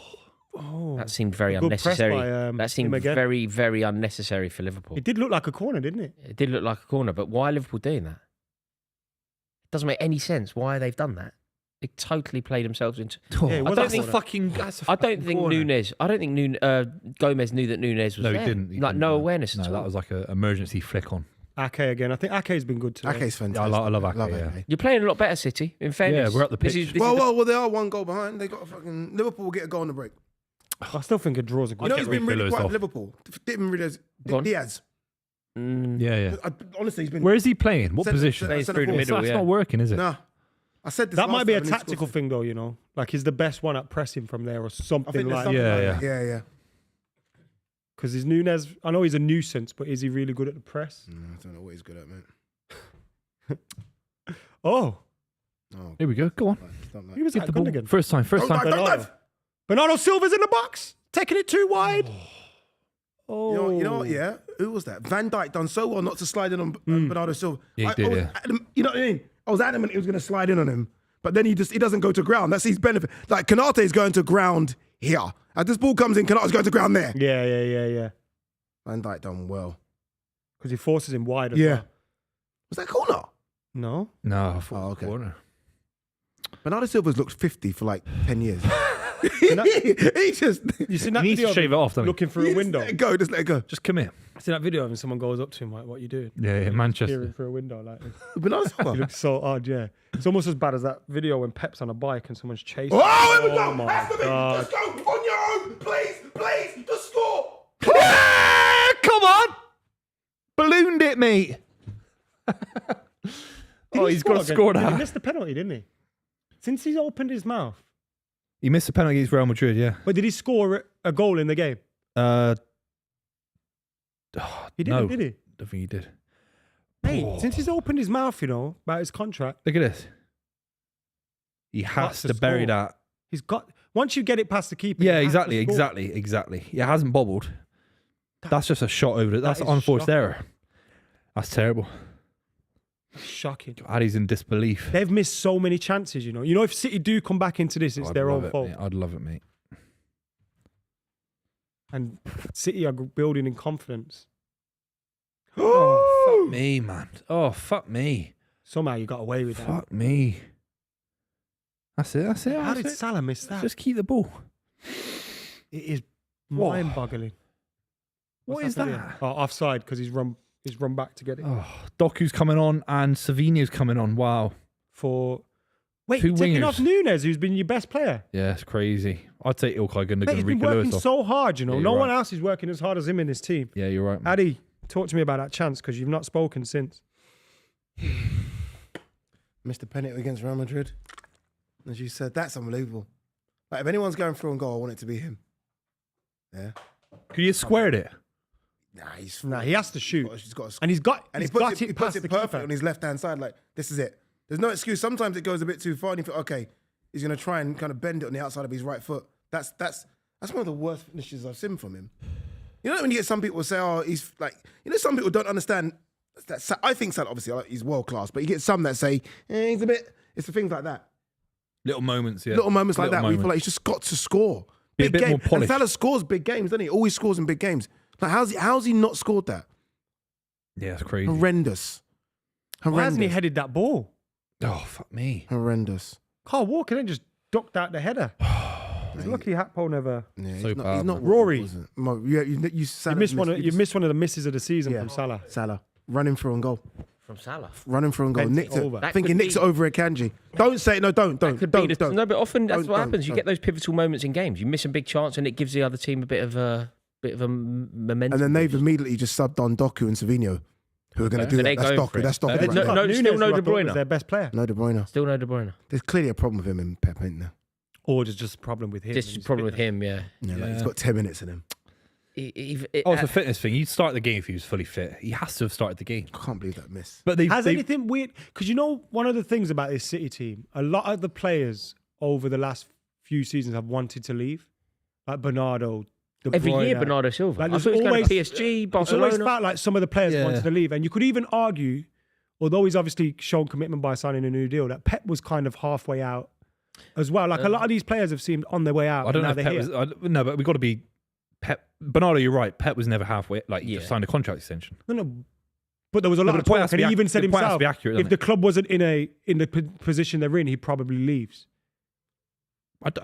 Oh, That seemed very Good press unnecessary. by, That seemed him again. very, very unnecessary for Liverpool. it did look like a corner, didn't it? It did look like a corner, but why are Liverpool doing that? It doesn't make any sense why they've done that. They totally played themselves into. Yeah, it I was don't a think corner. fucking. I don't think Nunes. I don't think Gomez knew that Nunes was No, there. he didn't. He Like didn't, no no. awareness No, at that all. was like an emergency flick on. Ake again. I think Ake's been good today. Ake's fantastic. I love Ake, yeah. Ake. You're playing a lot better, City. In fairness, Yeah, we're up the This pitch. is- this Well, is the- well, they are one goal behind. They got a fucking Liverpool will get a goal on the break. I still think a draw's a good. You know get he's been Rick really Villas quiet off. at Liverpool. Didn't realize Go on. Diaz. Mm, Yeah. Honestly, he's been. Where is he playing? What Centre- position? centre- Plays centre through the forward. middle. That's yeah. not working, is it? Nah, I said this. That last might be a time and he tactical scored. thing, though. You know, like he's the best one at pressing from there, or I something think there's like. something Yeah, like yeah. that. Yeah. Because his Nunes, I know he's a nuisance, but is he really good at the press? I don't know what he's good at, man. Oh, Oh, Here we go. Go on. stop that. he was Hit at the ball. Gundogan. First time. Don't dive, don't dive. Bernardo Silva's in the box, taking it too wide. Oh, You know what? Yeah, who was that? Van Dijk done so well not to slide in on Bernardo Silva. Yeah, he did, I was yeah. you know what I mean? I was adamant he was going to slide in on him, but then he doesn't go to ground. That's his benefit. Like Kanate is going to ground here. As this ball comes in, Kanate's going to ground there. Yeah. Van Dijk done well. Because he forces him wide. as Yeah. well. Was that corner? No. No, I thought Oh, okay. corner. Bernardo Silva's looked 50 for like 10 years. he just You seen He that needs video? to of shave him it off, doesn't he? looking through a window. Just let it go. Just let it go. Just come here. See that video of him? Someone goes up to him like, "What you doing?" Yeah, Manchester. Peering through a window like this. Bernardo He Silva. looks so odd. Yeah, it's almost as bad as that video when Pep's on a bike and someone's chasing. Oh, here we go. my That's the thing. God. Just go on your own. Please. Just score. Come on! Ballooned it, mate. Did he He's got to again? score He that. missed the penalty, didn't he? Since he's opened his mouth. He missed a penalty against Real Madrid, yeah. But did he score a goal in the game? He didn't, no, did he? I don't think he did. Mate, since he's opened his mouth, you know, about his contract, Look at this. He has to to bury score. that. he's got. Once you get it past the keeper, Yeah, you have to exactly. score. It hasn't bobbled. That's just a shot over it. That's is an unforced shocking. error. That's terrible. Shocking. Addy's in disbelief. They've missed so many chances, you know. You know, if City do come back into this, it's I'd their love own it, fault. mate. I'd love it, mate. And City are building in confidence. Oh, fuck me, man. Oh, fuck me. Somehow you got away with that. Fuck me. That's it. That's it. How that's did it. Salah miss that? Just keep the ball. It is Whoa. mind-boggling. What is that? Oh, offside because he's run back to get it. Oh, Doku's coming on and Savinho's coming on. Wow. For wait, Two taking wingers. off Nunes, who's been your best player. Yeah, it's crazy. I'd take Ilkay Gundogan Mate, and he's been Rico working Lewis off. so hard, you know. Yeah, No you're one right. else is working as hard as him in his team. Yeah, you're right, man. Addy, talk to me about that chance because you've not spoken since. Mr. Pennant against Real Madrid. As you said, that's unbelievable. Like, if anyone's going through on goal, I want it to be him. Yeah. Could you have squared it? Nah, he has to shoot. He's got to And he's got and he's he puts got it, he puts past it the perfect keeper. on his left-hand side. Like, this is it. There's no excuse. Sometimes it goes a bit too far and you think, okay, he's going to try and kind of bend it on the outside of his right foot. That's one of the worst finishes I've seen from him. You know when you get some people say, oh, he's like, you know, some people don't understand. I think Salah, obviously, he's world-class, but you get some that say, he's a bit, it's the things like that. Little moments, yeah. Little moments like Little that where you feel like moments. he's just got to score. Be a Big bit game. more And polished. Salah scores big games, doesn't he? Always scores in big games. Like, how's he not scored that? Yeah, it's crazy. Horrendous. Why hasn't he Horrendous. headed that ball? Oh, fuck me. Horrendous. Carl Walker then just ducked out the header. He's lucky Hakpo never. Yeah, So he's not bad, man. Rory. Rory. You You missed one of the misses of the season Yeah. from Salah. Salah running through on goal. From Salah. Running through on goal. Bent it Nicked it. over. That Thinking could nicks be- it over at Kanji. Don't say it. No, don't. Could be the, Don't. no, but often that's Don't, what don't, happens. You don't. get those pivotal moments in games. You miss a big chance, and it gives the other team a bit of a momentum. And then they've immediately just subbed on Doku and Savinho, who are going to Okay. do So that. they're That's going for Doku. it. That's Doku. No, right no, there. no, Nunes, still who no I De thought was Bruyne. their best player. No De Bruyne. Still no De Bruyne. There's clearly a problem with him in Pep, ain't there? Or just a problem with him. Just a problem with him, yeah. Yeah, like Yeah. he's got 10 minutes in him. Oh, it's a fitness thing. He'd start the game if he was fully fit. He has to have started the game. I can't believe that miss. But they Has anything weird? Because you know, one of the things about this City team, a lot of the players over the last few seasons have wanted to leave, like Bernardo. De Every year, Bruyne. Bernardo Silva. Like, I there's thought he was going to always- PSG, It's always Barcelona. felt like some of the players Yeah. wanted to leave, and you could even argue, although he's obviously shown commitment by signing a new deal, that Pep was kind of halfway out as well. Like a lot of these players have seemed on their way out. I don't know and if now Pep they're was. here. No, but we've got to be. Pep. Bernardo, you're right. Pep was never halfway. Like, he Yeah. just signed a contract extension. No, but there was a lot but of the point talk, has to and be he even ac- said the point has to himself, be accurate, if doesn't the it? club wasn't in the position they're in, he probably leaves. What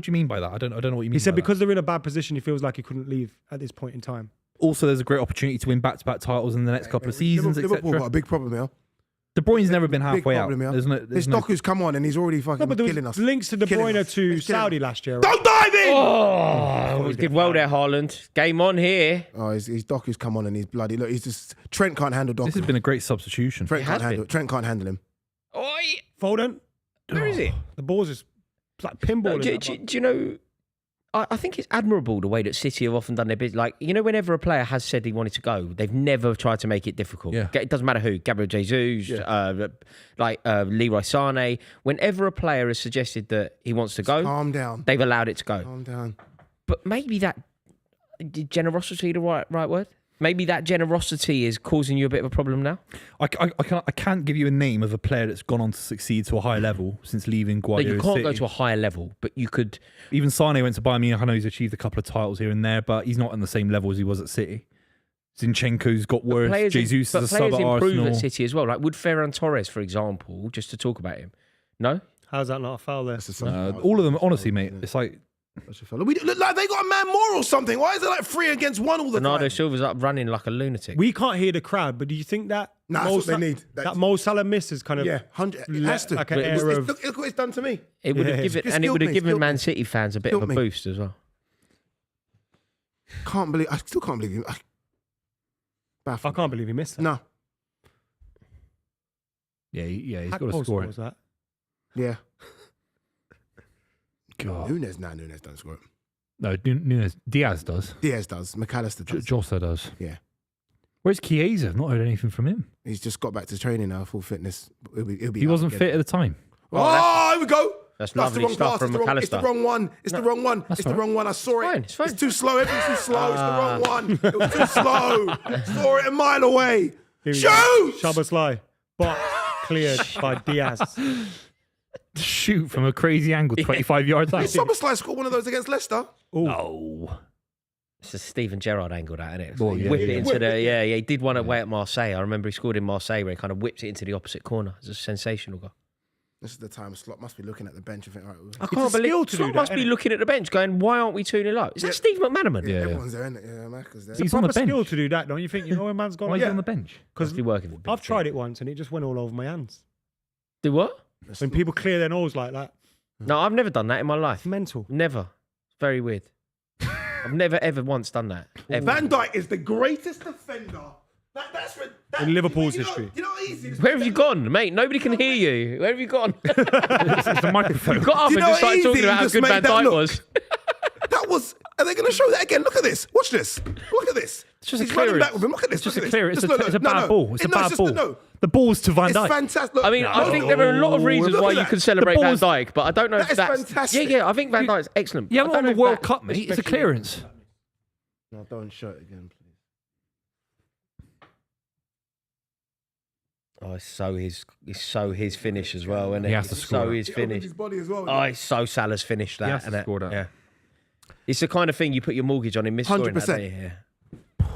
do you mean by that? I don't know what you mean. He said by that. because they're in a bad position, he feels like he couldn't leave at this point in time. Also, there's a great opportunity to win back-to-back titles in the next couple of seasons, Liverpool got etc. a big problem here. De Bruyne's never been Big halfway out. problem here. There's no. This There's no Doku's come on and he's already fucking No, but there killing was us. links to De Killing Bruyne us. to He's killing Saudi us. last year. Don't dive in! Oh, he did well there, Haaland. Game on here. Oh, he's Doku's come on and he's bloody. Look, he's just. Trent can't handle Doku. This has been a great substitution. Trent has can't handle. been. Trent can't handle him. Oi! Foden, Where is it? the ball's just it's like No, pinball. do you know? I think it's admirable the way that City have often done their business. Like, you know, whenever a player has said he wanted to go, they've never tried to make it difficult. Yeah. It doesn't matter who, Gabriel Jesus, Leroy Sane. Whenever a player has suggested that he wants to go, Calm down. they've allowed it to go. Calm down. But maybe that generosity, the right word? Maybe that generosity is causing you a bit of a problem now. I can't give you a name of a player that's gone on to succeed to a high level since leaving No, Guardiola. you can't City. go to a higher level, but you could. Even Sane went to Bayern Munich. I know he's achieved a couple of titles here and there, but he's not on the same level as he was at City. Zinchenko's got worse. Jesus is a sub players at improve Arsenal. at City as well. Like, would Ferran Torres, for example, just to talk about him? No? How's that not a foul there? That's a something. All of them, honestly, mate. It's like That's a fella. We look like they got a man more or something. Why is it like 3 against 1 all the Bernardo time? Silva's up running like a lunatic. We can't hear the crowd, but do you think that Nah, that's what they need. that Mo Salah miss is kind of Yeah, 100. It has to. like an It's- air it's- of look what it's done to me. It would have Yeah. given, It's and it would have killed me, given killed Man me. City fans a bit of a Killed me. boost as well. Can't believe. I still can't believe him. I Baffled. can't believe he missed that. No. yeah, he's got to Hakpo score scores it. that. Yeah. God. Nunes don't score it. No, Nunes. Diaz does. Diaz does. McAllister does. Jota does. Yeah. Where's Chiesa? I've not heard anything from him. He's just got back to training now, full fitness. He'll be He out wasn't again. fit at the time. Oh, here we go. That's the lovely wrong stuff pass. from It's the wrong- It's the McAllister. wrong one. It's the wrong one. It's the fine. wrong one. I saw it. It's fine. It's too slow. Everything's too slow. It's the wrong one. It was too slow. Saw it a mile away. Shoot! Szoboszlai, but cleared by Diaz. Shoot from a crazy angle, 25 yards out. Szoboszlai scored one of those against Leicester. No. It's a Steven Gerrard angle, that, isn't it? Oh, yeah, Whip yeah, it into the he did one away at Marseille. I remember he scored in Marseille where he kind of whipped it into the opposite corner. It's a sensational goal. This is the time Slot must be looking at the bench and think, all right, I can't a skill believe to do Slot that, must be innit? looking at the bench going, why aren't we 2-0 up? Is that Steve McManaman? Yeah. everyone's there, isn't it? Yeah, Macca's there. He's on the Proper bench. skill to do that, don't you think? You know when man's gone Why is like he on the bench? Must be working. with big I've tried it once and it just went all over my hands. Do what? When people clear their nose like that. No, I've never done that in my life. It's mental. Never. It's very weird. I've never ever once done that. Ever. Van Dijk is the greatest defender. That's In Liverpool's history. You know how easy it is? Where have you gone, mate? Nobody can hear you. Where have you gone? It's the microphone. You got up Do and you know just started how talking easy about how you just good made Van that Dijk look? was. That was. Are they going to show that again? Look at this. Watch this. Look at this. It's just a He's running clearance. back with him. Look at this. It's just look a at clearance. this. It's Just a look, bad ball. It's a bad ball. No. The ball's to Van It's Dijk. fantastic. Look, I mean, I think there are a lot of reasons Look why at you that. can celebrate The Van ball's- Dijk, but I don't know if That is that's... fantastic. Yeah, I think Van Dijk's excellent. You I haven't don't won the know if World that- Cup, mate. It's a especially- clearance. No, don't show it again, please. Oh, it's so his finish as well, isn't it? He has to It's score so that. his finish. His body as well. Oh, it's so Salah's finish that. He has to innit? score that. Yeah. It's the kind of thing you put your mortgage on in misscoring that 100%. day. Yeah.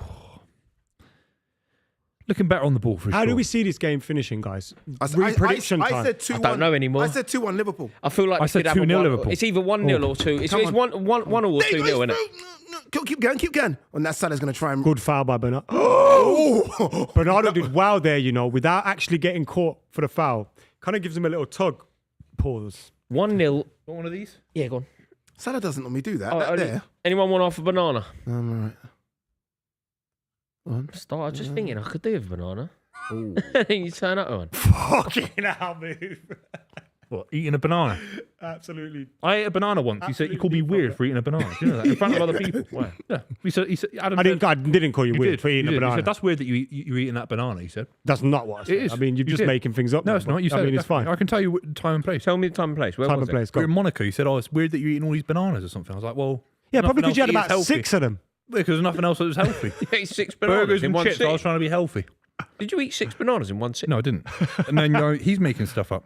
Looking better on the ball for How sure. do we see this game finishing, guys? I Prediction I time. said 2-1. I don't know anymore. I said 2-1 Liverpool. I feel like I we said could have a 2-0 one- Liverpool. It's either 1-0 or 2. It's Come it's on. 1 or There he 2-0, goes. isn't it? No, keep going, keep going. And that Salah's going to try and... Good foul by Bernardo. Oh! Bernardo did well there, you know, without actually getting caught for the foul. Kind of gives him a little tug. Pause. 1-0. Want one of these? Yeah, go on. Salah doesn't normally do that. Oh, That there. Anyone want half a banana? I'm all right. Start. I was just thinking I could do with a banana. Then you turn up one. Fucking hell, move. What? Eating a banana? Absolutely. I ate a banana once. You called me weird for eating a banana. Do you know that? In front of other people. Why? Yeah. He said, Adam I said, didn't call you you weird did. for eating You a did. He banana. said, that's weird that you're eating that banana, he said. That's not what I said. It is. I mean, you're You just did. making things up. No, now, it's not. but You said I mean, it, it's fine. I can tell you time and place. Tell me the time and place. Where Time was and place. We were Go. in Monaco. You said, oh, it's weird that you're eating all these bananas or something. I was like, well... Yeah, nothing probably because you had else to eat is about healthy. 6 of them. Because there's nothing else that was healthy. it? You ate 6 bananas Burgers in and one chips. I was sitting. trying to be healthy. Did you eat 6 bananas in one sitting? No, I didn't. And then he's making stuff up.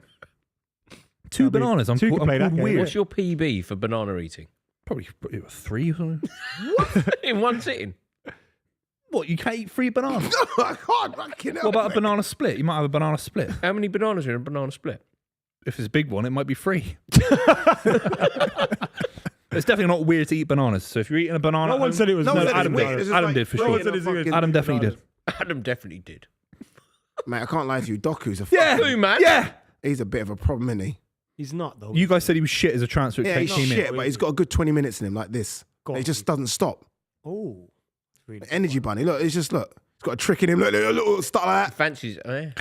2 bananas. I'm two called can play that game. weird. What's your PB for banana eating? Probably 3 or something. In one sitting? What? You can't eat 3 bananas? No, I can't. Fucking hell. What about a banana split? You might have a banana split. How many bananas are in a banana split? If it's a big one, it might be 3. It's definitely not weird to eat bananas. So if you're eating a banana, No one said it was No one weird. said Adam it's did. weird. It's just Adam like- did for no sure. one said it's weird. Adam definitely did. Adam definitely did. Mate, I can't lie to you. Doku's a Who, man? Yeah. He's a bit of a problem, isn't he? He's not, though. You guys said he was shit as a transfer. Yeah, he's came in. shit, but he's got a good 20 minutes in him like this. Go on. He just doesn't stop. Oh. Really. Energy bunny. Look, it's just, look. He's got a trick in him. Look, stuff like that. Fancies.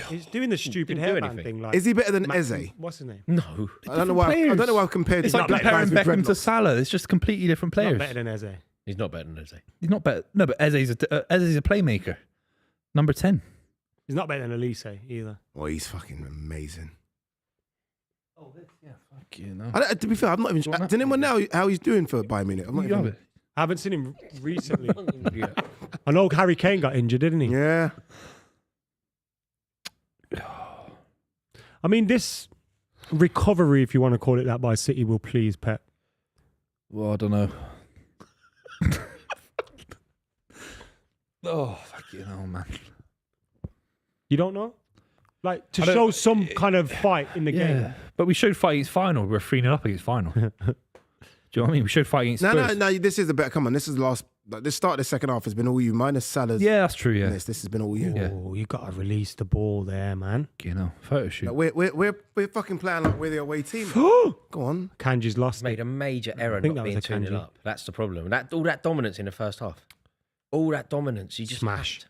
He's doing the stupid Didn't do hairband anything. thing. Like, Is he better than Eze? What's his name? No. I don't know why. I don't know why I've compared It's these like black comparing guys with Beckham to dreadlocks. Salah. It's just completely different Not players. better than Eze. He's not better than Eze. He's not better. No, but Eze's a playmaker. Number 10. He's not better than Elise either. Well, he's fucking amazing. Oh, yeah, fuck you know. To be fair, I'm not even. Does anyone know how he's doing for Bayern Munich? I'm not even. I haven't seen him recently. I know Harry Kane got injured, didn't he? Yeah. I mean, this recovery, if you want to call it that, by City will please Pep. Well, I don't know. Oh, fuck you know, man. You don't know? Like, to I don't- show some kind of fight in the game. Yeah, but we showed fight against final. We're 3-0 up against final. Do you know what I mean? We showed fight against Spurs. No. This is the better. Come on, this is the last. Like, this start of the second half has been all you, minus Salah's. Yeah, that's true. Yeah, This has been all you. Yeah. Oh, you got to release the ball there, man. you know, photo shoot. Like, we're fucking playing like we're the away team. Go on. Kanji's lost Made it. a major error think not that being was a 2-0 Kanji. up. That's the problem. All that dominance in the first half. All that dominance. You just Smashed.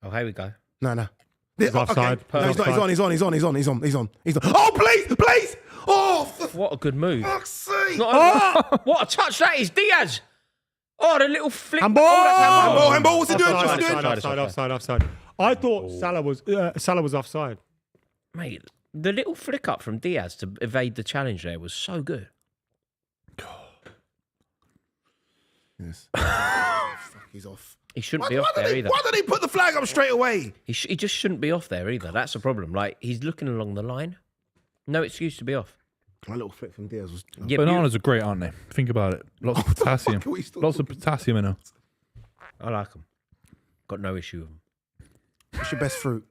had. Oh, here we go. No. He's offside. No, he's not. Offside. He's on. Oh, please. Oh, for What a good move. fuck's sake. What a touch that is. Diaz. Oh, the little flick. Handball! Oh, that's Handball. What's he doing? Offside, What's he doing? offside. I thought Salah was offside. Mate, the little flick up from Diaz to evade the challenge there was so good. Yes. Fuck, he's off. He shouldn't be off there either. Why don't he put the flag up straight away? He just shouldn't be off there either. That's the problem. Like, he's looking along the line. No excuse to be off. My little flick from Diaz was. Yeah, Bananas are great, aren't they? Think about it. Lots of potassium. fuck are we still Lots of potassium in them. I like them. Got no issue with them. What's your best fruit?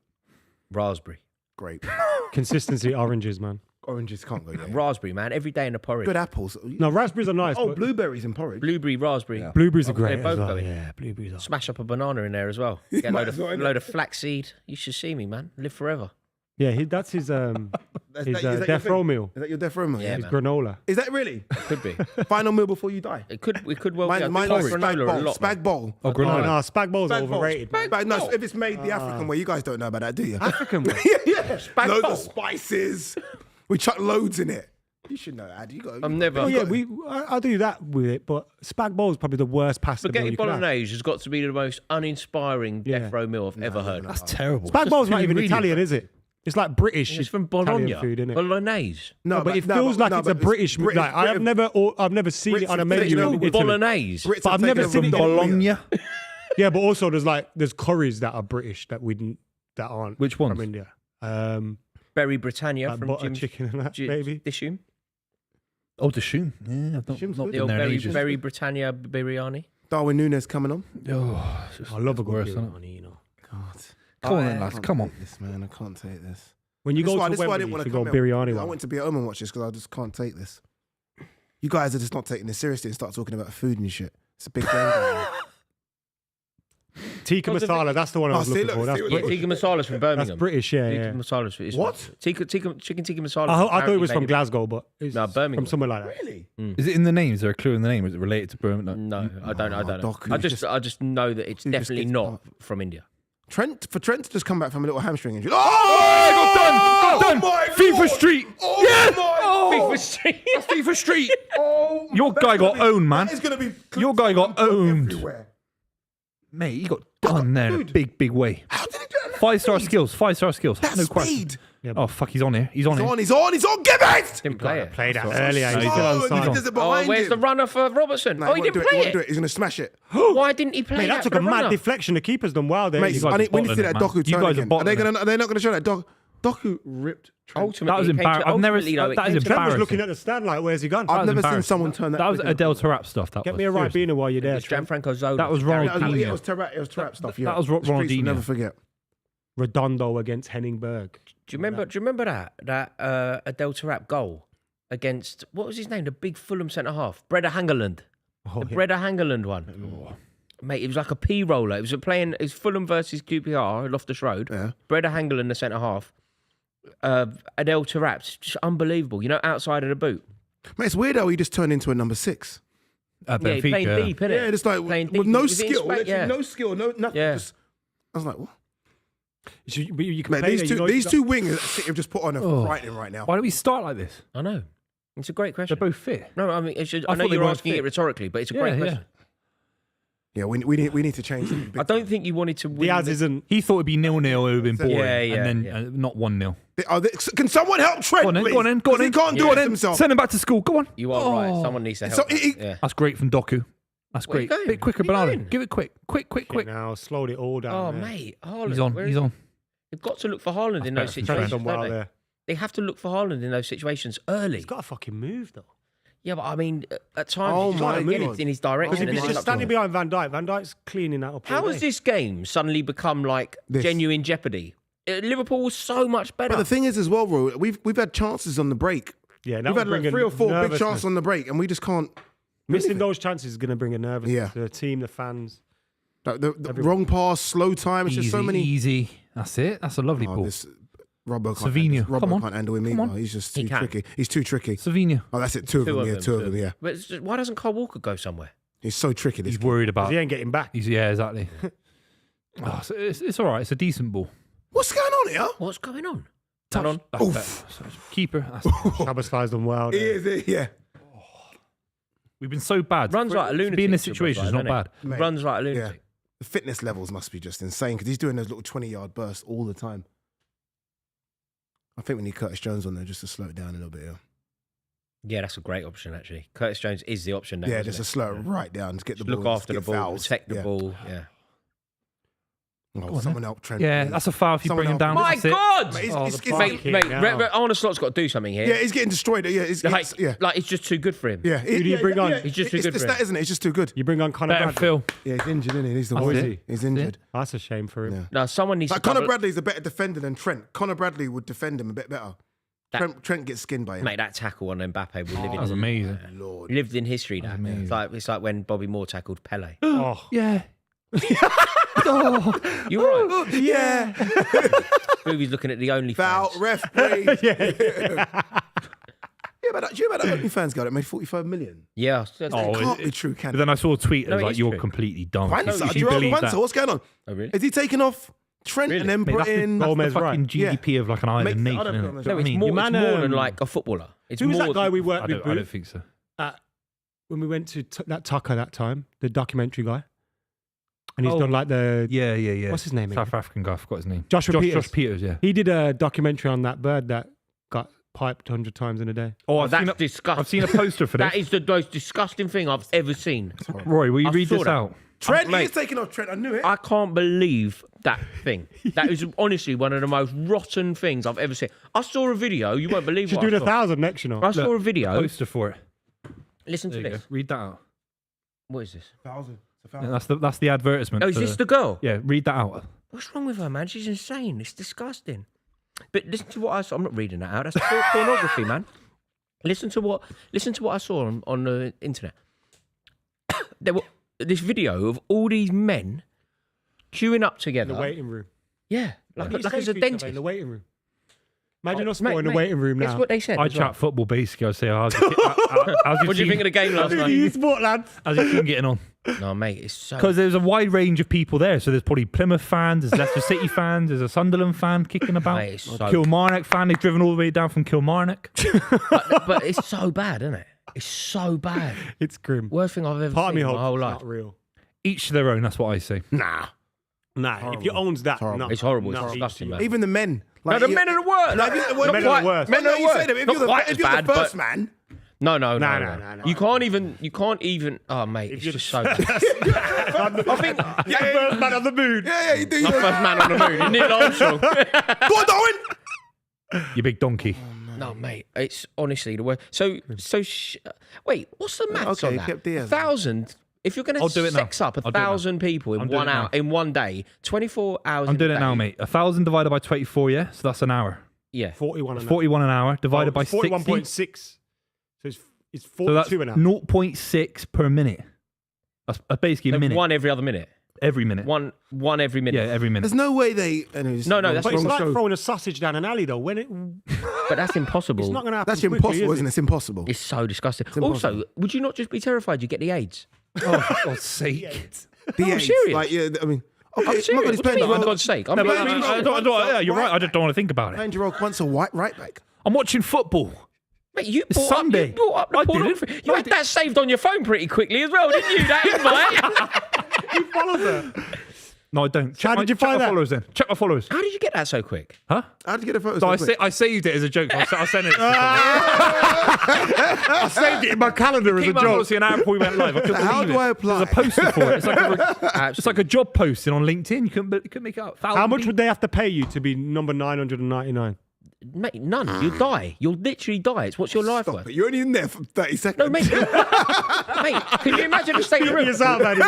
Raspberry. Grape. Consistency oranges, man. Oranges can't go there. Raspberry, man. Every day in the porridge. Good apples. No, raspberries are nice. Oh, but blueberries in porridge. Blueberry, raspberry. blueberries are They great. both as well. go in. Yeah, blueberries are. Smash up a banana in there as well. Get a might load as well, of, innit? load of flaxseed. You should see me, man. Live forever. Yeah, that's his Is that your death row thing? meal. Is that your death row meal? Yeah, His man. granola. Is that really? Could be. Final meal before you die? We could well be. Mine I is think spag granola a bowl. lot, Spag man. bowl. Oh, Oh, granola. no, spag bowls are Spag bowl. overrated. Spag, no, if it's made the African way, you guys don't know about that, do you? African way. yeah. Loads bowl. of spices. We chuck loads in it. You should know that. You got. I'm never. Oh yeah, I do that with it, but spag bowl is probably the worst pasta meal Spaghetti you can have. bolognese has got to be the most uninspiring Yeah. death row meal I've ever heard. That's terrible. Spag bowl's not Just even really- Italian, is it? It's like British. It's from Bologna. Italian food, isn't it? Bolognese. No, but it feels like it's a British. Like I've never seen it on a Brits menu have in taken Italy. Bolognese. Brits But have I've never taken seen over it- Bologna. Yeah, but also there's curries that are British that that aren't. Which ones? From India? Berry Britannia Like from butter Jim's chicken and that, maybe. Dishoom. Oh, Dishoom. Yeah, I've Dishoom's not good. The been old there in Berry, ages. Berry Britannia biryani. Darwin Núñez coming on. Oh, it's just I love a good worse, isn't it? biryani, you know. God. Come on then, lads. Come on. This man, I can't take this. When you This go is why- to this is why I didn't Wembley, wanna you go come here. biryani I one. went to be at home and watch this because I just can't take this. You guys are just not taking this seriously and start talking about food and shit. It's a big game. going on. Tikka masala, that's the one I Oh, was see, looking look, for. That's see what- Yeah, British. tikka masala's from Birmingham. That's British, yeah, Tikka yeah. masala's is What? Chicken tikka masala. I thought it was from Glasgow, but it's No, Birmingham. from somewhere like that. Really? Is it in the name? Is there a clue in the name? Is it related to Birmingham? No, I don't know. Doku, I just know that it's you just definitely get- not from India. Trent to just come back from a little hamstring injury. got done! Got done! my FIFA Lord! Street! Oh Yeah! my Oh! Street. FIFA Street! Oh, Your guy got owned, man. That is going to be. Your guy got owned. Everywhere. Mate, he got done there in a dude. big way. How did he do that? 5-star skills. 5-star skills. That No question. speed. Oh, fuck, he's on here. He's on here. He's on. Give it! Didn't play it. Played that That's earlier. right. He's No, still Oh, on and he side. does it Oh, behind where's him. the runner for Robertson? No, Oh, he won't didn't do play He won't do it. it. He's going to smash it. Why didn't he play Mate, that that took for a the mad runner? deflection. The keeper's done well there. Mate, guys are we need to bottling see it, that man. Doku You turn guys are again. Are bottling they not going to show that? Doku ripped Trent. Ultimately, That was it came to- embarrassing. I've never- ultimately, though, it that is came to- Trent was embarrassing. looking at the stand like, where's he gone? I've never seen embarrassing. someone turn that. That was quick. Adele Tarap stuff. That Get was. me a Seriously. Ribena while you're there, It's Trent. Gianfranco Zola. That was Yeah, Ronaldinho. it was trap stuff. Yeah, that was The streets will Ronaldinho. never forget. Redondo against Henningberg. Do you remember that Adel Tarap goal against what was his name? The big Fulham centre half, Breda Hangeland. Oh, The yeah. Breda Hangeland one. Mate, it was like a P roller. It was Fulham versus QPR, Loftus Road. Yeah. Breda Hangeland, the centre half. Adel Tarap, just unbelievable. You know, outside of the boot. Mate, it's weird how he just turned into a number 6. At Yeah, he playing Benfica. deep, innit? Yeah, just like Playing with deep. no Was it in skill, Spain? literally Yeah. no skill, no nothing. Yeah. Just, I was like, what? You can Mate, play these there, two, you know, these two wingers that City have just put on are Oh. frightening right now. Why don't we start like this? I know. It's a great They're question. both fit. No, I mean, I thought know they you're weren't asking it fit. rhetorically, but it's a Yeah, great yeah. question. Yeah, we need to change it. I don't think you wanted to win. Diaz the- isn't. He thought it'd be 0-0. It would have been boring. Yeah, yeah, and then yeah. not 1-0. Can someone help Trent, Go on then. please? Go on then. Go on 'Cause then. He can't do Go it on then. himself. Send him back to school. Go on. You are right. Someone needs to help. So that. he- Yeah. That's great from Doku. That's Where you great. going? Bit quicker, Where you Bernardo. going? Give it quick. Quick. Now slowed it all down. Oh, there. mate. Haaland. He's on. where He's is he? on. They've got to look for Haaland in those better than Trent's situations. done well don't they? there. They have to look for Haaland in those situations early. He's got to fucking move though. Yeah, but I mean, at times Oh you just my want to get God. it in his Because direction. if and he's then just it's up to standing him. behind Van Dijk, Van Dijk's cleaning that up. How all has day. this game suddenly become like This. genuine jeopardy? Liverpool was so much better. But the thing is, as well, Ro, we've had chances on the break. Yeah, that We've will had like bring 3 or 4 big nervousness. chances on the break, and we just can't. Missing those chances is going to bring a nervousness Yeah. to the team, the fans. Like the wrong pass, slow time. It's just so many. Easy. That's it. That's a lovely Oh, ball. this Robbo can't. Savinho, Robbo come on. can't handle him Come either. on. He's just He too can. tricky. He's too tricky. Savinho. Oh, that's it. Two of them. Yeah, two of them. Yeah, But it's just- why doesn't Kyle Walker go somewhere? he's so tricky. This He's kid. worried about. He ain't getting back. Yeah, exactly. Oh, so it's all right. It's a decent ball. What's going on here? What's going on? Touch. Hold on. That's Oof. better. So, keeper. That's Shabba done well. He there. is. Yeah. We've been so bad. Runs like a To lunatic. be in this Shabazz, situation is not doesn't bad. he? Mate. Runs like a Yeah. lunatic. The fitness levels must be just insane because he's doing those little 20-yard bursts all the time. I think we need Curtis Jones on there just to slow it down a little bit. Yeah. Yeah, that's a great option, actually. Curtis Jones is the option now. Yeah, isn't just it? a slow right down to get the Just ball. look after the get ball, fouls. protect the ball. Yeah. Oh, someone help Trent. Yeah, please. that's a foul if you Someone bring him help down. My That's it. God! Mate, Oh, it's the getting- fucking- Mate, now. Arne Slot's got to do something here. yeah, he's getting destroyed. Yeah, Like it's just too good for him. yeah. Who do you bring on? He's just too it's, good it's for that, him. isn't it? It's just too good. You bring on Conor Better Bradley. Phil. Yeah, he's injured, isn't he? He's the That's worst. it. He's injured. That's a shame for him. Yeah. No, someone needs Like to Conor double- Bradley's a better defender than Trent. Conor Bradley would defend him a bit better. Trent gets skinned by him. Mate, that tackle on Mbappe will live That was in amazing. Lord. lived in history. That it's like when Bobby Moore tackled Pele. Oh, Yeah. You're right. Yeah. Buvey's looking at the only Foul, fans. ref, breathe. Yeah, but do you remember that OnlyFans guy that made 45 million? Yeah. It Oh, can't be true, can But it? then I saw a tweet that No, was it like, is "You're true. completely dumb." Wanser, If you Gerald believe Wanser, that. what's going on? Oh, really? Is he taking off Trent and then Mate, that's the, putting... that's the Gomez, fucking right. GDP of like an island Mate, I nation. don't Isn't know. it? No, Do you know it's what I mean? more, Your man, it's more than um, like a footballer. It's who was more that guy we worked I with, don't Booth, think so. when we went to that Tucker that time, the documentary guy? And he's Oh, done like the... Yeah. What's his name again? South African guy. I forgot his name. Joshua Peters. Josh Peters. Yeah. He did a documentary on that bird that got piped 100 times in a day. Oh, That's disgusting. I've seen a poster for this. That is the most disgusting thing I've ever seen. Roy, will you I read saw this that. out? Trent, Mate. he's taking off Trent. I knew it. I can't believe that thing. That is honestly one of the most rotten things I've ever seen. I saw a video. You won't believe Should what do I the saw. 1,000 next, you know. I saw a video. Poster for it. Listen to There you go. this. Read that out. What is this? 1,000. It's Yeah, that's the advertisement. Oh, is for this the girl? Yeah, read that out. What's wrong with her, man? She's insane. It's disgusting. But listen to what I saw. I'm not reading that out. That's pornography, man. Listen to what I saw on the internet. There were this video of all these men queuing up In together. the waiting room. Yeah, like What do you as say a to each other dentist. In the waiting room. Imagine us Mate, four in the mate, waiting room That's now. what they said. I as chat well. football basically. I say, how's your What do you think of the game last Who do you night? support, lads? How's your team getting on? No, mate, it's so. Because there's a wide range of people there. So there's probably Plymouth fans, there's Leicester City fans, there's a Sunderland fan kicking about, Mate, it's so- Kilmarnock fan. They've driven all the way down from Kilmarnock. but it's so bad, isn't it? It's so bad. It's grim. Worst thing I've ever Part of me seen in hopes my whole it's life. not real. Each to their own. That's what I say. Nah. Nah, if you owns that, horrible. no. It's horrible. It's No. disgusting, man. Even the men. No, the you- men are the worst. No, if you- The men are the worst. Men Men are the you say worst. that if Not you're quite the, as if you're bad, the first but- man, No. No. You can't even. Oh, mate, it's you're just the so. Bad. I think First man on the moon. yeah, you do. my first man on the moon, Neil Armstrong. Go on, Darwin. You big donkey. No, mate, it's honestly the worst. So. Wait, what's the maths Okay, on kept that? Diaz. 1,000. If you're going I'll to do it now. sex up I'll do it now. 1,000 people in I'm doing 1 it hour, now. in 1 day, 24 hours. I'm in doing a it now, day. mate. 1,000 divided by 24, yeah? So that's an hour. Yeah. 41 and 41 an hour divided by 60. 41.6. So it's So that's 42 and a half. 0.6 per minute. That's basically a minute. One every other minute. Every minute. One every minute. Yeah, every minute. There's no way they. Anyways, No, that's But it's wrong like show. throwing a sausage down an alley, though. When it, But that's impossible. it's not going to happen. That's quickly, impossible, is isn't it? It's impossible. It's so disgusting. impossible. Also, would you not just be terrified you get the AIDS? Oh, for God's sake. The I'm AIDS, serious. Like, yeah, I mean, okay, I'm it's serious. not What do you mean, well, for God's sake? I'm No, but being- you're right. I just don't want to think about it. Andrew once a white right back. I'm watching football. Mate, you It's brought Sunday. Up, you brought up the I didn't. pornography. You I had that saved on your phone pretty quickly as well, didn't you? That invite. You follow her. No, I don't. How did you check find my that? followers then. Check my followers. How did you get that so quick? Huh? How'd you get a photo? So so quick? I saved it as a joke. I'll send it. I saved it in my calendar as a Keep my joke. policy an hour before we went live. I couldn't How believe do it. I apply? There's a poster for it. It's like a job posting on LinkedIn. You couldn't make it out. How much would they have to pay you to be number 999? Mate, none. You'll die. You'll literally die. It's what's your life Stop worth? it. You're only in there for 30 seconds. No, mate. Mate, can you imagine the state of the room? Yourself, Eddie.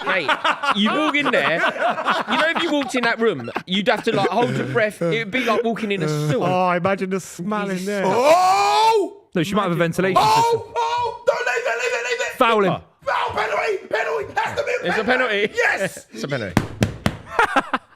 Mate, you walk in there. You know, if you walked in that room, you'd have to like hold your breath. It would be like walking in a sewer. Oh, imagine the smell in there. Oh! No, she might have a ventilation system. Oh! Don't leave it. Foul him. Foul, penalty. Has to be It's a penalty. Yes. It's a penalty.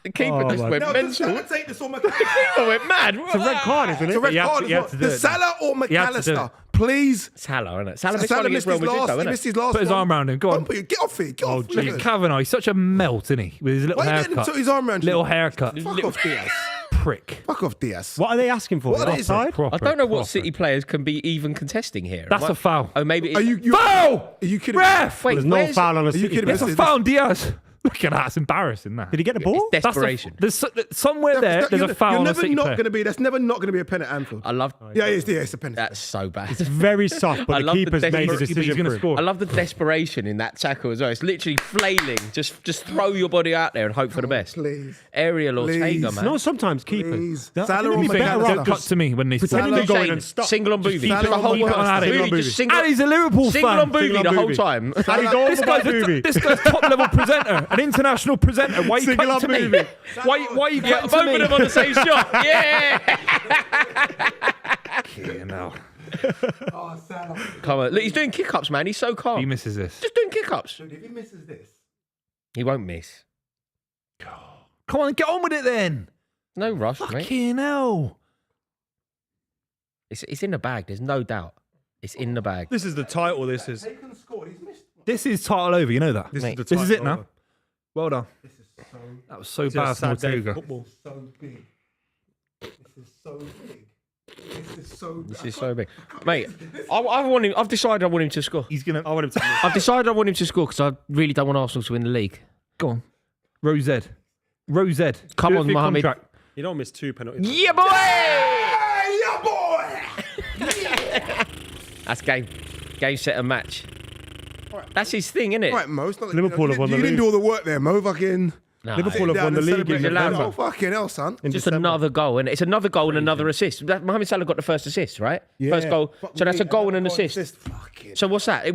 The keeper Oh, just my went No, does mental. Salah take this or The McAllister? keeper went mad. It's a red card, isn't it? It's a red You have card to- as you well. have to do The it. Salah or You have to do McAllister? it. Please. Salah, isn't it? Salah missed Salah one against missed Real his Madrid, last. though, He isn't missed it? his last Put his one. arm around him. Go on. Get off it. Get off. Look at Kavanaugh. He's such a melt, isn't he? With his little Why you letting him haircut. put his arm around you? Little haircut. Fuck off, Diaz. Prick. Fuck off, Diaz. What are they asking for? What is it? Offside? Proper, I don't know what proper. City players can be even contesting here. That's Am I- a foul. Oh, maybe it's... Are you Foul! Are you kidding? Ref! Wait, There's no where's- foul on a Are you City kidding player. me? It's a foul, Diaz. Look at that. It's embarrassing, that. Did he get the ball? It's desperation. Somewhere there's a foul You're on a never City not player. going to be. That's never not going to be a pen at Anfield. I love Yeah, it's a pen. that's so bad. It's very soft, I but the love the keeper's made a desperate- He's decision going for to him. score. I love the desperation in that tackle as well. It's literally flailing. Just throw your body out there and hope for the best. Please. Ariel Ortega, man. No, sometimes keepers. Please. That- Salah I think or they'd be McKola. better Don't off cut just to me when they pretending start. they're going Shane, and stop. single on Buvey. keep Just it the on whole Buvey. time. Adi. Really, Single on just Buvey. single, And he's a Liverpool single fan. on Buvey Single the on whole Buvey. time. Adi, go This over by guy's, Buvey. this guy's top level presenter, an international presenter. Why are you Single cutting to up me? movie. Why are you Yeah, cutting both to me? of them on the same shot. Yeah. Yeah, no. Oh, Salah. Come on. Look, he's doing kick-ups, man. He's so calm. He misses this. Just doing kick-ups. Dude, if he misses this, He won't miss. Come on, get on with it then. No rush, mate. Fucking hell. It's in the bag. There's no doubt. It's in the bag. This is the title. This is. Bacon scored. He's missed. This is title over, you know that. This Mate, is the This is title. it now. Well done. This is so. That was so It's a bad from sad day for Ortega. football. So big. This is so big. This is so. This is so big. Mate, I've decided I want him to score. He's going I to... want him to. I've decided I want him to score because I really don't want Arsenal to win the league. Go on. Rose Ed. Come Do it on, for your Mohammed. contract. You don't miss 2 penalties. Yeah, boy! Hey, yeah, boy. That's game, set, and match. That's his thing, isn't it? Right, Mo. It's not like, Liverpool have won the You didn't league. do all the work there, Mo. Fucking. No, Liverpool have down won the and league celebrate in your December. Oh, fucking hell, son. In just December. another goal, and it's another goal and another assist. Mohamed Salah got the first assist, right? First goal. So that's a goal and an assist. Fucking. So what's that? It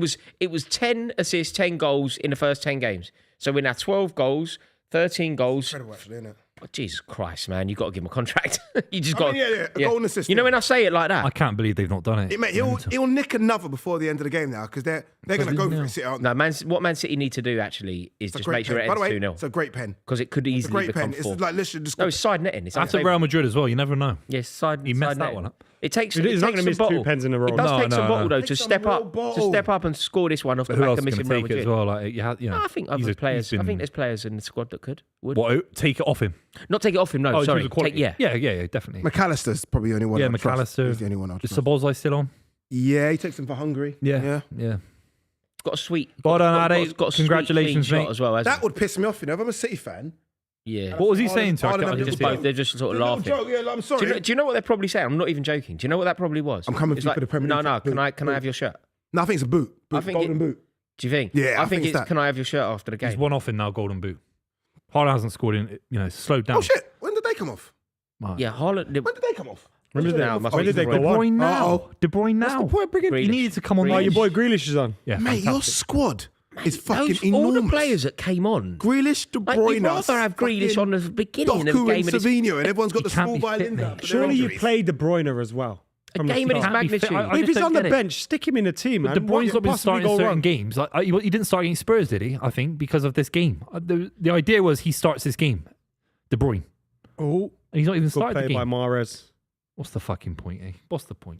was 10 assists, 10 goals in the first 10 games. So we're now 12 goals, 13 goals. Incredible, actually, isn't it? Oh, Jesus Christ, man! You got to give him a contract. You just got. mean, yeah, a goal and assist, You know yeah. when I say it like that? I can't believe they've not done it. Mate, he'll nick another before the end of the game now because they're going to go for it. Sit out. No, what Man City need to do actually is just make sure it By the ends way, 2-0 it's a great pen. because it could It's a easily great become pen. It's 4. like literally just. No, it's side netting. It's That's at Real Madrid as well. You never know. Yes, side. He messed side that netting. one up. It takes. He's it not takes going to miss some 2 bottle. pens in a row. It does No, take some no, bottle no. though Take to some step real up, bottle. and score this one off the But who back else of is missing going Real to take it as Madrid. well? Like, you had, you know, I think he's other a- players. he's I think been- there's players in the squad that would What? Take it off him. not take it off him. No, Oh, in sorry. terms of quality. Yeah. yeah, definitely. McAllister's probably the only one. Yeah, I'd trust. McAllister. He's the only one. I'd Is trust. Szoboszlai still on? Yeah, he takes him for Hungary. Yeah. Got a sweet. Well done, got- Ade. got a sweet, Congratulations, clean mate. shot as well. hasn't That would piss me off, you know. If I'm a City fan, Yeah. What was he saying to her? Ireland I have just little did. Both, they're just sort of Little laughing. joke, yeah, like, I'm sorry. Do you know what they're probably saying? I'm not even joking. Do you know what that probably was? I'm coming It's to you for the Premier No, League. no. Boot. Can I have your shirt? No, I think it's a boot. I think golden boot. Do you think? Yeah, I I think think it's it's. that. Can I have your shirt after the game? He's one off in now, Golden Boot. Haaland hasn't scored in, slowed down. Oh shit! When did they come off? Man. Yeah, Haaland. When did they come off? When did Now, they, must when be did they De De go on? Bruyne now. Uh-oh. De Bruyne now. Grealish. He needed to come on. Oh, the your bench. boy Grealish is on. Yeah, Mate, your fantastic. squad is fucking Those, enormous. all the players that came on. Grealish, De Like, Bruyne, you'd rather have Grealish on the beginning of the Doku game and of this, Savinho, and everyone's got He the can't small be fit, violin mate. down. for their Surely you injuries. play De Bruyne as well. a from the game of this start. Can't be fit. magnitude. I If just he's don't on the get it. bench, stick him in the team, man. De What Bruyne's could not been possibly starting go certain wrong? games. Like, he didn't start against Spurs, did he? I think because of this game. The idea was he starts this game. De Bruyne. Oh, And he's not even good started the play by game. Mahrez. What's the fucking point, eh? What's the point?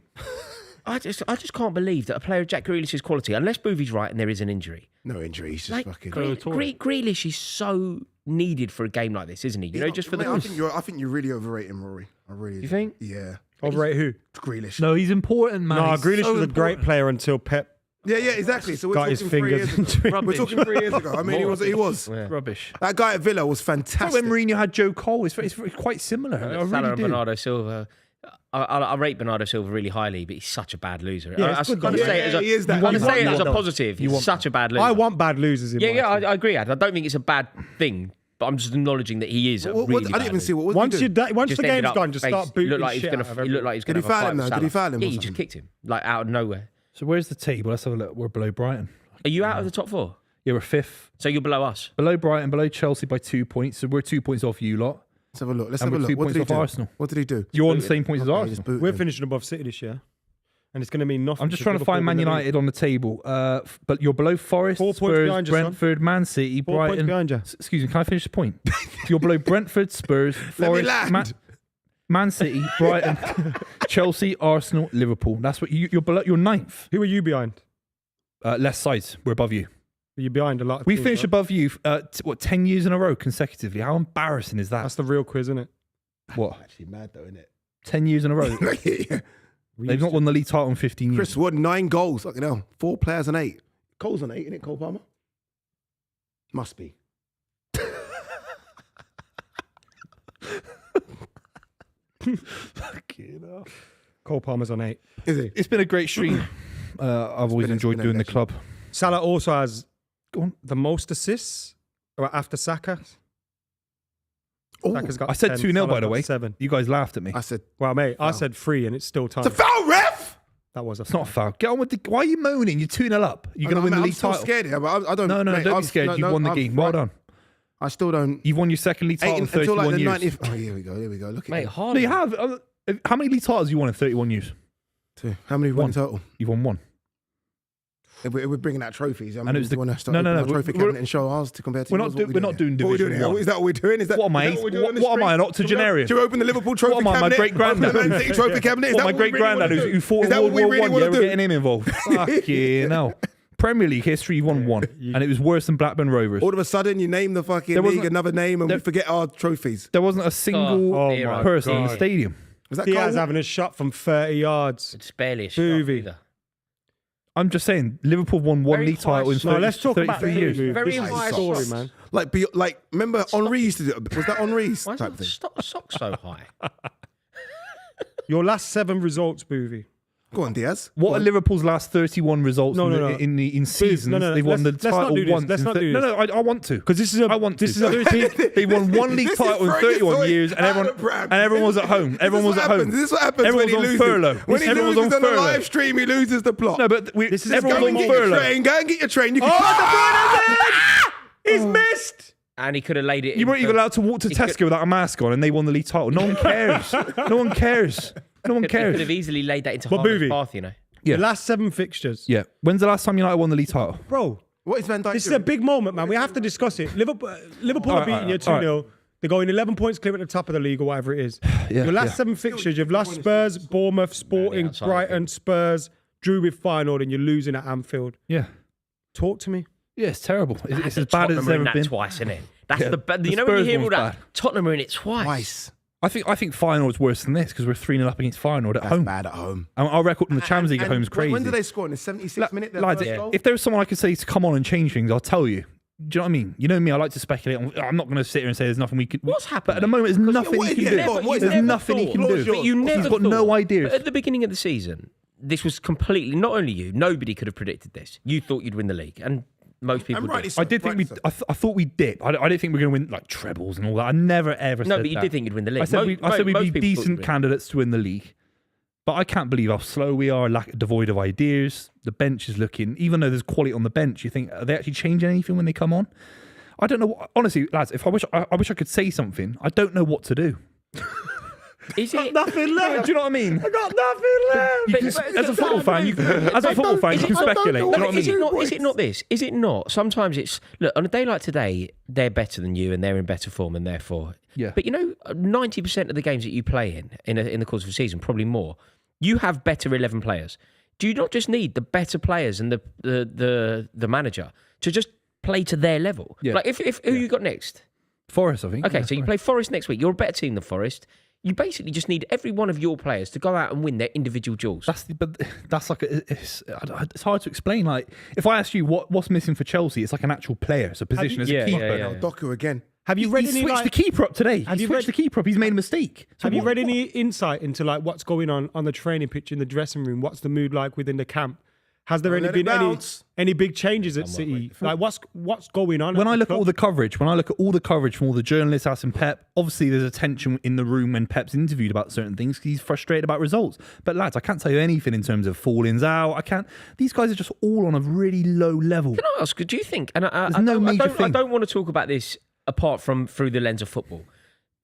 I just can't believe that a player of Jack Grealish's quality, unless Buvey's right and there is an injury, No injury. He's just like fucking. Grealish is so needed for a game like this, isn't he? You know, just for the. Mate, I think you really overrate him, Rory. I really. You think? Yeah. Overrate who? Grealish. No, he's important, man. No, He's Grealish so was a great important. player until Pep Yeah, exactly. So we're got talking his 3 fingers years ago. into it. We're talking 3 years ago. I mean, he was. Yeah. Rubbish. That guy at Villa was It's like fantastic. when Mourinho had Joe Cole. It's quite similar. I Salah really and do. Bernardo Silva. I rate Bernardo Silva really highly, but he's such a bad loser. Yeah, I it's good kind of though. say it as a, he is that. I wanna You say it want as a that. positive. He's such a bad loser. I want bad losers in Yeah, my yeah, team. I agree. I don't think it's a bad thing, but I'm just acknowledging that he is a really I didn't bad even loser. see what. Once you do? once Just the ended game's up gone, just start he booting looked like shit out of he looked like he was Did going he to have a foul fight him with though? Did he Salah. foul him? Yeah, or he just something? kicked him like out of nowhere. So where's the table? Let's have a look. We're below Brighton. Are you out of the top 4? Yeah, we're fifth. So you're below us. Below Brighton, below Chelsea by 2 points. So we're 2 points off you lot. Let's have a look. Let's And have a we're look. 2 What points did he off do? Arsenal. What did he do? You're on the same points as Okay, Arsenal. just boot We're him. finishing above City this year, and it's going to mean nothing. I'm just because trying to find Man Liverpool win the United on the table. But you're below Forest, 4 points Spurs, behind you, son. Brentford, Man City, 4 points Brighton. behind you. Excuse me, can I finish the point? You're below Brentford, Spurs, Forest, land. Man City, Brighton, Chelsea, Arsenal, Liverpool. That's what you're below. You're ninth. Who are you behind? Less sides. We're above you. You're behind a lot. Of We teams, finished right? above you. 10 years in a row consecutively. How embarrassing is that? That's the real quiz, isn't it? What? Actually, mad though, isn't it? 10 years in a row. Yeah. They've not won the league title in 15 years. Chris Wood, 9 goals. Fucking hell. 4 players and 8. Cole's on 8, isn't it, Cole Palmer? Must be. Cole Palmer's on 8. Is he? It's been a great stream. I've always enjoyed been a doing the legend. club. Salah also has Go on. the most assists after Saka. Oh, Saka's got I said 10, 2-0, by Salah's the got way. 7. You guys laughed at me. I said, Well, mate, I said 3 and it's still time. it's a foul, ref! That was a It's not a foul. Get on with the. Why are you moaning? You're 2-0 up. You're going to win the I'm league still title. scared here, but I don't. No, mate, don't I'm- be scared. no, You've no, won the I'm game. Well right. done. I still don't. You've won your second league title in Until 31 like the years. 90th. Oh, here we go. Look at Mate, you. hard. No, you have. How many league titles have you won in 31 years? 2. How many won in total? You've won 1. If we're bringing out trophies, And it was the- want to start no, opening no, our trophy we're- cabinet and show ours to compare to We're yours? not, we're not doing What are we Division doing? 1. Is that what we're doing? Is that What am I? is that we're doing on the What am I, an street? octogenarian? Should we open the Liverpool trophy What am I, my cabinet? great-granddad? Open the Man City trophy cabinet? Is What, that my what we really great-granddad wanna who do? fought Is that in what World we War really One? want Yeah, to we're do? getting him involved. Fucking hell. Premier League history, you won 1. And it was worse than Blackburn Rovers. All of a sudden, you name the fucking There league wasn't- another name, and there- we forget our trophies. There wasn't a single Oh, my person in the God. stadium. Was that Diaz Cole? having a shot from 30 yards. It's barely a shot Buvey. either. I'm just saying, Liverpool won 1 Very league title in high- 30, No, let's talk about 33 years. Buvey. Very This is high the story, shots. man. Like, remember Henri used to do it? Was that Henri's Why is type the thing? stock so high? Your last 7 results, Buvey. Go on, Diaz. What are Liverpool's last 31 results No, in, no, the, no. in seasons? no, no, They've won the let's not title do this. once. Let's in not do No, this. no, I want to. Because this is a. I want this to. is a. They won 1 league This is title in throwing 31 your years, and out everyone of the pram. and everyone was at home. Everyone was at home. This is what happens Everyone when he was on loses. furlough. When he Everyone was loses on on the furlough. live stream, he loses the plot. No, but This is a everyone's Go on and get your furlough. train. Go and get your train. You can He's missed. And he could have laid it. You in weren't even for- allowed to walk to He Tesco could- without a mask on, and they won the league title. No one cares. No one cares. No one He could cares. have easily laid that into But Harvard's Buvey- path, you know. Yeah. The last 7 fixtures. Yeah. When's the last time United won the league title? Bro, What is Van Dijk this is doing? a big moment, man. We have to discuss it. Liverpool All are right, beating you 2-0. all right. They're going 11 points clear at the top of the league or whatever it is. Yeah, Your last yeah. 7 fixtures, you've lost Spurs, Bournemouth, Sporting, outside, Brighton, Spurs, drew with Feyenoord, and you're losing at Anfield. Yeah. Talk to me. Yeah, it's terrible. It's as bad as Tottenham it's are in ever that been. twice, isn't it? That's Yeah, the bad. the You know when you Spurs hear all one's that, bad. Tottenham are in it twice. Twice. I think Feyenoord's worse than this because we're 3-0 up against Feyenoord at That's home. bad at home. And our record in the Champions League at And home is crazy. When did they score? In the 76th minute? Their Lads, first goal? if there was someone I could say to come on and change things, I'll tell you. Do you know what I mean? You know me, I like to speculate. I'm not going to sit here and say there's nothing we could. What's But happening? at the moment, there's nothing what- he can yeah, do. never- what is There's that? nothing he can Floor's do. yours. But you never He's got thought, no ideas. But at the beginning of the season, this was completely not only you. Nobody could have predicted this. You thought you'd win the league, and most people And rightly did. so. I did think Rightly we. so. I thought we did. I didn't think we were going to win like trebles and all that. I never ever. No, said but you that. did think you'd win the league. I said we'd Most be people thought decent you'd win. candidates to win the league. But I can't believe how slow we are, devoid of ideas. The bench is looking, even though there's quality on the bench, you think, are they actually changing anything when they come on? I don't know. Honestly, lads, if I wish I could say something, I don't know what to do. Is it? Nothing left. Do you know what I mean? I got nothing left. You can, as a football fan, you can speculate. Do you know what I Is it mean? not? Is it not this? Is it not? Sometimes it's look on a day like today, they're better than you and they're in better form, and therefore, Yeah. But 90% of the games that you play in the course of a season, probably more, you have better 11 players. Do you not just need the better players and the manager to just play to their level? Yeah. Like if who you got next? Forest, I think. Okay, Yeah, so you Forest. play Forest next week. You're a better team than Forest. You basically just need every one of your players to go out and win their individual duels. That's like it's hard to explain. Like if I ask you what's missing for Chelsea, it's like an actual player. It's a position as a keeper. yeah. Doku again. Have you read He any switched the keeper up today. Have He you switched read- the keeper up. He's made a mistake. So Have you what- read any insight into like what's going on the training pitch in the dressing room? What's the mood like within the camp? Has there Don't let been it bounce. any big changes at City? Like what's going on? When at I the look at club? all the coverage, from all the journalists asking Pep, obviously there's a tension in the room when Pep's interviewed about certain things because he's frustrated about results. But lads, I can't tell you anything in terms of fallings out. I can't. These guys are just all on a really low level. Can I ask? Do you think? And I There's no major I thing. don't want to talk about this apart from through the lens of football.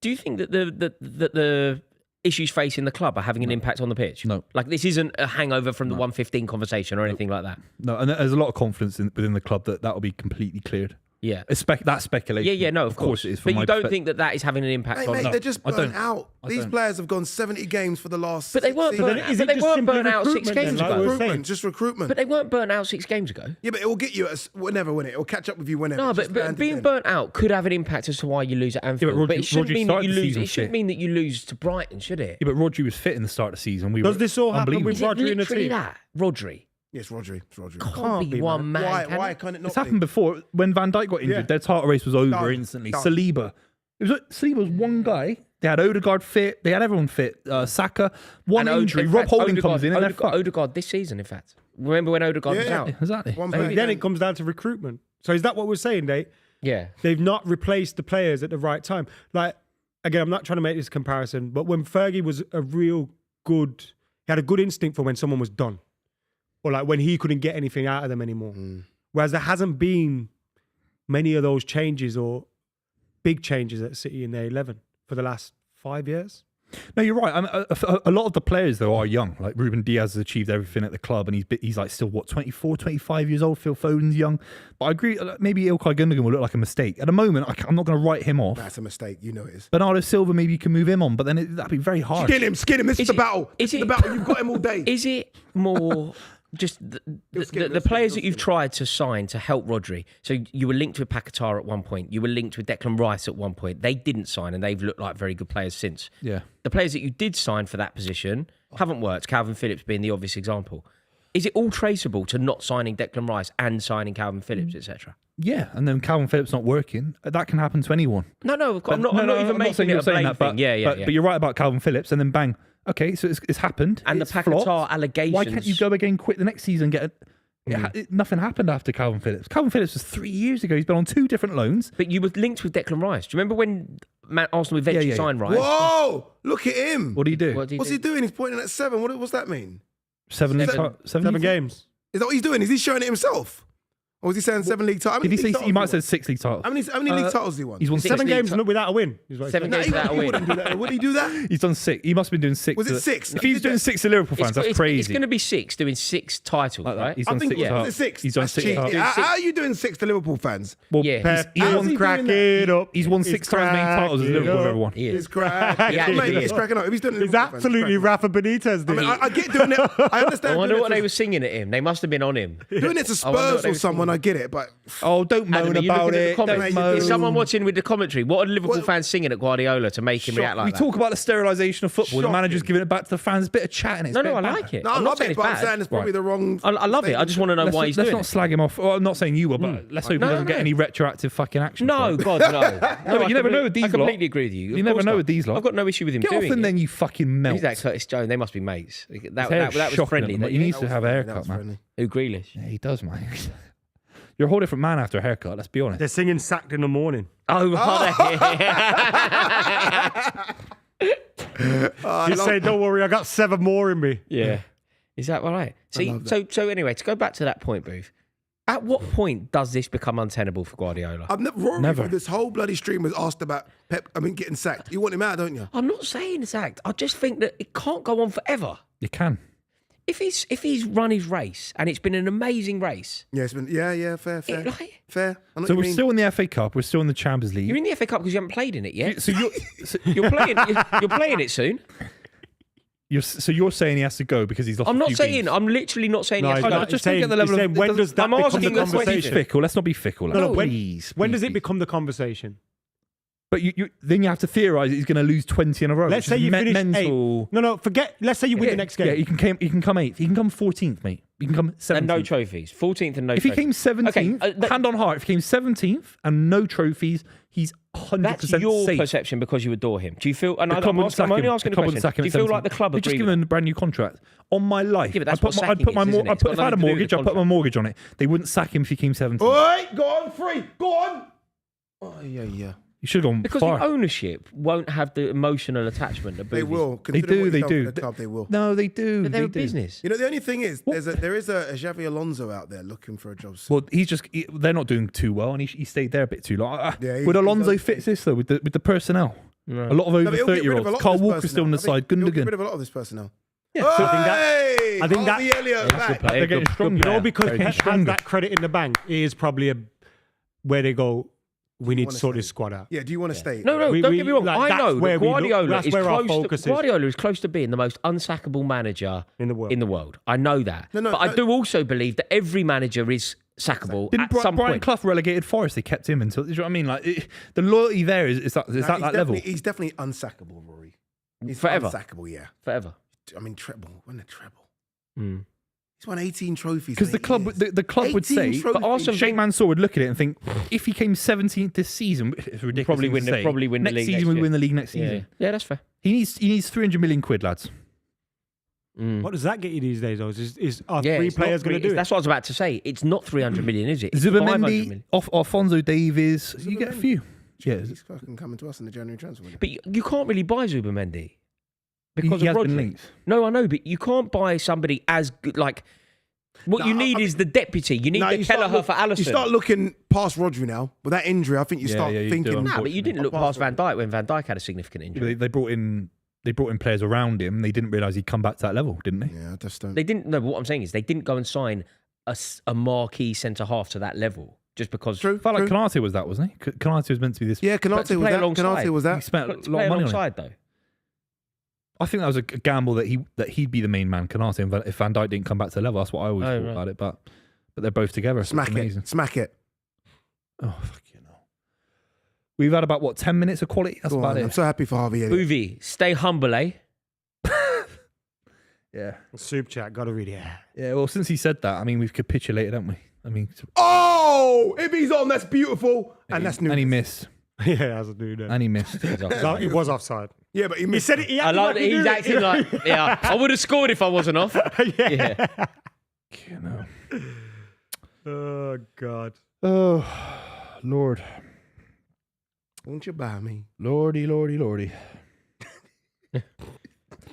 Do you think that the issues facing the club are having an impact on the pitch? No. Like this isn't a hangover from the 115 conversation or anything like that. No, and there's a lot of confidence within the club that will be completely cleared. Yeah. That's speculation. Yeah, no, of course it is. But you don't think that is having an impact Hey, on? mate, they're just I burnt don't. out. I These don't. players have gone 70 games for the last. But they weren't 16 burnt out. is it But they just weren't simply burnt out 6 recruitment then, games like ago. we were saying? Just recruitment. But they weren't burnt out 6 games ago. Yeah, but it will get you whenever, won't it? It will catch up with you whenever. No, Just but land being again. burnt out could have an impact as to why you lose at Anfield. Rodri- but it shouldn't Rodri mean that started you the lose. season It shouldn't shit. mean that you lose to Brighton, should it? Yeah, but Rodri was fit in the start of the season. Does this all happen with Is it Rodri in the literally team? that? Rodri. Yes, Rodri. It's Rodri. Can't be one man. Why? can Why it? can't it not It's be? happened before when Van Dijk got injured. Yeah. Their title race was over Done. instantly. Done. Saliba. Saliba was one guy They had Odegaard fit. They had everyone fit. Saka, one injury. Rob Holding comes in and they're fucked. Odegaard this season, in fact. Remember when Odegaard was out? Exactly. Then it comes down to recruitment. So is that what we're saying, Nate? Yeah. They've not replaced the players at the right time. Like, again, I'm not trying to make this comparison, but when Fergie was he had a good instinct for when someone was done. Or like when he couldn't get anything out of them anymore. Whereas there hasn't been many of those changes or big changes at City in their 11 for the last 5 years. No, you're right. I mean, a lot of the players, though, are young. Like Ruben Diaz has achieved everything at the club and he's like still, 24, 25 years old. Phil Foden's young. But I agree, maybe Ilkay Gundogan will look like a mistake. At the moment, I'm not going to write him off. That's a mistake. You know it is. Bernardo Silva, maybe you can move him on, but then that'd be very hard. Skin him. This is the battle. This is the battle. You've got him all day. Is it more just the players that you've tried to sign to help Rodri? So you were linked with Paquetá at one point. You were linked with Declan Rice at one point. They didn't sign and they've looked like very good players since. Yeah. The players that you did sign for that position haven't worked, Calvin Phillips being the obvious example. Is it all traceable to not signing Declan Rice and signing Calvin Phillips, etc.? Yeah, and then Calvin Phillips not working. That can happen to anyone. No, I'm not even making it a blame thing. But you're right about Calvin Phillips, and then bang. Okay, so it's happened. And it's the Paquetá flopped. allegations. Why can't you go again, quit the next season, nothing happened after Calvin Phillips. Calvin Phillips was 3 years ago. He's been on 2 different loans. But you were linked with Declan Rice. Do you remember when Arsenal eventually signed Rice? Whoa! Look at him. What do you do? What's he doing? He's pointing at 7. What's that mean? 7 games. Is that what he's doing? Is he showing it himself? Or was he saying 7 league titles? Did he say he might have said 6 league titles? How many league titles did he won? He's won 7 games without a win. 7 games without a win. Would he do that? He's done 6. He must have been doing 6. Was it 6? If he's doing 6 to Liverpool fans, that's crazy. It's going to be 6, doing 6 titles, right? He's I done think 6 it was titles. 6. He's done That's 6 cheap. titles. How are you doing 6 to Liverpool fans? Well, Yeah. He's cracking it up. He's won 6 times as many titles as Liverpool have ever won. He is. He's cracking. Yeah, Mate, he's cracking up. If he's doing it, He's absolutely Rafa Benitez. I mean, I get doing it. I understand. I wonder doing what it they to- were singing at him. They must have been on him. Doing it to I wonder what Spurs they or were someone, I get it, but Oh, don't moan Adam, are you about looking at the it. comments? Don't moan. Is someone watching with the commentary? What are Liverpool fans singing at Guardiola to make him react like We that? talk about the sterilisation of football. The Shocking. manager's giving it back to the fans. A bit of chatting. It's No, a bit I of banter. like it. no, I'm not saying it, it's but I'm bad. saying it's probably the wrong. I love it. I just want to know why he's Let's doing not it. slag him off. Well, I'm not saying you will, but let's hope he doesn't get any retroactive fucking action. No, for it. God, no. but you never know with these I completely lot. agree with you. You Of never course know not. with these lot. I've got no issue with him Get doing off and it. then you fucking melt. Who's that Curtis Jones? They must be mates. That hair's was shocking friendly. at the moment. He needs to have a haircut, man. Friendly. Who, Grealish? Yeah, he does, man. You're a whole different man after a haircut. Let's be honest. They're singing "Sacked in the Morning." Oh, You say, "Don't worry, I got 7 more in me." yeah. Is that all right? See, so anyway, to go back to that point, Booth, at what point does this become untenable for Guardiola? Rory, Never. this whole bloody stream was asked about Pep. Getting sacked. You want him out, don't you? I'm not saying it's act. I just think that it can't go on forever. You can. If he's run his race and it's been an amazing race, Yeah, it's been. Yeah, fair. like- Fair. I know So what we're you mean. still in the FA Cup. We're still in the Champions League. you're in the FA Cup because you haven't played in it yet. So you're, You're playing. You're playing it soon. you're saying he has to go because he's lost. I'm a not few saying. games. I'm literally not saying. No, he has to he's go. not. just He's don't get the level saying, of. when it does that I'm become asking the the Let's not be conversation? fickle. Let's not be fickle. No, Please. when does it please. become the conversation? But you then you have to theorise that he's going to lose 20 in a row. Let's which say is you finish mental. 8th. No, forget. Let's say you win the next game. Yeah, he can come 8th. He can come 14th, mate. He can come 17th. And no trophies. 14th and no. If he trophies. came 17th, Okay, hand on heart, if he came 17th and no trophies, he's 100% that's your safe. perception because you adore him. Do you feel? And The I'm, club wouldn't sack I'm only him. asking The a club wouldn't question. sack him Do you at feel 17th. like the club They just agree give with him a brand new contract. On my life, Yeah, but that's I put what my, I sacking put my, is, isn't it? It's got if I had a nothing to do with mortgage, the I put my mortgage on it. They wouldn't sack him if he came 17th. Oi, go on, free. Go on. Oh yeah. You should have gone because far. the ownership won't have the emotional attachment that They Boovies- will. They Considering do. what They he's done for do. the club, they will. No, they do. But they're they a do. business. You know, the only thing is, there is a Xavi Alonso out there looking for a job. Well, they're not doing too well, and he stayed there a bit too long. Yeah, Would he's Alonso done- fit this though with the personnel? A lot of No, over but he'll get rid of a 30-year-olds. lot of Carl this Walker's still on the personnel. side. He'll get rid Gundogan. of a lot of this personnel. Yeah, Hey, so I think that- Harvey Elliott That's a good back. player. they're getting Good- stronger. You know, now. because They're Pep has stronger. that credit in the bank, it is probably where they go, we need to wanna sort stay? this squad out. Yeah, do you want to stay? No, We- don't get me wrong. like, I that's know that where we look- Guardiola that's is where our close. focus is. Guardiola is close to being the most unsackable manager In the world. In the world, I know that. No, but I do also believe that every manager is sackable Didn't at some Brian point. Clough relegated Forest? They kept him until. You know what I mean? Like the loyalty there is at Nah, that level. He's definitely unsackable, Rory. He's Forever. unsackable, yeah. Forever. I mean, treble. Win a treble. Mm. He's won 18 trophies. Because the club, the club would 18 say, trophies. but Arsenal, Sheikh Mansour would look at it and think, if he came 17th this season, it's ridiculous. Probably win the next league season. next We year. win the league next Yeah, season. yeah, that's fair. He needs 300 million quid, lads. What does that get you these days, though? Are Yeah, three it's not players going to do it? That's what I was about to say. It's not 300 million, is it? It's 500 Zubimendi, million. Alfonso Davies, you get a few. Yeah, He's fucking coming to us in the January transfer window. But you can't really buy Zubimendi because he of has been Rodri. linked. No, I know, but you can't buy somebody as good. Like, what you need is the deputy. You need the Kelleher for Alisson. You start looking past Rodri now. With that injury, I think you start you do, thinking. Nah, but you didn't look past Van Dijk when Van Dijk had a significant injury. They brought in players around him. They didn't realise he'd come back to that level, didn't they? Yeah, I just don't. They didn't. No, but what I'm saying is they didn't go and sign a marquee centre half to that level just because. True. I felt like Konate was that, wasn't he? Konate was meant to be this. Yeah, But to Konate was play that. alongside. Konate was He that. spent a To lot play of money on him. alongside though. I think that was a gamble that he'd be the main man, Konate, and if Van Dijk didn't come back to the level. That's what I always thought about it. But they're both together. So Smack it's amazing. it. Smack it. Oh, fuck you know. We've had about 10 minutes of quality. That's Go about on, it. I'm so happy for Harvey. Buvey, stay humble, eh? Yeah. Soup chat, got to read it. Yeah. Well, since he said that, I mean, we've capitulated, haven't we? I mean, Oh, if he's on, that's beautiful. And that's new. and he missed. Yeah, as a dude. And he missed. It was offside. Yeah, but he He missed. said it. He I acted like like that he he's knew acting it. like, yeah, I would have scored if I wasn't off. Yeah. You know. Oh God. Oh, Lord. Won't you buy me? Lordy, lordy, lordy.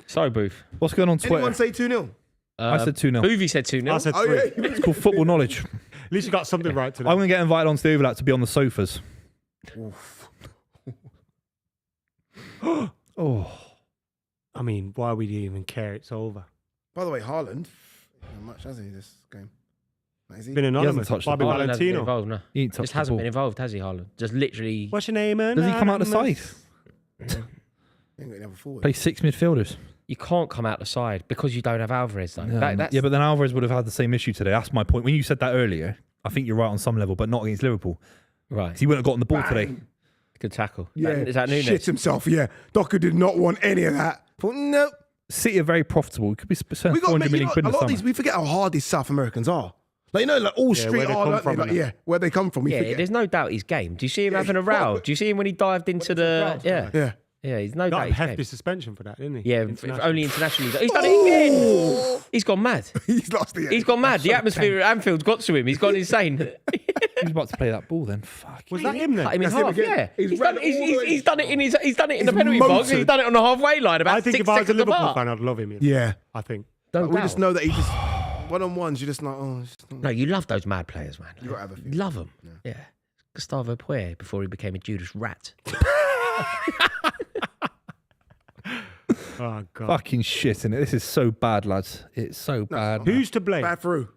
Sorry, Booth. What's going on Twitter? Anyone say 2-0? I said 2-0. Buvey said 2-0. I said Oh, 3. yeah. It's called football knowledge. At least you got something right today. I'm going to get invited onto the overlap to be on the sofas. Oh. I mean, why would you even care? It's over. By the way, Haaland, not much has he this game? Is he? Been anonymous. touched the Bobby ball. Haaland hasn't been Valentino. involved, no. He ain't touched Just the hasn't ball. been involved, has he, Haaland? Just literally. What's your name, man? Does he come out the side? He ain't got any other forward. Play 6 midfielders. You can't come out the side because you don't have Alvarez, though. That's, Yeah, but then Alvarez would have had the same issue today. That's my point. When you said that earlier, I think you're right on some level, but not against Liverpool. right. 'Cause he wouldn't have gotten the ball today. Good tackle. Yeah, Is that Nunes? shit himself. Yeah, Doku did not want any of that. Thought, nope. City are very profitable. We could be spending We got 400 million quid a in lot the of these. summer. We forget how hard these South Americans are. Like like all Yeah, street where they are. come Like, from and that. yeah, where they come from. We Yeah, forget. there's no doubt he's game. Do you see him having a row? Do you see him when he dived into the... Yeah. Yeah. Yeah, he's no Got doubt a he's hefty game. suspension for that, didn't he? Yeah, International. only internationally. He's done it again. He's gone mad. He's lost the. He's gone mad. The atmosphere at Anfield's got to him. He's gone insane. Who's about to play that ball then? Fuck. Was that him then? Cut him in That's him half. again. Yeah, He's he's ran done. all the way- He's done it in his. He's done it in the He's penalty box. motored. He's done it on the halfway line. About I think 6 if I was a seconds Liverpool apart. fan, I'd love him. Yeah. I think. Don't We doubt. just know that he just one-on-ones. You're just like, oh. It's just not, No, you love those mad players, man. You gotta have a few. Love them. Yeah. Gustavo Poyet before he became a Judas rat. Oh God. Fucking shit in it. This is so bad, lads. It's so bad. Who's to blame? bad through.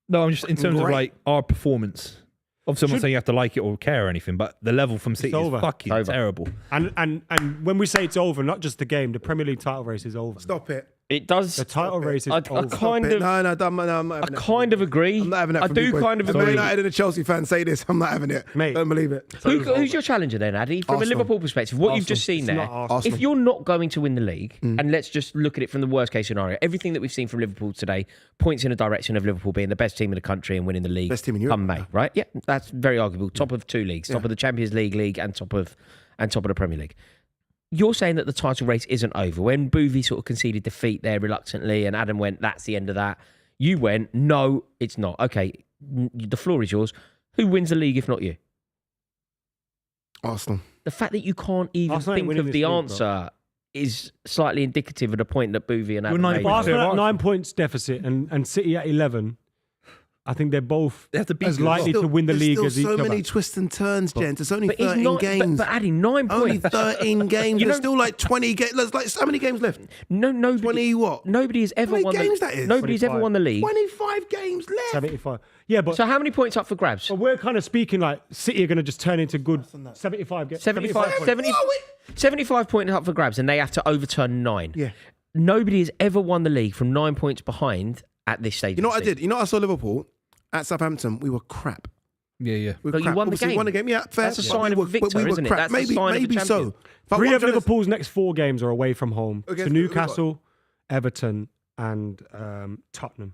No, I'm just in terms of Great. like our performance. Obviously, I'm not saying you have to like it or care or anything, but the level from City is over. fucking It's over. terrible. And when we say it's over, not just the game, the Premier League title race is over. Stop it. It does. The title race is I over. kind Stop it. of. No, I'm not I having that. kind of agree. I'm not having that. I from do you boys. kind of If Man agree. United and a Chelsea fan say this, I'm not having it. Mate. Don't believe it. Who's your challenger then, Addy? From Arsenal. a Liverpool perspective, what you've Arsenal. just seen It's there. not Arsenal. If you're not going to win the league, and let's just look at it from the worst case scenario, everything that we've seen from Liverpool today points in a direction of Liverpool being the best team in the country and winning the league. Best team in Europe. Come May, right? Yeah, that's very arguable. Top of 2 leagues, top of the Champions League, and top of the Premier League. You're saying that the title race isn't over. When Buvey sort of conceded defeat there reluctantly, and Adam went, "That's the end of that." You went, "No, it's not." Okay, the floor is yours. Who wins the league if not you? Arsenal. The fact that you can't even Arsenal ain't think winning of this the league, bro. answer is slightly indicative of the point that Buvey and Adam We're made. 9 Arsenal Arsenal. at 9 points deficit and City at 11. I think they're both They have to beat as you as likely well. to win the There's league still as each so other. many twists and turns, gents. It's only But it's 13 not. games. But adding 9 Only points. 13 games. You There's know- still like 20 games. There's like how many games left? Nobody. 20 what? Nobody has ever many won. games that is? Nobody's ever 25. won the league. 25 games left. 75. Yeah, but So how many points up for grabs? we're kind of speaking like City are going to just turn into good 75 games. 75, points. 70, 75 points up for grabs, and they have to overturn 9. Yeah. Nobody has ever won the league from 9 points behind at this stage. You know of what I the did? season. You know what I saw Liverpool at Southampton? We were crap. Yeah, yeah. We were But you crap. won the Obviously, game. we won the game. Yeah, fair. That's a But sign we of were- a victor, but we were isn't it? crap. That's the Maybe, sign of a maybe so. champion. But 3 what of I'm trying to- Liverpool's next 4 games are away from home. Against to who we got? Newcastle, Everton, and Tottenham.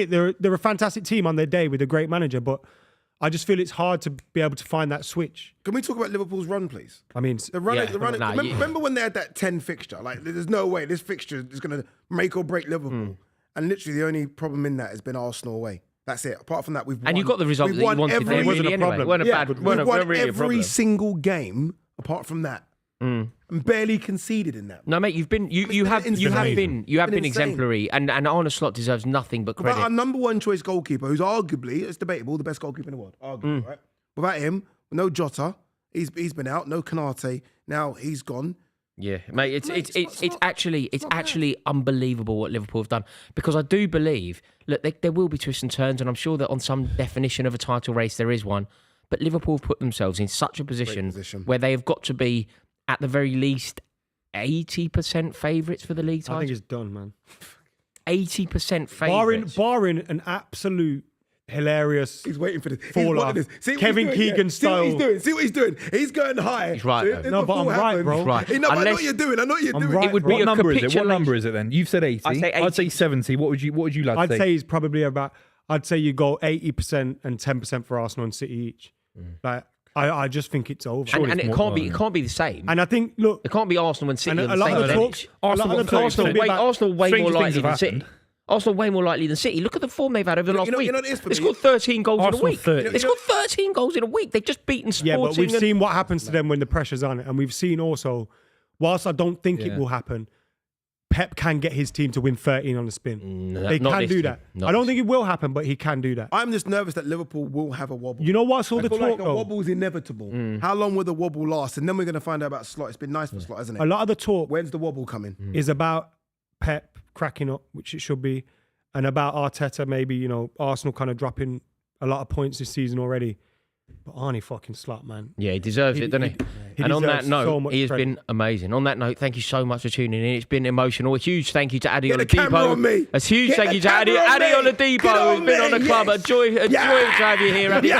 minute they're a fantastic team on their day with a great manager, but I just feel it's hard to be able to find that switch. Can we talk about Liverpool's run, please? I mean, The run, Yeah, the run. nah, Remember when they had that 10 fixture? Like, there's no way this fixture is going to make or break Liverpool. And literally, the only problem in that has been Arsenal away. That's it. Apart from that, we've won. And you got the result we've that you won wanted there, every- wasn't a really, anyway. problem. Weren't a Yeah, bad, we've weren't won really a every problem. single game apart from that, and barely conceded in that. No, mate, you have been insane. exemplary, and Arne Slot deserves nothing but Without credit. our number one choice goalkeeper, who's arguably, it's debatable, the best goalkeeper in the world. Arguably, right? Without him, no Jota, he's been out. No Kanate, now he's gone. Yeah, mate, it's not actually unbelievable what Liverpool have done, because I do believe, look, there will be twists and turns, and I'm sure that on some definition of a title race there is one, but Liverpool have put themselves in such a position where they have got to be at the very least 80% favourites for the league title. I think it's done, man. 80% favourites. Barring an absolute hilarious. He's waiting for this. Fall He's off. this. See what Kevin he's doing, Keegan See what he's style. doing. See what he's doing. He's going high. He's right, So though. if No, the but I'm fall right, happens- bro. He's right. No, but I know what Unless- you're doing. I know what you're I'm doing. right, It would bro. be What a number is it? What capitulation. number is it then? You've said 80. I'd say I'd say 80. 70. What would you like I'd to say? say he's probably about. I'd say you go 80% and 10% for Arsenal and City each. Like I just think it's over. and it's it more- can't be the same. And I think look, It can't be Arsenal and City and on a the lot same of the percentage. talks, a lot of the talks Arsenal will be about. Arsenal way stranger more things likely have than City. happened. Arsenal way more likely than City. Look at the form they've had over the last You know- week. you know what it is for They me? scored 13 goals Arsenal in a week. 30. They scored 13 goals in a week. They've just beaten Sporting. Yeah, but we've and- seen what happens to them when the pressure's on it, and we've seen also, whilst I don't think it Yeah. will happen, Pep can get his team to win 13 on the spin. No, They not can this do team. that. Not I don't this think it will happen, but he can do that. I'm just nervous that Liverpool will have a wobble. You know what's all I the feel talk like a though? wobble is inevitable. How long will the wobble last? And then we're going to find out about Slot. It's been nice for Slot, hasn't it? A lot of the talk When's the wobble coming? is about Pep cracking up, which it should be, and about Arteta maybe, Arsenal kind of dropping a lot of points this season already. But Arne fucking Slot, man. Yeah, he deserves it, doesn't he? He And on that deserves so note, much he has credit. been amazing. On that note, thank you so much for tuning in. It's been emotional. A huge thank you to Ade Get the camera on me. Oladipo. A huge Get thank the you to Ade camera on me. Oladipo, Get on who's been me, on the club. yes. A joy to have you here, Ade.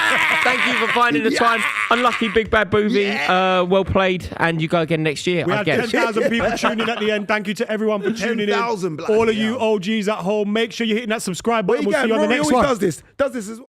Thank you for finding the time. Unlucky Big Bad Buvey. Well played. And you go again next year, We I had guess. 10,000 people tuning in at the end. Thank you to everyone for tuning in. 10,000, bloody All of you hell. OGs at home, make sure you're hitting that subscribe Where button. you We'll see going? you on the Rory next always one. does this as well.